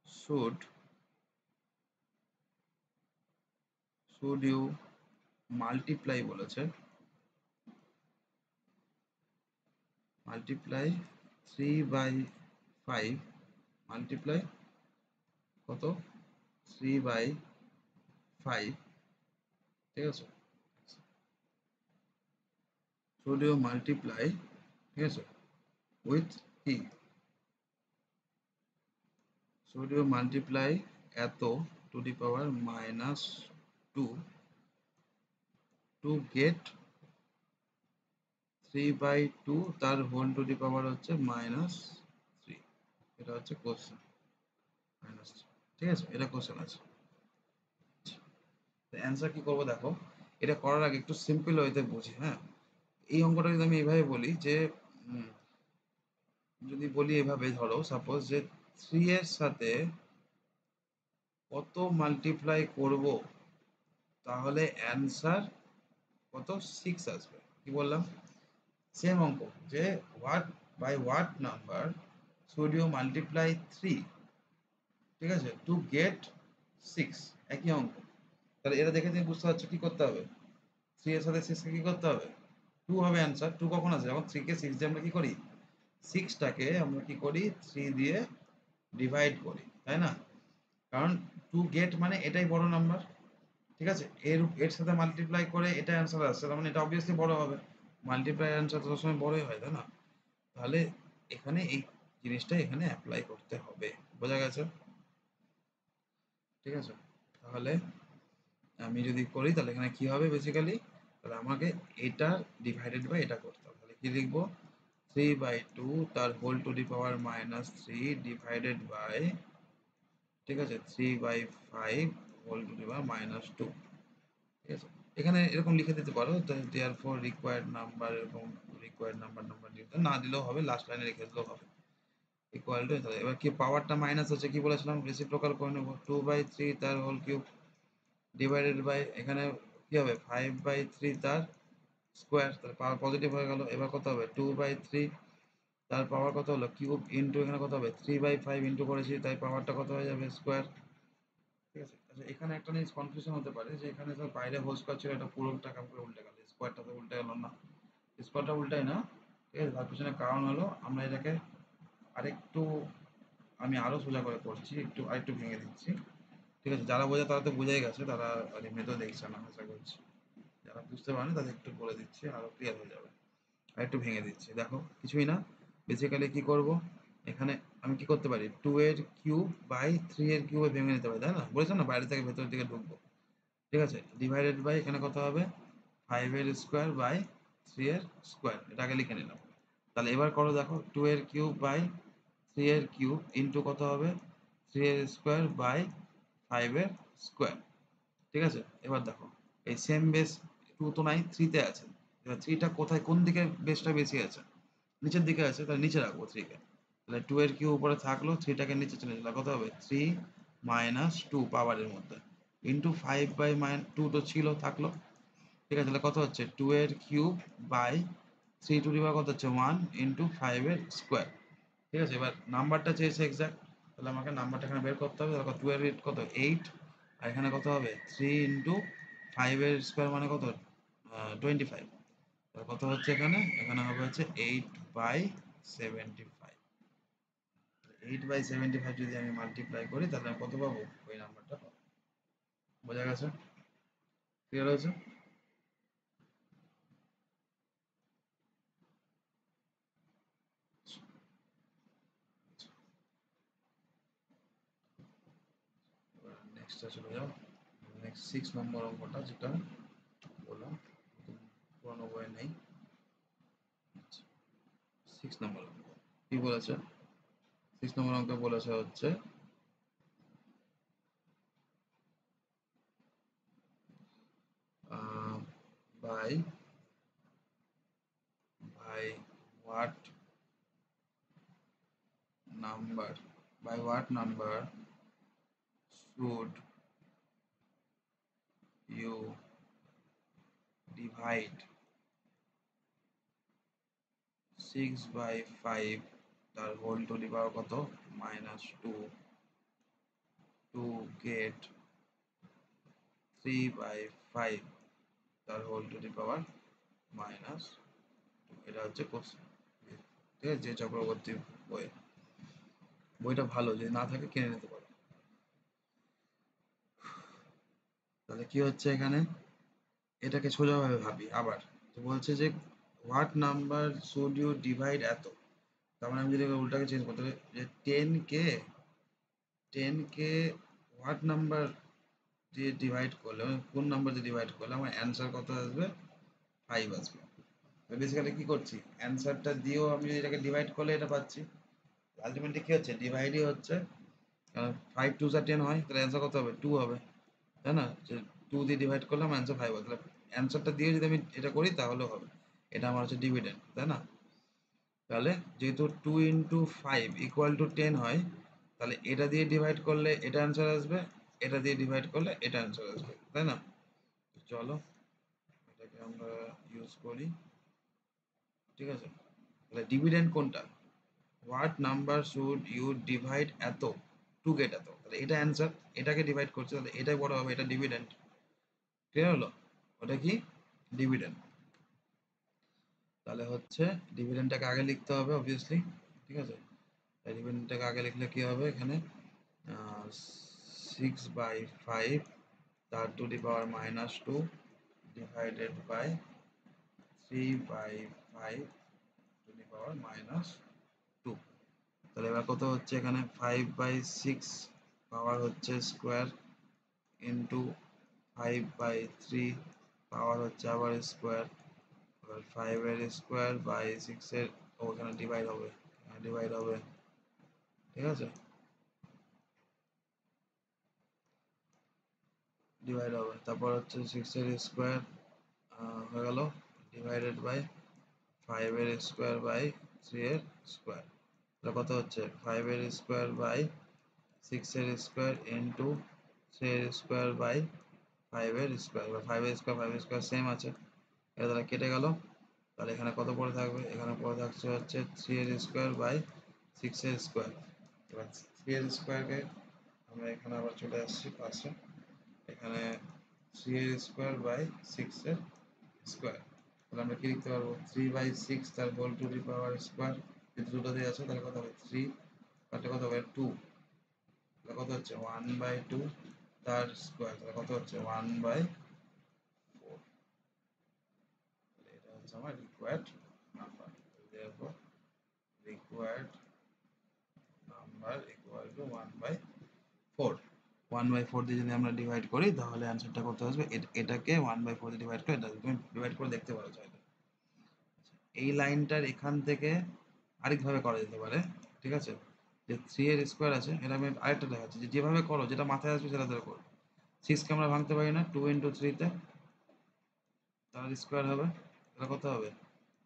should should you multiply বলেছে, মাল্টিপ্লাই 3/5 মাল্টিপ্লাই কত 3/5, ঠিক আছে, শুড ইউ মাল্টিপ্লাই, ঠিক আছে, উইথ কি শুড ইউ মাল্টিপ্লাই এত two the power -2 to get 3/2 তার হোল টু দি পাওয়ার হচ্ছে -3। এটা হচ্ছে কোশ্চেন -3। ঠিক আছে, এটা কোশ্চেন আছে। অ্যান্সার কি করবো দেখো, এটা করার আগে একটু সিম্পল ওয়েতে বুঝি। হ্যাঁ, এই অঙ্কটা যদি আমি এইভাবে বলি যে যদি বলি এভাবে, ধরো সাপোজ যে 3 এর সাথে কত মাল্টিপ্লাই করব তাহলে অ্যান্সার কত 6 আসবে। কি বললাম? সেম অঙ্ক যে what by what number should you multiply 3, ঠিক আছে, টু গেট 6। একই অঙ্ক। তাহলে এটা দেখে তুমি বুঝতে পারছো কি করতে হবে। 3 এর সাথে 6 কে কি করতে হবে? 2 হবে অ্যান্সার। 2 কখন আসে? যখন 3 কে 6 দিয়ে আমরা কি করি, 6 টাকে আমরা কি করি 3 দিয়ে ডিভাইড করি, তাই না? কারণ টু গেট মানে এটাই বড় নাম্বার, ঠিক আছে, এর এর সাথে মাল্টিপ্লাই করে এটা অ্যান্সার আসছে, তার মানে এটা অবভিয়াসলি বড় হবে। মাল্টিপ্লাই অ্যান্সার তো সবসময় বড়ই হয়, তাই না? তাহলে এখানে এই জিনিসটা এখানে অ্যাপ্লাই করতে হবে। বোঝা গেছে? ঠিক আছে, তাহলে আমি যদি করি তাহলে এখানে কি হবে বেসিক্যালি, তাহলে আমাকে এটা ডিভাইডেড বাই এটা করতে হবে। তাহলে কি লিখবো? 3/2 তার whole to the power -3 divided by, ঠিক আছে, 3/5 হোল টু দি পাওয়ার -2। ঠিক আছে, এখানে এরকম লিখে দিতে পারো দেয়ার ফর রিকোয়ার্ড নাম্বার, এরকম রিকোয়ার্ড নাম্বার দিতে না দিলেও হবে, লাস্ট লাইনে রেখে দিলেও হবে। ইকুয়াল টু, এবার কি পাওয়ারটা মাইনাস হচ্ছে, কি বলেছিলাম রেসিপ্রোকাল করে নেবো। 2/3 তার হোল কিউব ডিভাইডেড বাই, এখানে কি হবে 5/3 তার স্কোয়ার, তাহলে পাওয়ার পজিটিভ হয়ে গেল। এবার কত হবে 2/3 তার পাওয়ার কত হলো কিউব ইন্টু, এখানে কত হবে 3/5 ইন্টু করেছি, তাই পাওয়ারটা কত হয়ে যাবে স্কোয়ার। ঠিক আছে, আচ্ছা এখানে একটা জিনিস কনফিউশন হতে পারে যে এখানে তো বাইরে হোল স্কোয়ার ছিল, এটা পুরোটা কেমন করে উল্টে গেল, স্কোয়ারটা তো উল্টে গেল না। স্কোয়ারটা উল্টাই না, ঠিক আছে, তার পিছনে কারণ হলো আমরা এটাকে আরেকটু, আমি আরো সোজা করে করছি, আরেকটু ভেঙে দিচ্ছি। ঠিক আছে, যারা বোঝে তারা তো বুঝেই গেছে, তারা এমনিতেও দেখছে না, আশা করছি। যারা বুঝতে পারেনি তাদের একটু বলে দিচ্ছি, আরো ক্লিয়ার হয়ে যাবে। আর একটু ভেঙে দিচ্ছি, দেখো কিছুই না। বেসিক্যালি কি করব, এখানে আমি কি করতে পারি 2 এর কিউব বাই 3 এর কিউবে ভেঙে নিতে পারি, তাই না? বলেছো না বাইরে থেকে ভেতরের দিকে ঢুকবো। ঠিক আছে, ডিভাইডেড বাই এখানে কত হবে 5 এর স্কোয়ার বাই 3 এর স্কোয়ার, এটা আগে লিখে নিলাম। তাহলে এবার করো দেখো 2 এর কিউব বাই 3 এর কিউব ইন্টু কত হবে 3 এর স্কোয়ার বাই 5 এর স্কোয়ার। ঠিক আছে, এবার দেখো এই সেম বেস 2 তো নাই, 3 তে আছে। এবার 3 টা কোথায়, কোন দিকে বেসটা বেশি আছে? নিচের দিকে আছে, তাহলে নিচে রাখবো 3 কে। তাহলে 2 এর কিউব উপরে থাকলো, 3 টাকে নিচে চলে গেল, কত হবে 3 - 2 পাওয়ারের মধ্যে ইন্টু 5/2 তো ছিল, থাকলো। ঠিক আছে, তাহলে কত হচ্ছে 2 এর cube by 3 to the power কত হচ্ছে 1 ইন্টু 5 এর স্কোয়ার। ঠিক আছে, এবার নাম্বারটা চেয়েছে এক্সাক্ট, তাহলে আমাকে নাম্বারটা এখানে বের করতে হবে। দেখো 2 এর রেট কত 8, আর এখানে কত হবে 3 ইন্টু 5 এর স্কোয়ার মানে কত 25। তাহলে কত হচ্ছে এখানে, এখানে হবে হচ্ছে 8/75। 8/75 যদি আমি মাল্টিপ্লাই করি তাহলে আমি কত পাবো, ওই নাম্বারটা পাবো। বোঝা গেছে? ক্লিয়ার হয়েছে? নেক্সটে চলে যাও। নেক্সট 6 নম্বর অঙ্কটা যেটা বললাম, পুরোনো বইয়ে নেই। 6 নম্বর অঙ্ক কি বলেছে? 6 নম্বর অঙ্ক বলেছে হচ্ছে by what number, by what number should you divide 6/5 তার হোল টু দি পাওয়ার কত -2 to get 3/5 তার হোল টু দি পাওয়ার -2। এটা হচ্ছে কোশ্চেন। ঠিক আছে, যে চক্রবর্তী বই, বইটা ভালো, যদি না থাকে কিনে নিতে পারো। তাহলে কি হচ্ছে এখানে, এটাকে সোজাভাবে ভাবি আবার। তো বলছে যে what number should you divide এত, তার মানে আমি যদি উল্টাকে চেঞ্জ করতে পারি যে 10 কে হোয়াট নাম্বার দিয়ে ডিভাইড করলে, মানে কোন নাম্বার দিয়ে ডিভাইড করলে আমার অ্যান্সার কত আসবে 5 আসবে। বেসিক্যালি কি করছি, অ্যান্সারটা দিয়েও আমি এটাকে ডিভাইড করলে এটা পাচ্ছি। আলটিমেটলি কি হচ্ছে, ডিভাইডই হচ্ছে। কারণ 5 2 10 হয়, তাহলে অ্যান্সার কত হবে, 2 হবে, তাই না? যে 2 দিয়ে ডিভাইড করলাম অ্যান্সার 5 হবে, তাহলে অ্যান্সারটা দিয়ে যদি আমি এটা করি তাহলেও হবে। এটা আমার হচ্ছে ডিভিডেন্ড, তাই না? তাহলে যেহেতু 2 ইন্টু 5 ইকুয়াল টু 10 হয়, তাহলে এটা দিয়ে ডিভাইড করলে এটা অ্যান্সার আসবে, এটা দিয়ে ডিভাইড করলে এটা অ্যান্সার আসবে, তাই না? চলো এটাকে আমরা ইউজ করি, ঠিক আছে? তাহলে ডিভিডেন্ড কোনটা, what number should you divide এত টু গেট এত, তাহলে এটা অ্যান্সার, এটাকে ডিভাইড করছে, তাহলে এটাই বড় হবে, এটা ডিভিডেন্ড। ক্লিয়ার হলো? ওটা কি, ডিভিডেন্ড। তাহলে হচ্ছে ডিভিডেন্ডটাকে আগে লিখতে হবে অবভিয়াসলি, ঠিক আছে? ডিভিডেন্ডটাকে আগে লিখলে কি হবে, এখানে 6/5 তার to the power -2 divided by 3/5 to the power -2। তাহলে এবার কত হচ্ছে, এখানে 5/6 পাওয়ার হচ্ছে স্কোয়ার ইন্টু 5/3 পাওয়ার হচ্ছে আবার স্কোয়ার, এবার 5 এর স্কোয়ার বাই 6 এর, ওখানে ডিভাইড হবে, ডিভাইড হবে, ঠিক আছে? ডিভাইড হবে, তারপর হচ্ছে 6 এর স্কোয়ার হয়ে গেল ডিভাইডেড বাই 5 এর স্কোয়ার বাই 3 এর স্কোয়ার। তাহলে কত হচ্ছে, 5 এর স্কোয়ার বাই 6 এর স্কোয়ার ইন্টু 3 এর স্কোয়ার বাই 5 এর স্কোয়ার। এবার 5 এর স্কোয়ার 5 এর স্কোয়ার সেম আছে, এটা তাহলে কেটে গেল। তাহলে এখানে কত পড়ে থাকবে, এখানে পড়ে থাকছে হচ্ছে 3 এর স্কোয়ার বাই 6 এর স্কোয়ার। এবার 3 এর স্কোয়ারকে আমরা এখানে আবার চলে আসছি পাশে, এখানে 3 এর স্কোয়ার বাই 6 এর স্কোয়ার। তাহলে আমরা কি লিখতে পারবো, 3/6 তার whole to the power square, যদি দুটো দিয়ে আছে তাহলে কত হবে 3, তাহলে কত হবে 2, তাহলে কত হচ্ছে 1/2 তার স্কোয়ার, তাহলে কত হচ্ছে 1/4। এটা হচ্ছে আমার required number, therefore required number equal to 1/4। 1/4 দিয়ে যদি আমরা ডিভাইড করি তাহলে অ্যান্সারটা কত আসবে, এটাকে 1/4 দিয়ে ডিভাইড করে, এটা তুমি ডিভাইড করে দেখতে পারো চাইলে। এই লাইনটার এখান থেকে আরেকভাবে করা যেতে পারে, ঠিক আছে? যে 3 এর স্কোয়ার আছে, এটা আমি আরেকটা দেখাচ্ছি, যে যেভাবে করো যেটা মাথায় আসবে সেটা ধরে করো। 6 কে আমরা ভাঙতে পারি না, 2 ইন্টু 3 তে, তার স্কোয়ার হবে, তাহলে কত হবে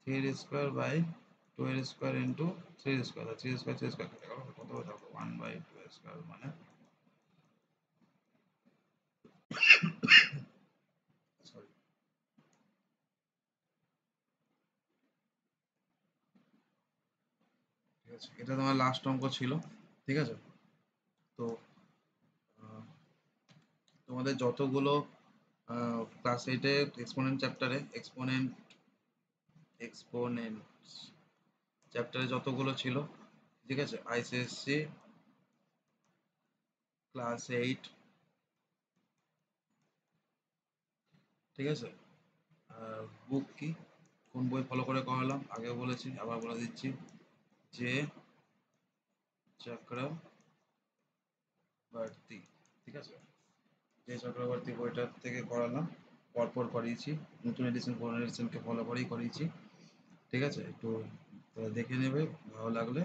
3 এর স্কোয়ার বাই 2 এর স্কোয়ার ইন্টু 3 এর স্কোয়ার, 3 স্কোয়ার 3 স্কোয়ার কেটে গেল, কত হবে থাকবে 1/2 স্কোয়ার, মানে সরি, ঠিক আছে? এটা তোমার লাস্ট অঙ্ক ছিল, ঠিক আছে? তো আহ, তোমাদের যতগুলো ক্লাস 8 এ এক্সপোনেন্ট চ্যাপ্টারে এক্সপোনেন্টস চ্যাপ্টারে যতগুলো ছিল, ঠিক আছে? আইসিএসসি ক্লাস 8, ঠিক আছে? বুক কি, কোন বই ফলো করে করালাম আগেও বলেছি, আবার বলে দিচ্ছি, যে চক্রবর্তী, ঠিক আছে? যে চক্রবর্তী বইটার থেকে করালাম, পরপর করিয়েছি, নতুন এডিশন পুরনো এডিশনকে ফলো করেই করিয়েছি, ঠিক আছে? একটু দেখে নেবে, ভালো লাগলে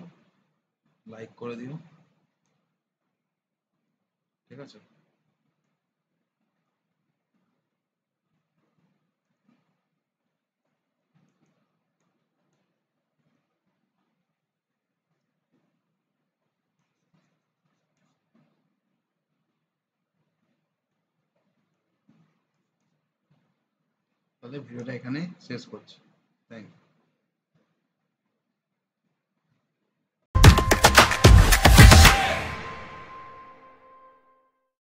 লাইক করে দিও, ঠিক আছে? তাহলে ভিডিওটা এখানে শেষ করছি, থ্যাংক ইউ।